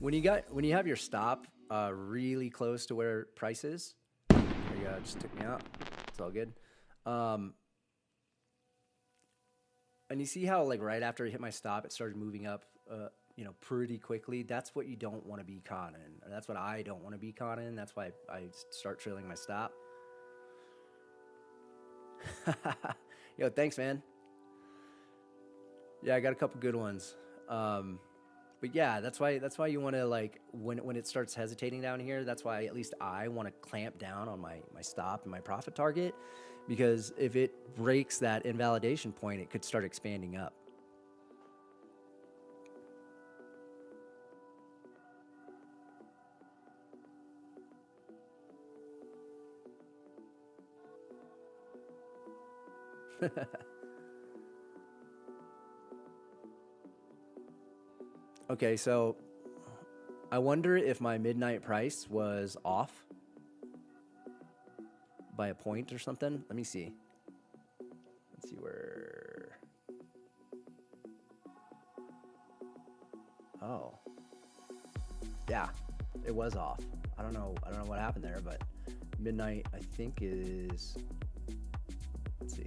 When you have your stop really close to where price is, there you go, it just took me out. It's all good. And you see how like right after I hit my stop, it started moving up, you know, pretty quickly. That's what you don't want to be caught in. Or that's what I don't want to be caught in. That's why I start trailing my stop. Yo, thanks, man. Yeah, I got a couple good ones. But yeah, that's why you want to like when it starts hesitating down here. That's why at least I want to clamp down on my stop and my profit target, because if it breaks that invalidation point, it could start expanding up. Okay, so I wonder if my midnight price was off by a point or something. Let me see. Let's see where. Oh, yeah, it was off. I don't know what happened there, but midnight I think is. Let's see.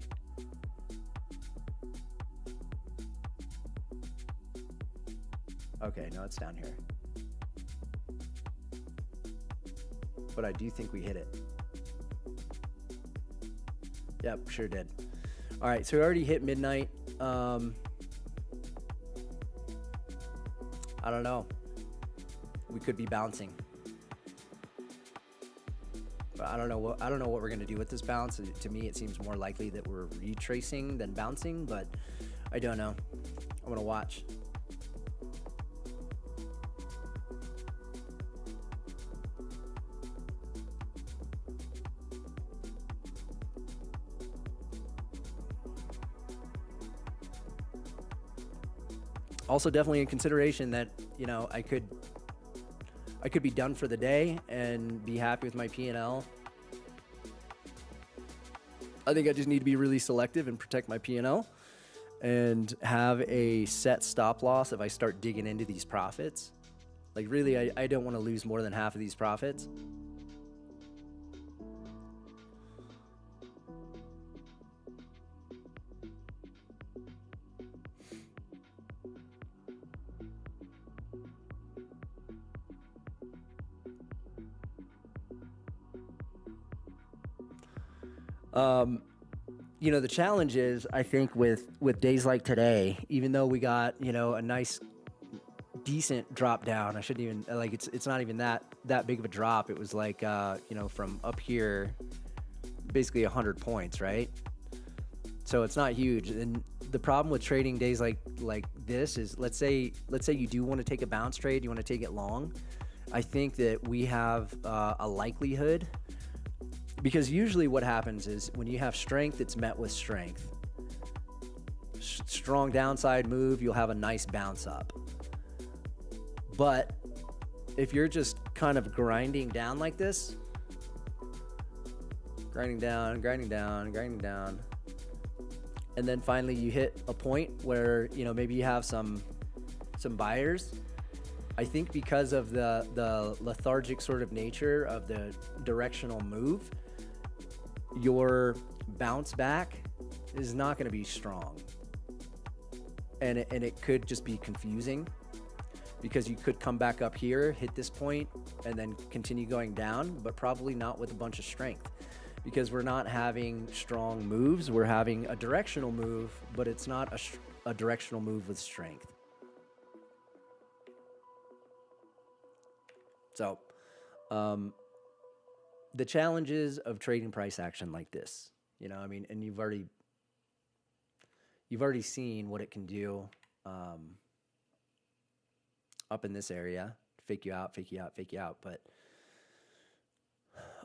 Okay, no, it's down here. But I do think we hit it. Yep, sure did. All right, so we already hit midnight. I don't know. We could be bouncing. But I don't know what we're gonna do with this bounce. To me, it seems more likely that we're retracing than bouncing, but I don't know. I'm gonna watch. Also, definitely in consideration that, you know, I could be done for the day and be happy with my P&L. I think I just need to be really selective and protect my P&L and have a set stop loss if I start digging into these profits. Like really, I don't want to lose more than half of these profits. You know, the challenge is, I think with days like today, even though we got, you know, a nice, decent drop down, I shouldn't even, like, it's not even that big of a drop. It was like, you know, from up here, basically 100 points, right? So it's not huge. And the problem with trading days like this is, let's say you do want to take a bounce trade, you want to take it long. I think that we have a likelihood. Because usually what happens is when you have strength, it's met with strength. Strong downside move, you'll have a nice bounce up. But if you're just kind of grinding down like this, grinding down, and then finally you hit a point where, you know, maybe you have some buyers. I think because of the lethargic sort of nature of the directional move, your bounce back is not going to be strong. And it could just be confusing, because you could come back up here, hit this point, and then continue going down, but probably not with a bunch of strength, because we're not having strong moves. We're having a directional move, but it's not a directional move with strength. So the challenges of trading price action like this, you know, I mean, and you've already seen what it can do up in this area, fake you out, fake you out, fake you out. But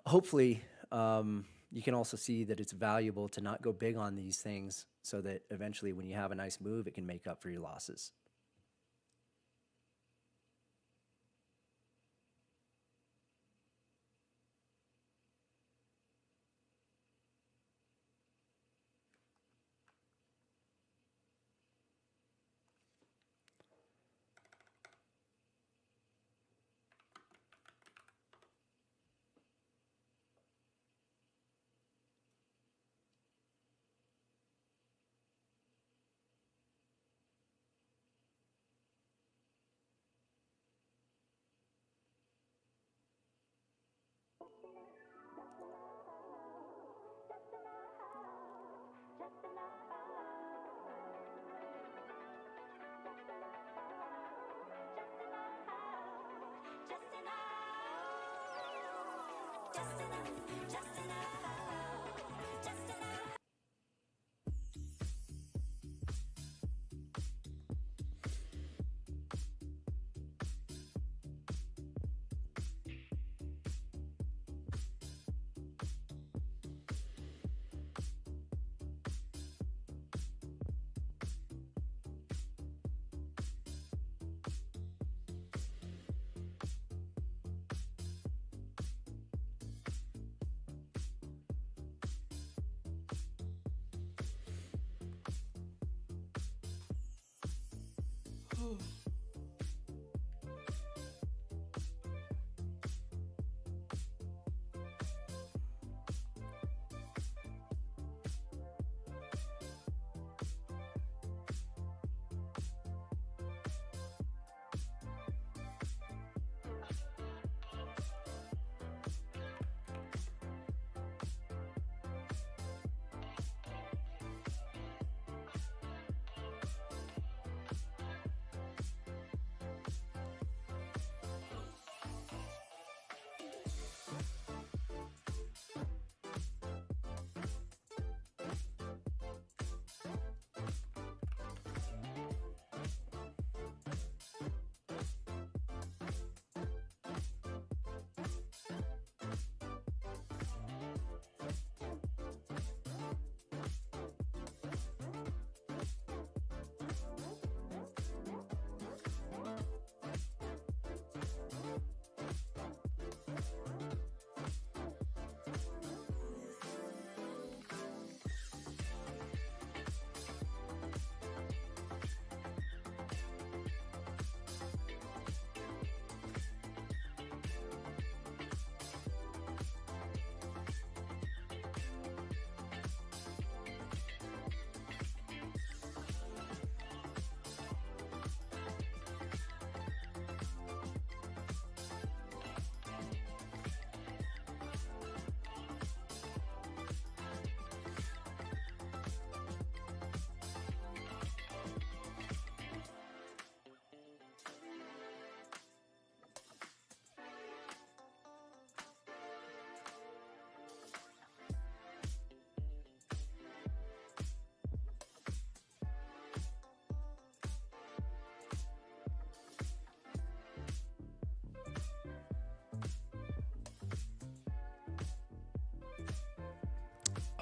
hopefully you can also see that it's valuable to not go big on these things, so that eventually when you have a nice move, it can make up for your losses.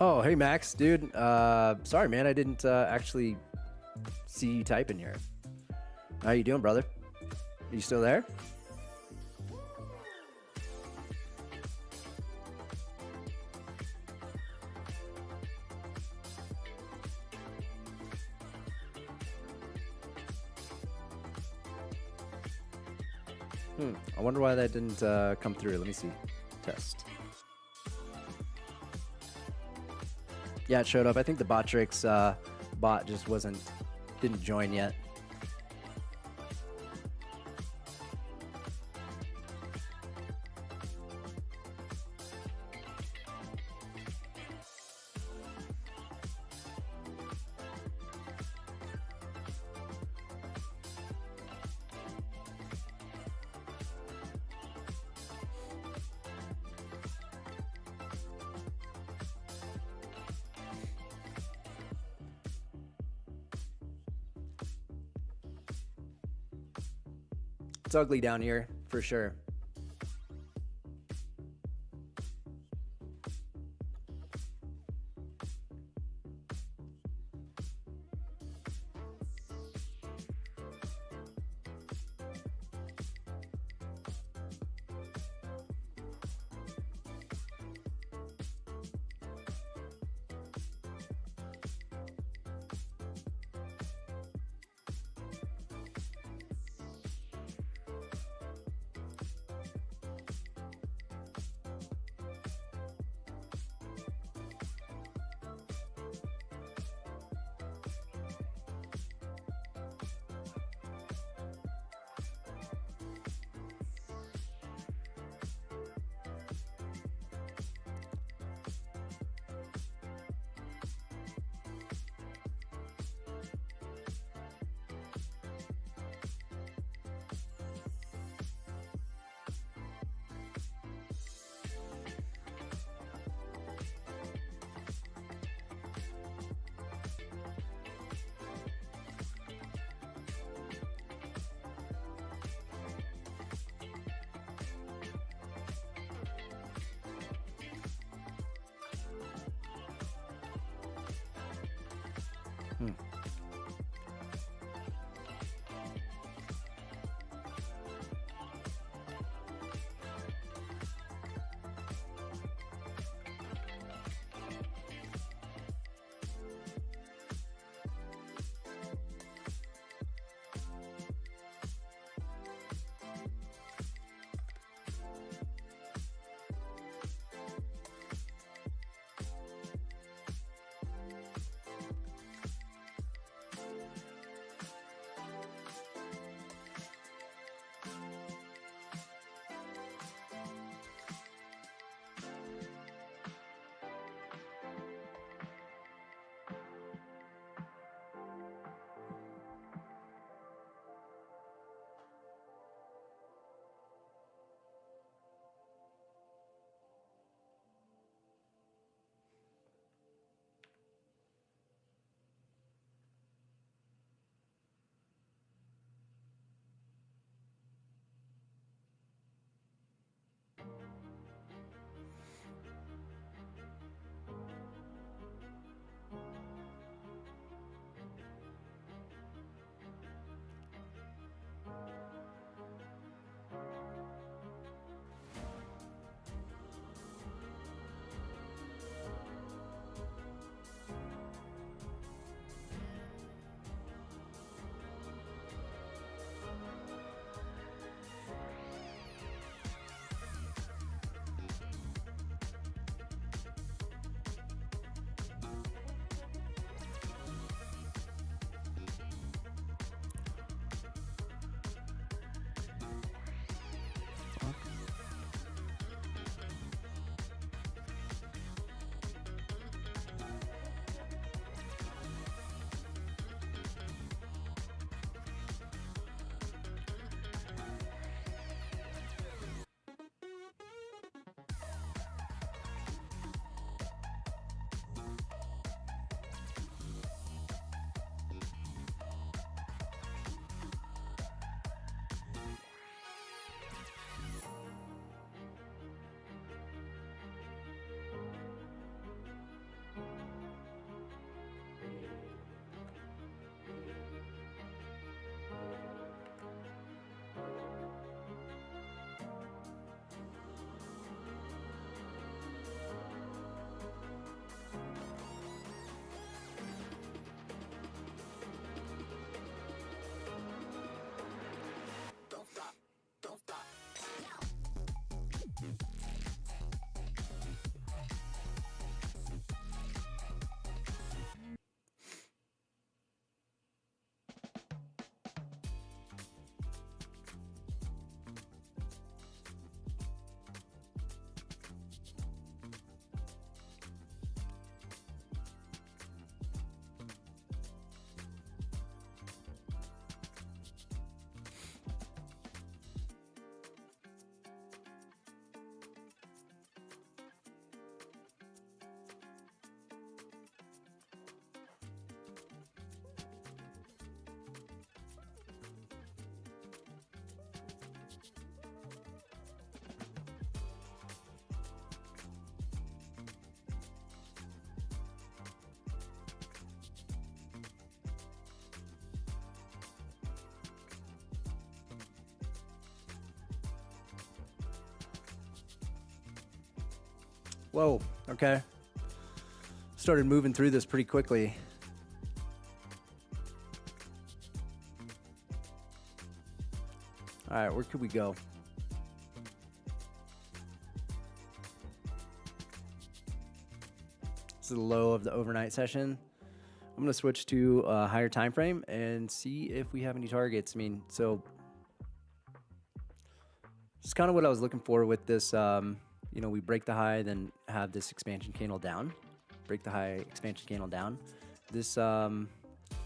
Oh, hey Max, dude. Sorry, man, I didn't actually see you type in here. How you doing, brother? Are you still there? I wonder why that didn't come through. Let me see. Test. Yeah, it showed up. I think the Botrix bot just didn't join yet. It's ugly down here, for sure. Whoa, okay. Started moving through this pretty quickly. All right, where could we go? This is the low of the overnight session. I'm gonna switch to a higher time frame and see if we have any targets. I mean, so it's kind of what I was looking for with this. You know, we break the high, then have this expansion candle down. Break the high, expansion candle down. This 50%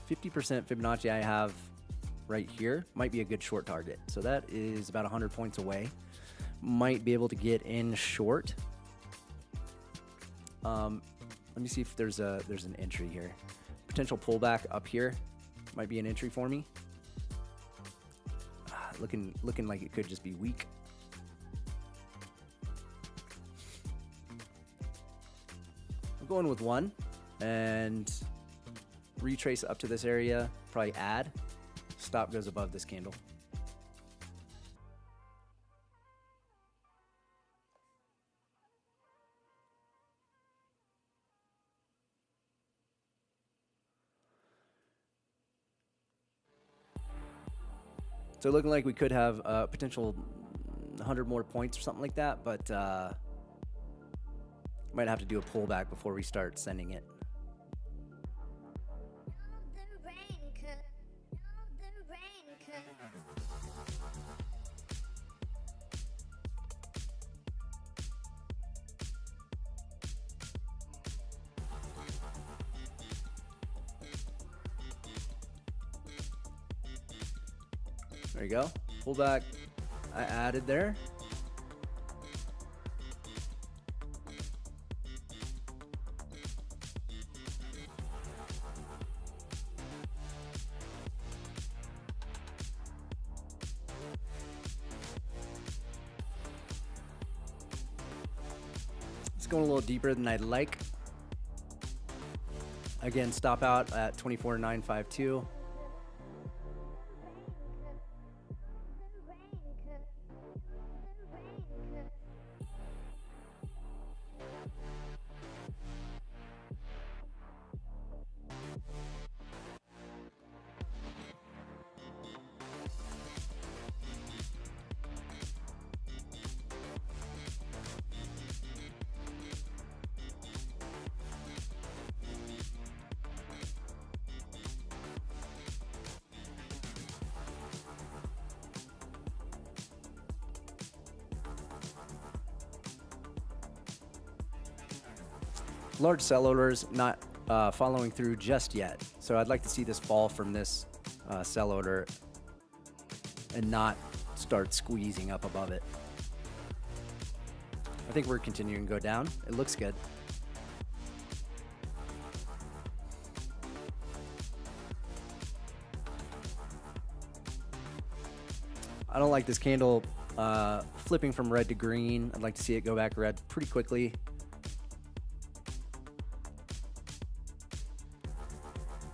Fibonacci I have right here might be a good short target. So that is about 100 points away. Might be able to get in short. Let me see if there's an entry here. Potential pullback up here might be an entry for me. Looking like it could just be weak. I'm going with one and retrace up to this area. Probably add. Stop goes above this candle. So looking like we could have potential 100 more points or something like that, but might have to do a pullback before we start sending it. There you go. Pullback I added there. It's going a little deeper than I'd like. Again, stop out at 24,952. Large sell orders not following through just yet. So I'd like to see this fall from this sell order and not start squeezing up above it. I think we're continuing to go down. It looks good. I don't like this candle flipping from red to green. I'd like to see it go back red pretty quickly.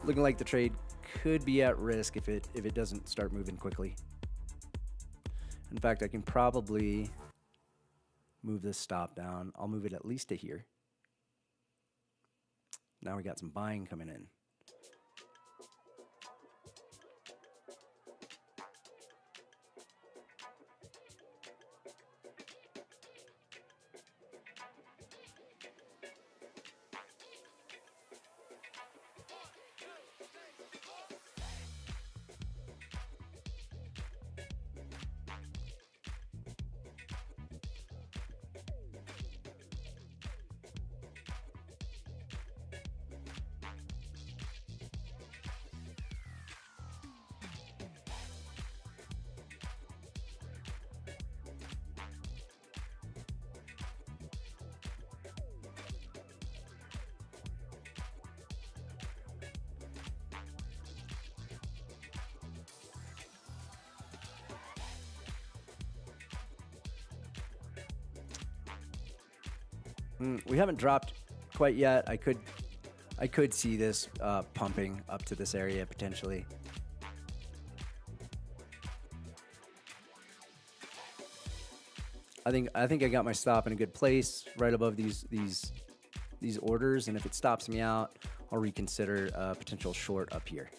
Looking like the trade could be at risk if it doesn't start moving quickly. In fact, I can probably move this stop down. I'll move it at least to here. Now we got some buying coming in. We haven't dropped quite yet. I could see this pumping up to this area potentially. I think I got my stop in a good place, right above these orders, and if it stops me out, I'll reconsider a potential short up here.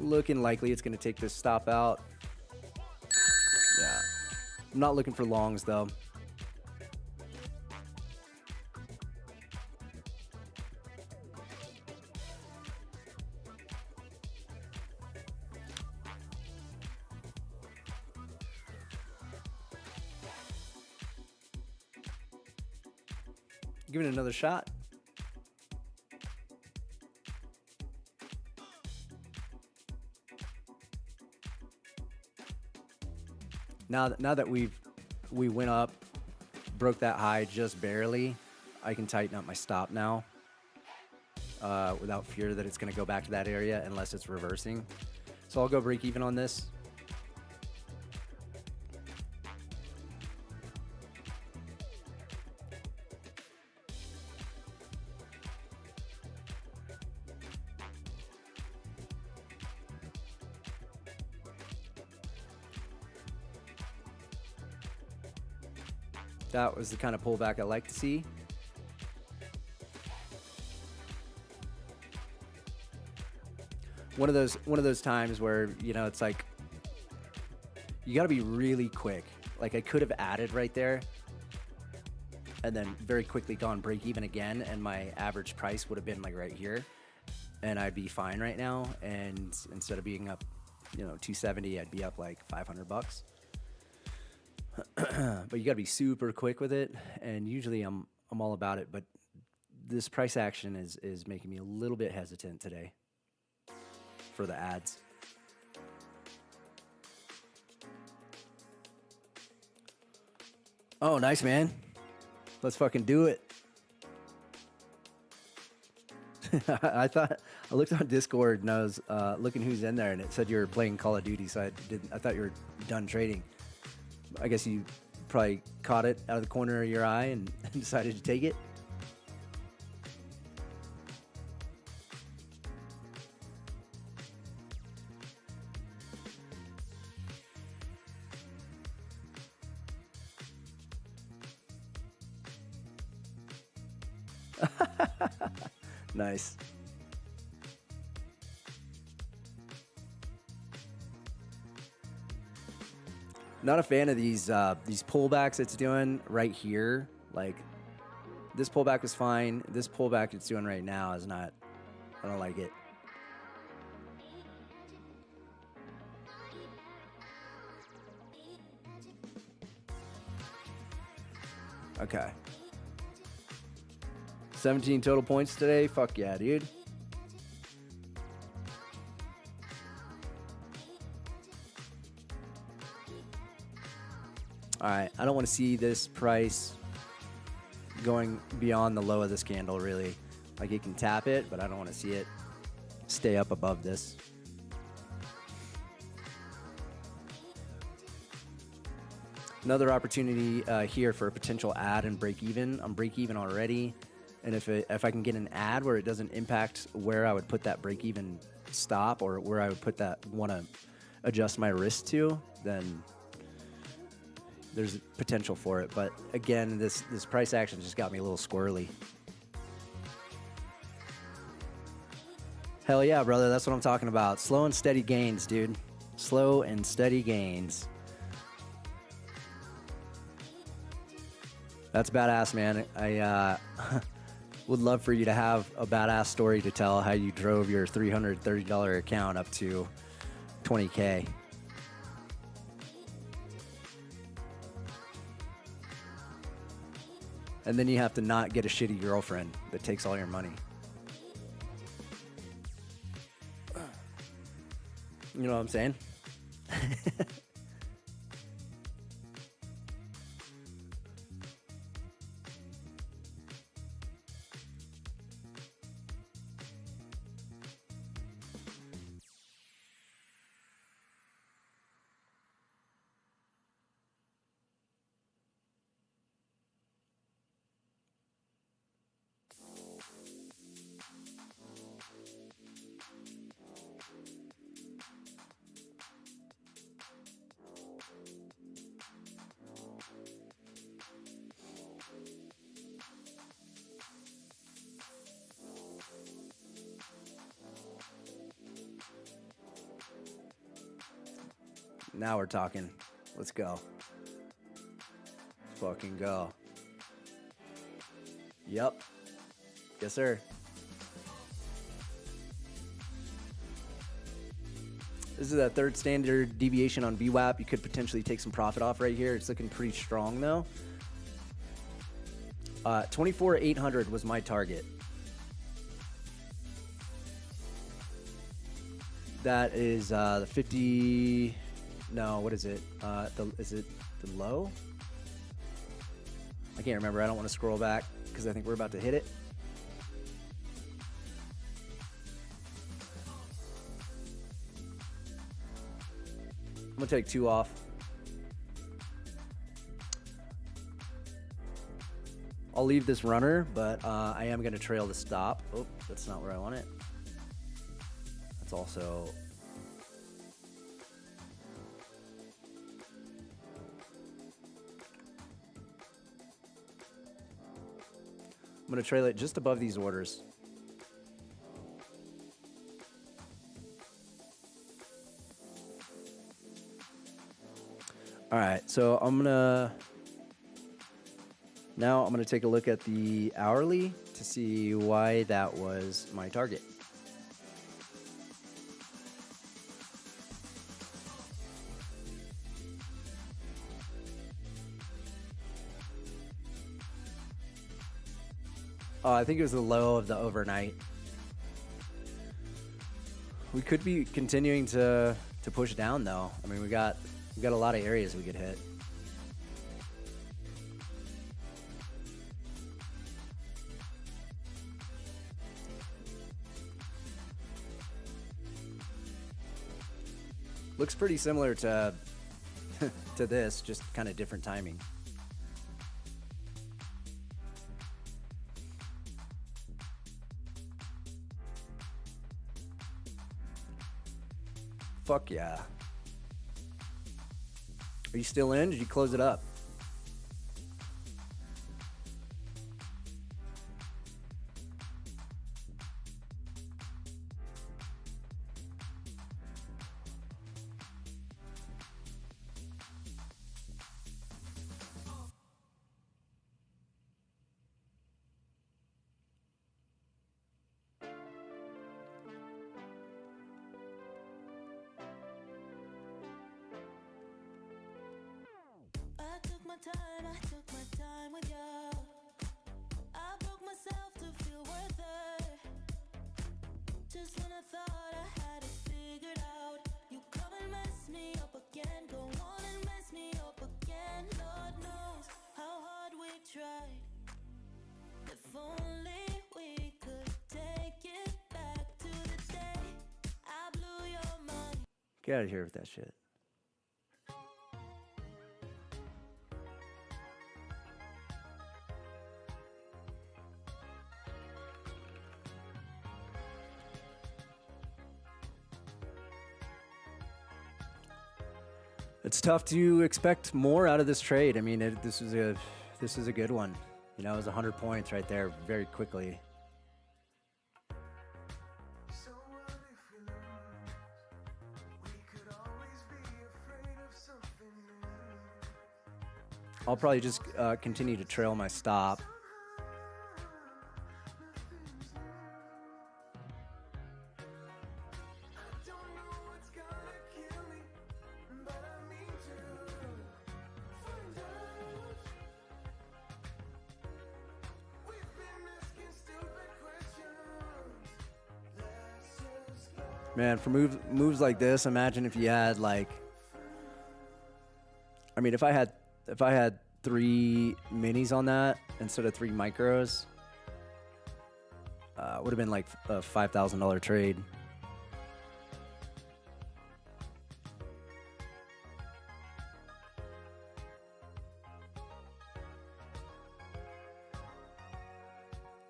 Looking likely it's going to take this stop out. Yeah. I'm not looking for longs though. Give it another shot. Now that we went up, broke that high just barely, I can tighten up my stop now without fear that it's going to go back to that area unless it's reversing. So I'll go break even on this. That was the kind of pullback I like to see. One of those times where, you know, it's like you got to be really quick. Like I could have added right there and then very quickly gone break even again, and my average price would have been like right here, and I'd be fine right now. And instead of being up, you know, 270, I'd be up like $500. But you got to be super quick with it, and usually I'm all about it, but this price action is making me a little bit hesitant today for the ads. Oh, nice, man. Let's fucking do it. I looked on Discord and I was looking who's in there, and it said you were playing Call of Duty, so I thought you were done trading. I guess you probably caught it out of the corner of your eye and decided to take it. Nice. Not a fan of these pullbacks it's doing right here. Like this pullback was fine. This pullback it's doing right now is not. I don't like it. Okay. 17 total points today. Fuck yeah, dude. All right, I don't want to see this price going beyond the low of this candle, really. Like, it can tap it, but I don't want to see it stay up above this. Another opportunity here for a potential add and break even. I'm break even already, and if I can get an add where it doesn't impact where I would put that break even stop or where I would put that, want to adjust my risk to, then there's potential for it. But again, this price action just got me a little squirrely. Hell yeah, brother. That's what I'm talking about. Slow and steady gains, dude. Slow and steady gains. That's badass, man. I would love for you to have a badass story to tell how you drove your $330 account up to 20K. And then you have to not get a shitty girlfriend that takes all your money. You know what I'm saying? Now we're talking. Let's go. Let's fucking go. Yep. Yes, sir. This is a third standard deviation on VWAP. You could potentially take some profit off right here. It's looking pretty strong though. 24,800 was my target. That is the 50. No, what is it? Is it the low? I can't remember. I don't want to scroll back because I think we're about to hit it. I'm gonna take 2 off. I'll leave this runner, but I am gonna trail the stop. Oh, that's not where I want it. That's also. I'm gonna trail it just above these orders. All right, so I'm gonna take a look at the hourly to see why that was my target. Oh, I think it was the low of the overnight. We could be continuing to push down though. I mean, we got a lot of areas we could hit. Looks pretty similar to to this, just kind of different timing. Fuck yeah. Are you still in? Did you close it up? I took my time with you. I broke myself to feel worth it. Just when I thought I had it figured out, you come and mess me up again. Go on and mess me up again. Lord knows how hard we tried. If only we could take it back to the day I blew your mind. Get out of here with that shit. It's tough to expect more out of this trade. I mean, this is a good one. You know, it was 100 points right there very quickly. I'll probably just continue to trail my stop. Man, for moves like this, imagine if you had like, I mean, if I had 3 minis on that instead of 3 micros, would have been like a $5,000 trade.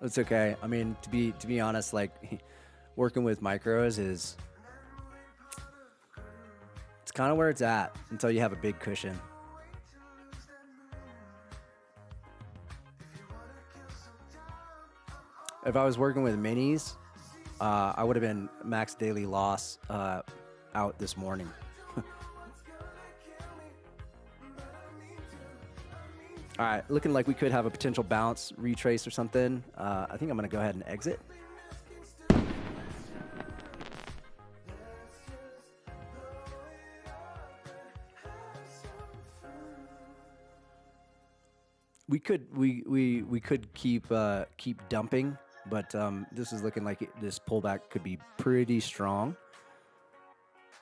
It's okay. I mean, to be honest, like working with micros it's kind of where it's at until you have a big cushion. If I was working with minis, I would have been max daily loss out this morning. All right, looking like we could have a potential bounce, retrace or something. I think I'm going to go ahead and exit. We could keep dumping, but this is looking like this pullback could be pretty strong.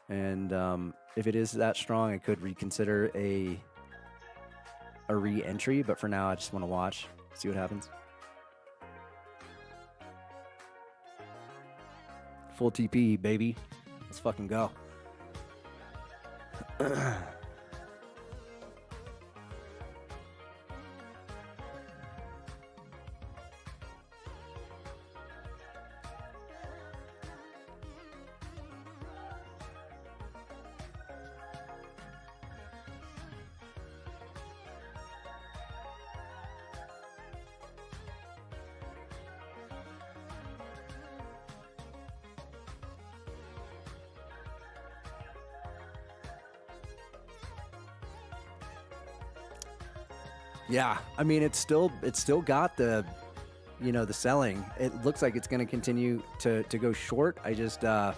And if it is that strong, I could reconsider a re-entry. But for now, I just want to watch, see what happens. Full TP, baby. Let's fucking go. Yeah, I mean, it's still got the, the selling. It looks like it's going to continue to go short. I just, I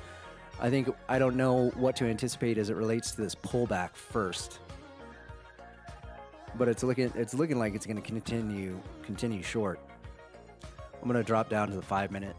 think I don't know what to anticipate as it relates to this pullback first. But it's looking like it's going to continue short. I'm going to drop down to the 5-minute.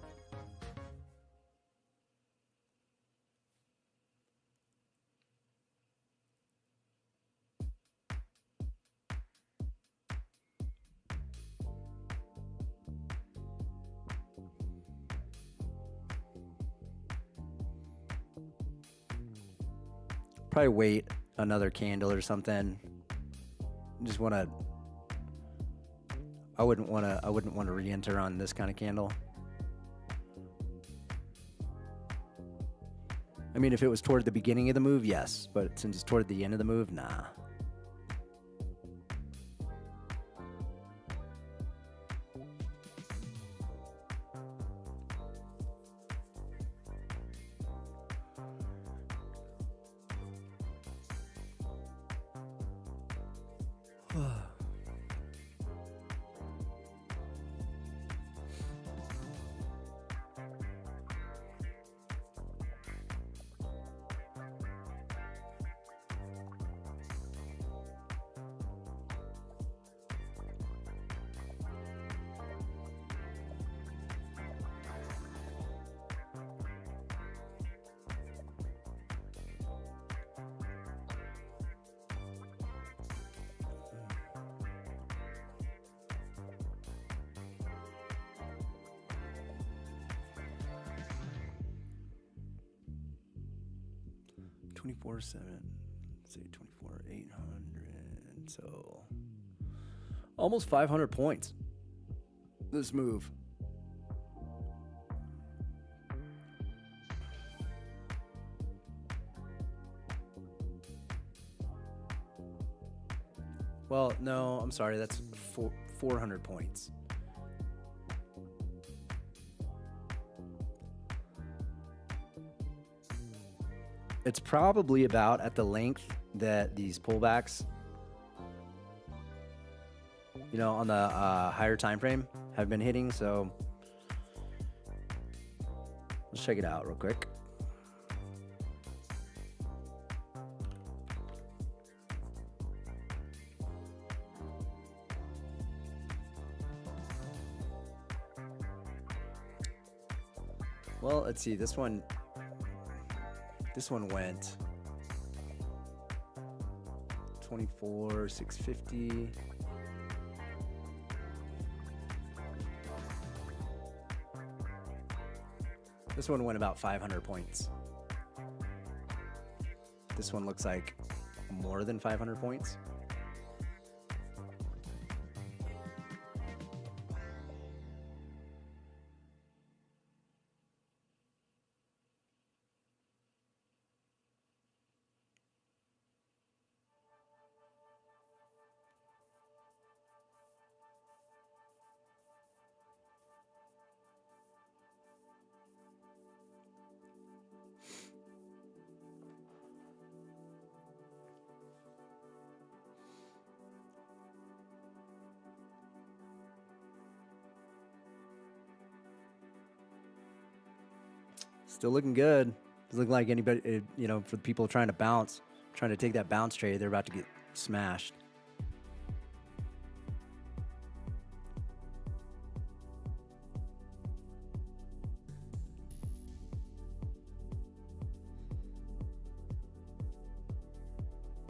Probably wait another candle or something. Just want to. I wouldn't want to re-enter on this kind of candle. I mean, if it was toward the beginning of the move, yes. But since it's toward the end of the move, nah. Say 24,800. So almost 500 points. This move. Well, no, I'm sorry. That's 400 points. It's probably about at the length that these pullbacks, on the higher time frame have been hitting. So let's check it out real quick. Well, let's see. This one went 24,650. This one went about 500 points. This one looks like more than 500 points. Still looking good. Doesn't look like anybody, you know, for the people trying to bounce, trying to take that bounce trade, they're about to get smashed.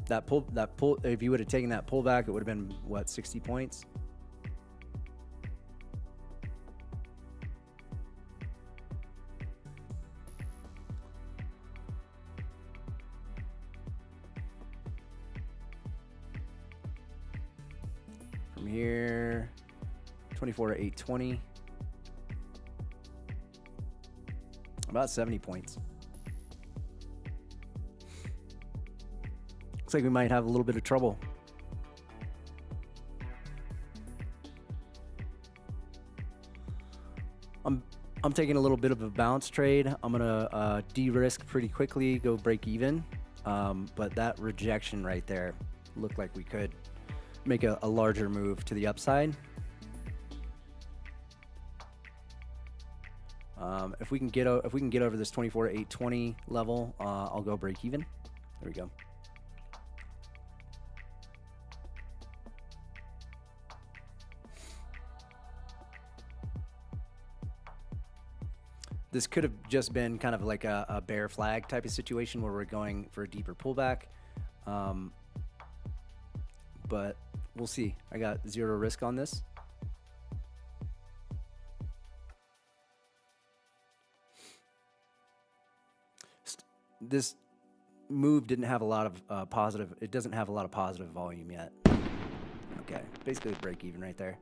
That pull, if you would have taken that pullback, it would have been, what, 60 points? From here, 24 to 820. About 70 points. Looks like we might have a little bit of trouble. I'm taking a little bit of a bounce trade. I'm gonna de-risk pretty quickly, go break even. But that rejection right there looked like we could make a larger move to the upside. If we can get over this 24 to 820 level, I'll go break even. There we go. This could have just been kind of like a bear flag type of situation where we're going for a deeper pullback. But we'll see. I got zero risk on this. This move didn't have a lot of positive. It doesn't have a lot of positive volume yet. Okay, basically break even right there.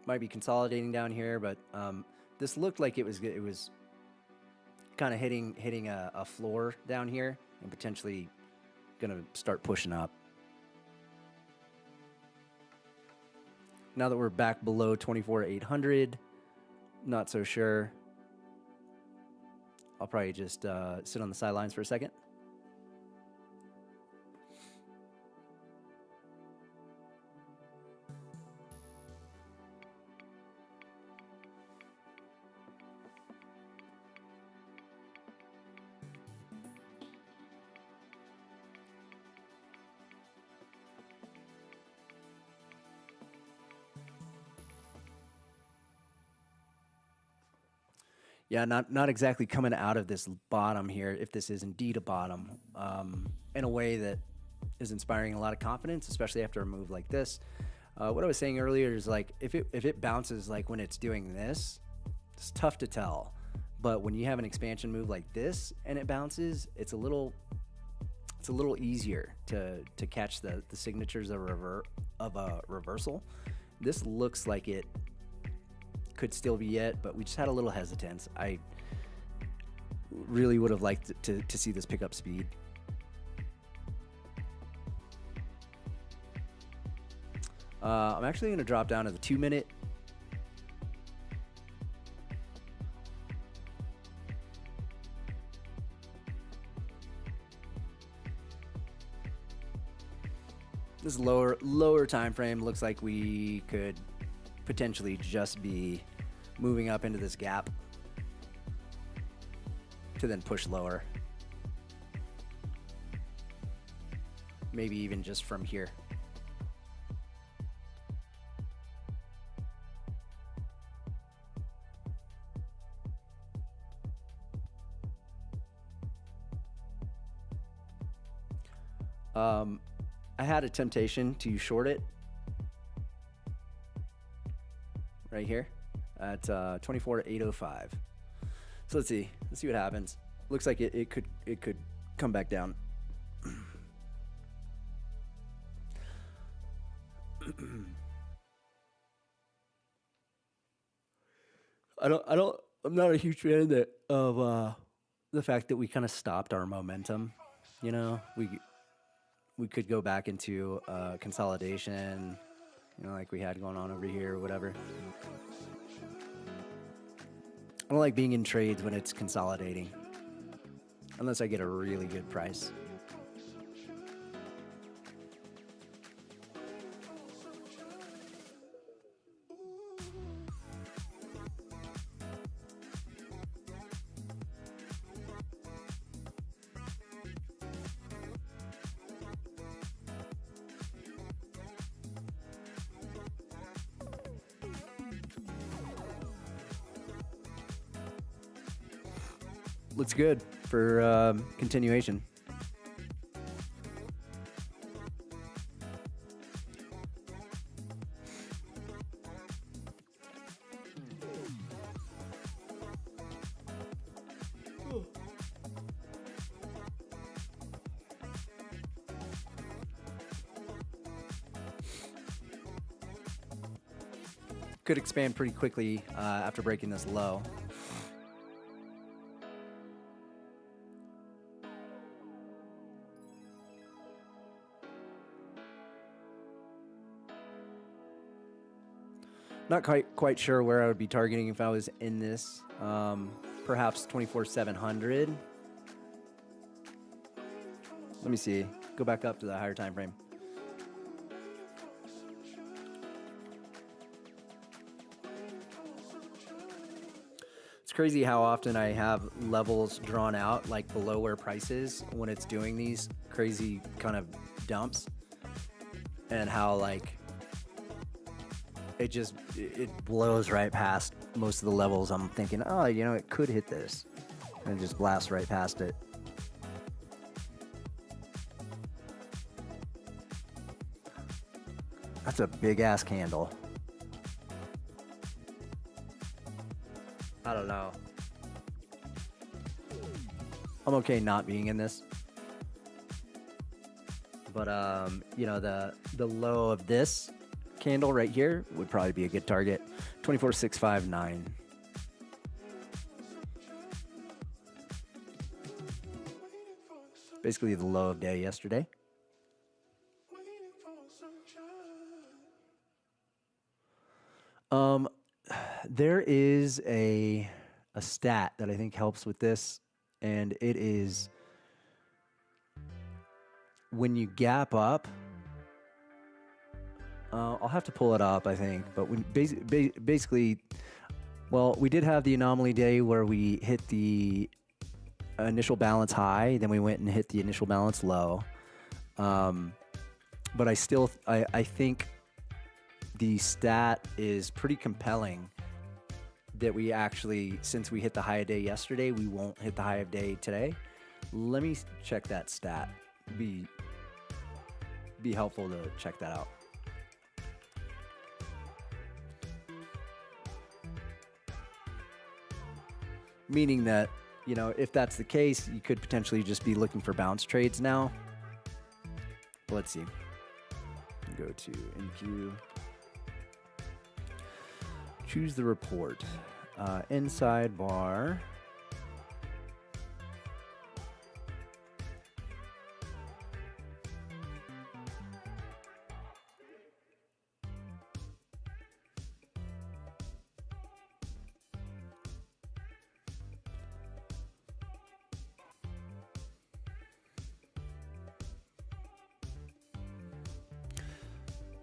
Might be consolidating down here, but this looked like it was kind of hitting a floor down here and potentially gonna start pushing up. Now that we're back below 24,800, not so sure. I'll probably just sit on the sidelines for a second. Yeah, not exactly coming out of this bottom here, if this is indeed a bottom, in a way that is inspiring a lot of confidence, especially after a move like this. What I was saying earlier is, like, if it bounces like when it's doing this, it's tough to tell. But when you have an expansion move like this and it bounces, it's a little easier to catch the signatures of a reversal. This looks like it could still be it, but we just had a little hesitance. I really would have liked to see this pick up speed. I'm actually going to drop down to the 2 minute. This lower time frame looks like we could potentially just be moving up into this gap to then push lower. Maybe even just from here. I had a temptation to short it right here at 24 to 805. So let's see what happens. Looks like it could come back down. I'm not a huge fan of the fact that we kind of stopped our momentum. You know, we could go back into consolidation, you know, like we had going on over here or whatever. I don't like being in trades when it's consolidating, unless I get a really good price. looks good for continuation. Could expand pretty quickly after breaking this low. Not quite sure where I would be targeting if I was in this. Perhaps 24,700. Let me see. Go back up to the higher time frame. It's crazy how often I have levels drawn out like below where price is when it's doing these crazy kind of dumps, and how like it blows right past most of the levels. I'm thinking, oh, you know, it could hit this, and it just blasts right past it. That's a big ass candle. I don't know. I'm okay not being in this. But you know, the low of this candle right here would probably be a good target. 24,659. Basically the low of day yesterday. There is a stat that I think helps with this, and it is when you gap up. I'll have to pull it up, I think, but when basically, well, we did have the anomaly day where we hit the initial balance high, then we went and hit the initial balance low. But I think the stat is pretty compelling that we actually, since we hit the high of day yesterday, we won't hit the high of day today. Let me check that stat. Be helpful to check that out. Meaning that, you know, if that's the case, you could potentially just be looking for bounce trades now. Let's see. Go to NQ. Choose the report. Inside bar.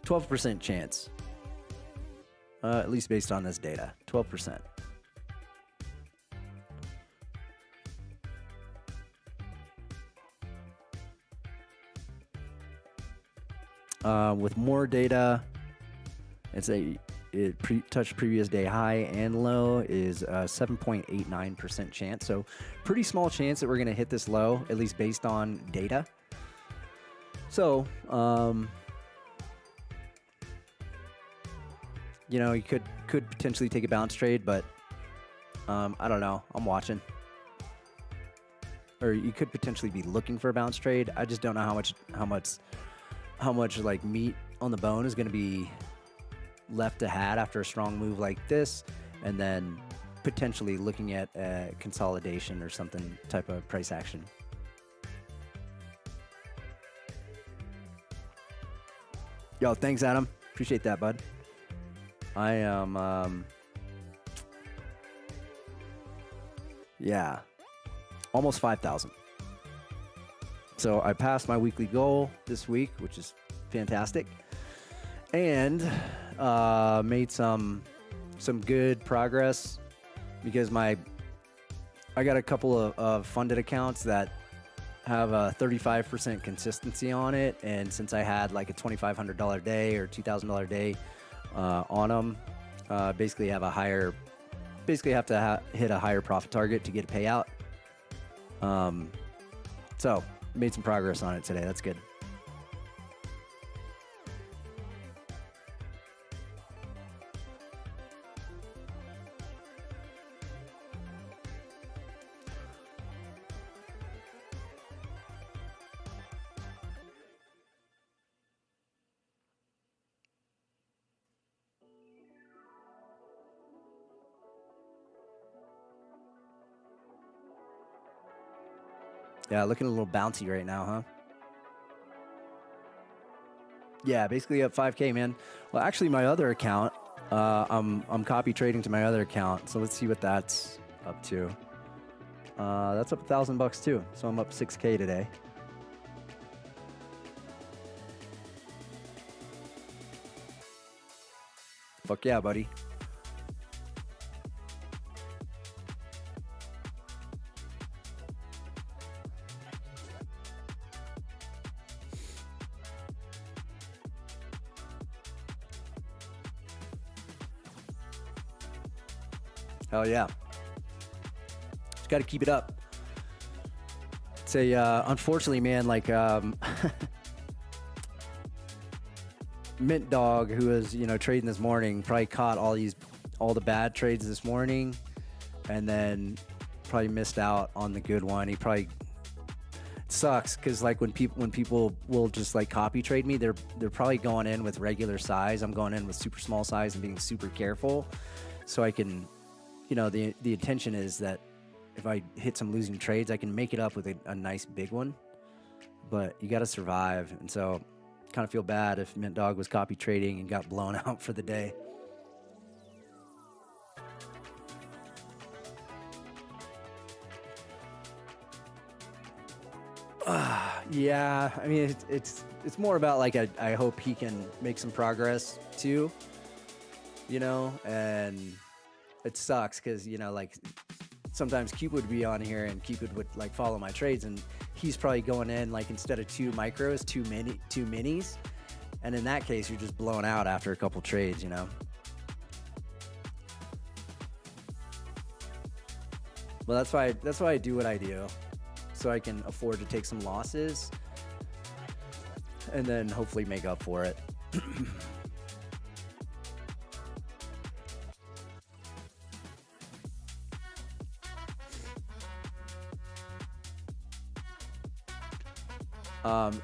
%12 chance. At least based on this data. 12%. With more data, it touched previous day high and low is 7.89% chance. So pretty small chance that we're going to hit this low, at least based on data. So, you know, you could potentially take a bounce trade, but I don't know. I'm watching. Or you could potentially be looking for a bounce trade. I just don't know how much like meat on the bone is going to be left to had after a strong move like this, and then potentially looking at consolidation or something type of price action. Yo, thanks, Adam. Appreciate that, bud. I am, yeah, almost 5,000. So I passed my weekly goal this week, which is fantastic, and made some good progress because I got a couple of funded accounts that have a 35% consistency on it, and since I had like a $2,500 day or $2,000 day on them, basically have to hit a higher profit target to get a payout. So made some progress on it today. That's good. Yeah, looking a little bouncy right now, huh? Yeah, basically up 5K, man. Well, actually, my other account, I'm copy trading to my other account. So let's see what that's up to. That's up $1,000 too. So I'm up 6K today. Fuck yeah, buddy. Hell yeah. Just got to keep it up. It's a, unfortunately, man, like, Mint Dog, who was, trading this morning, probably caught all the bad trades this morning, and then probably missed out on the good one. He probably, it sucks because like when people will just like copy trade me, they're probably going in with regular size. I'm going in with super small size and being super careful, so I can, the intention is that if I hit some losing trades, I can make it up with a nice big one. But you got to survive, and so kind of feel bad if Mint Dog was copy trading and got blown out for the day. Yeah, I mean it's more about like I hope he can make some progress too, and it sucks because like sometimes Cupid would be on here and Cupid would like follow my trades, and he's probably going in like instead of 2 micros, 2 minis, and in that case you're just blown out after a couple trades, Well, that's why I do what I do, so I can afford to take some losses and then hopefully make up for it.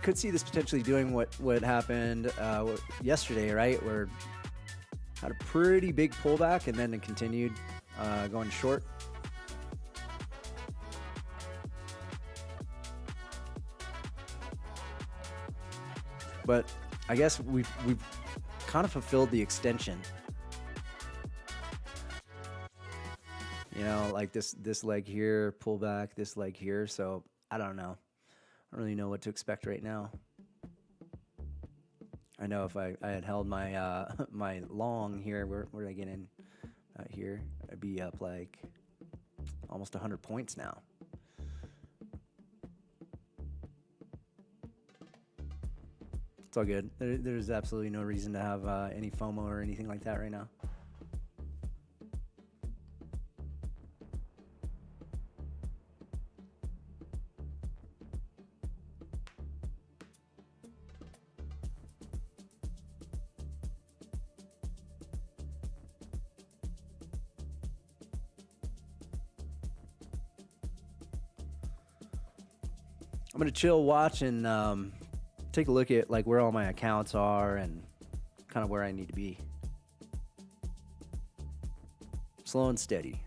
Could see this potentially doing what happened yesterday, right? Where had a pretty big pullback and then it continued going short. But I guess we've kind of fulfilled the extension. Like this leg here, pullback, this leg here. So I don't know. I don't really know what to expect right now. I know if I had held my my long here, where did I get in? Here, I'd be up like almost 100 points now. It's all good. There's absolutely no reason to have any FOMO or anything like that right now. I'm gonna chill, watch, and take a look at like where all my accounts are and kind of where I need to be. Slow and steady.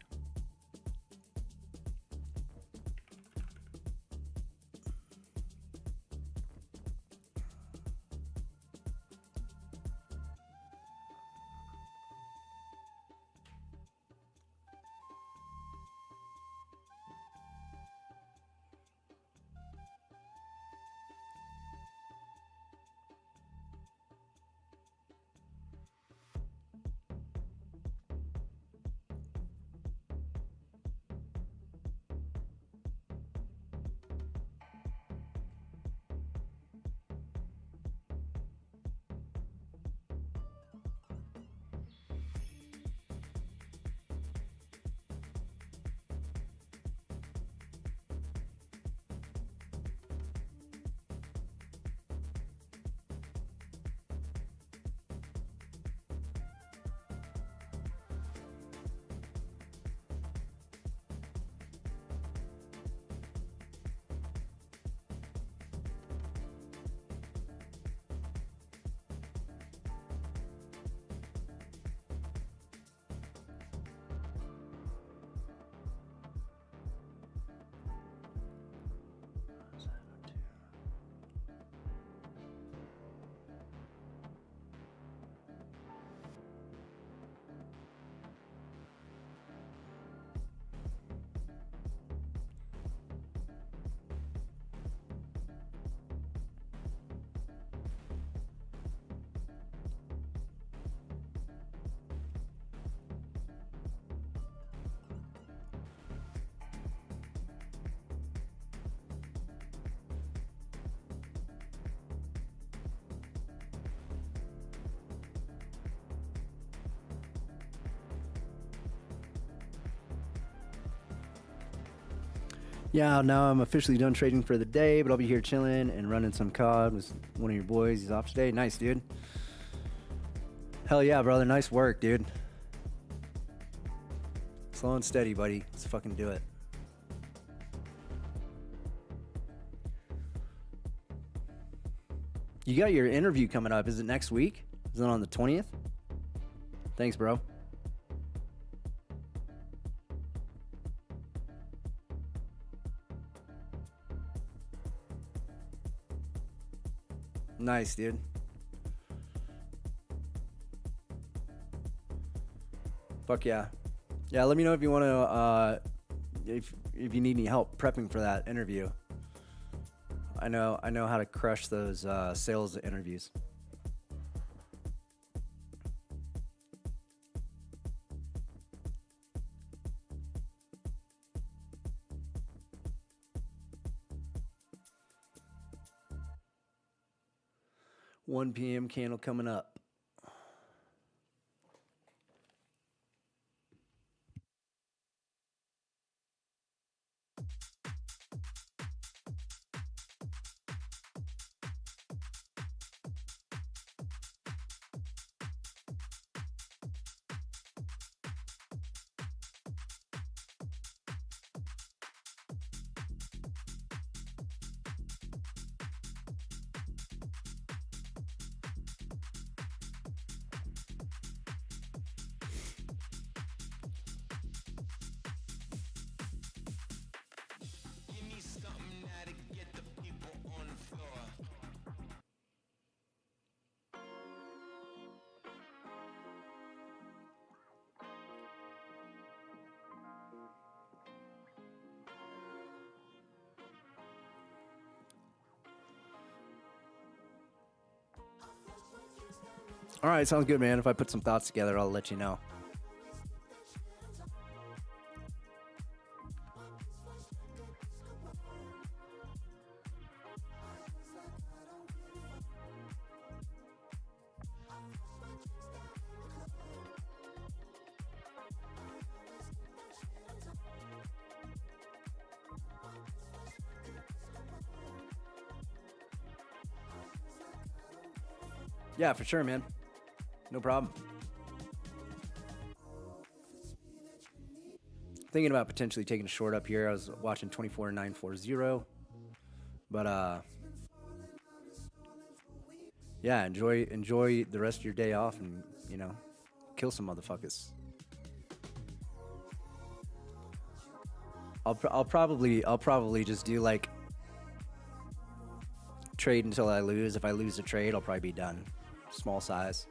Yeah, now I'm officially done trading for the day, but I'll be here chilling and running some COD with one of your boys. He's off today. Nice, dude. Hell yeah, brother. Nice work, dude. Slow and steady, buddy. Let's fucking do it. You got your interview coming up. Is it next week? Is it on the 20th? Thanks, bro. Nice, dude. Fuck yeah. Yeah, let me know if you want to, if you need any help prepping for that interview. I know how to crush those sales interviews. $1 p.m. candle coming up. All right, sounds good, man. If I put some thoughts together, I'll let you know. Yeah, for sure, man. No problem. Thinking about potentially taking a short up here. I was watching 24940, but yeah, enjoy the rest of your day off, and kill some motherfuckers. I'll probably just do like trade until I lose. If I lose the trade, I'll probably be done. Small size.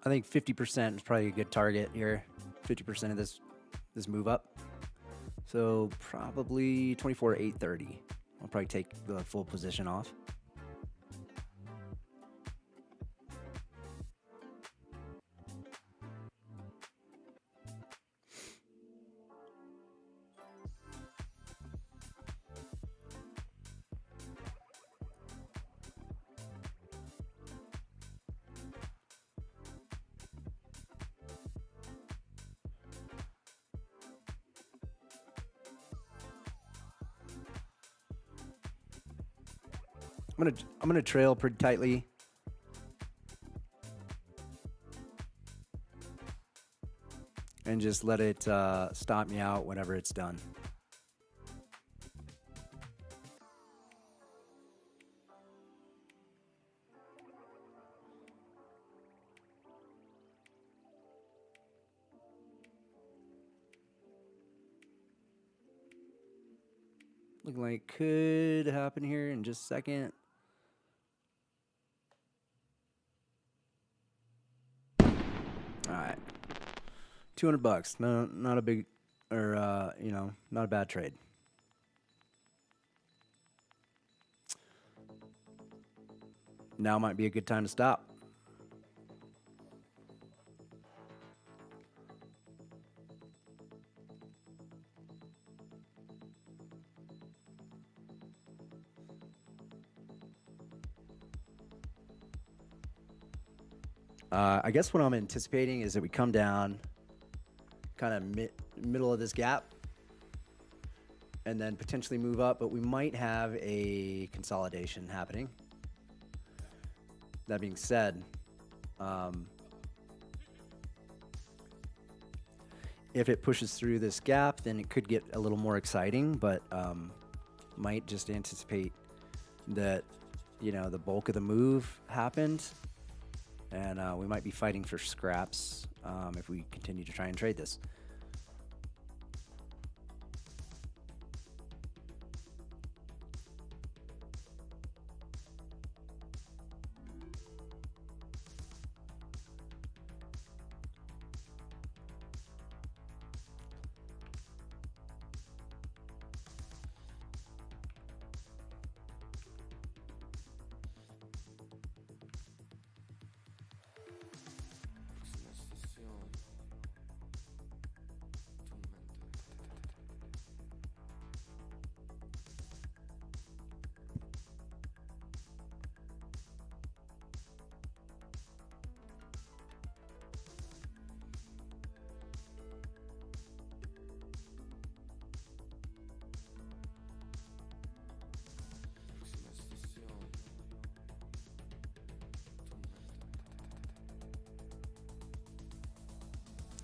I think 50% is probably a good target here. 50% of this move up. So probably 24,830. I'll probably take the full position off. I'm gonna trail pretty tightly. And just let it stop me out whenever it's done. Looking like it could happen here in just a second. All right, $200. No, not a big, or not a bad trade. Now might be a good time to stop. I guess what I'm anticipating is that we come down kind of middle of this gap and then potentially move up, but we might have a consolidation happening. That being said, if it pushes through this gap, then it could get a little more exciting, but might just anticipate that, the bulk of the move happened. And we might be fighting for scraps if we continue to try and trade this.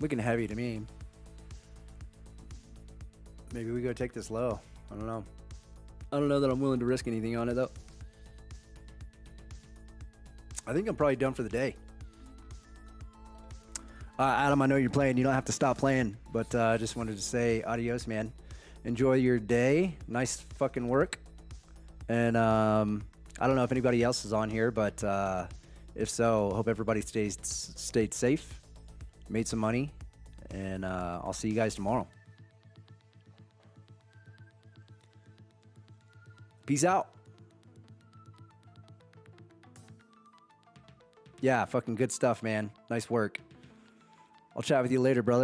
Looking heavy to me. Maybe we go take this low. I don't know. I don't know that I'm willing to risk anything on it, though. I think I'm probably done for the day. Adam, I know you're playing. You don't have to stop playing, but I just wanted to say adios, man. Enjoy your day. Nice fucking work. And I don't know if anybody else is on here, but if so, hope everybody stayed safe, made some money, and I'll see you guys tomorrow. Peace out. Yeah, fucking good stuff, man. Nice work. I'll chat with you later, brother.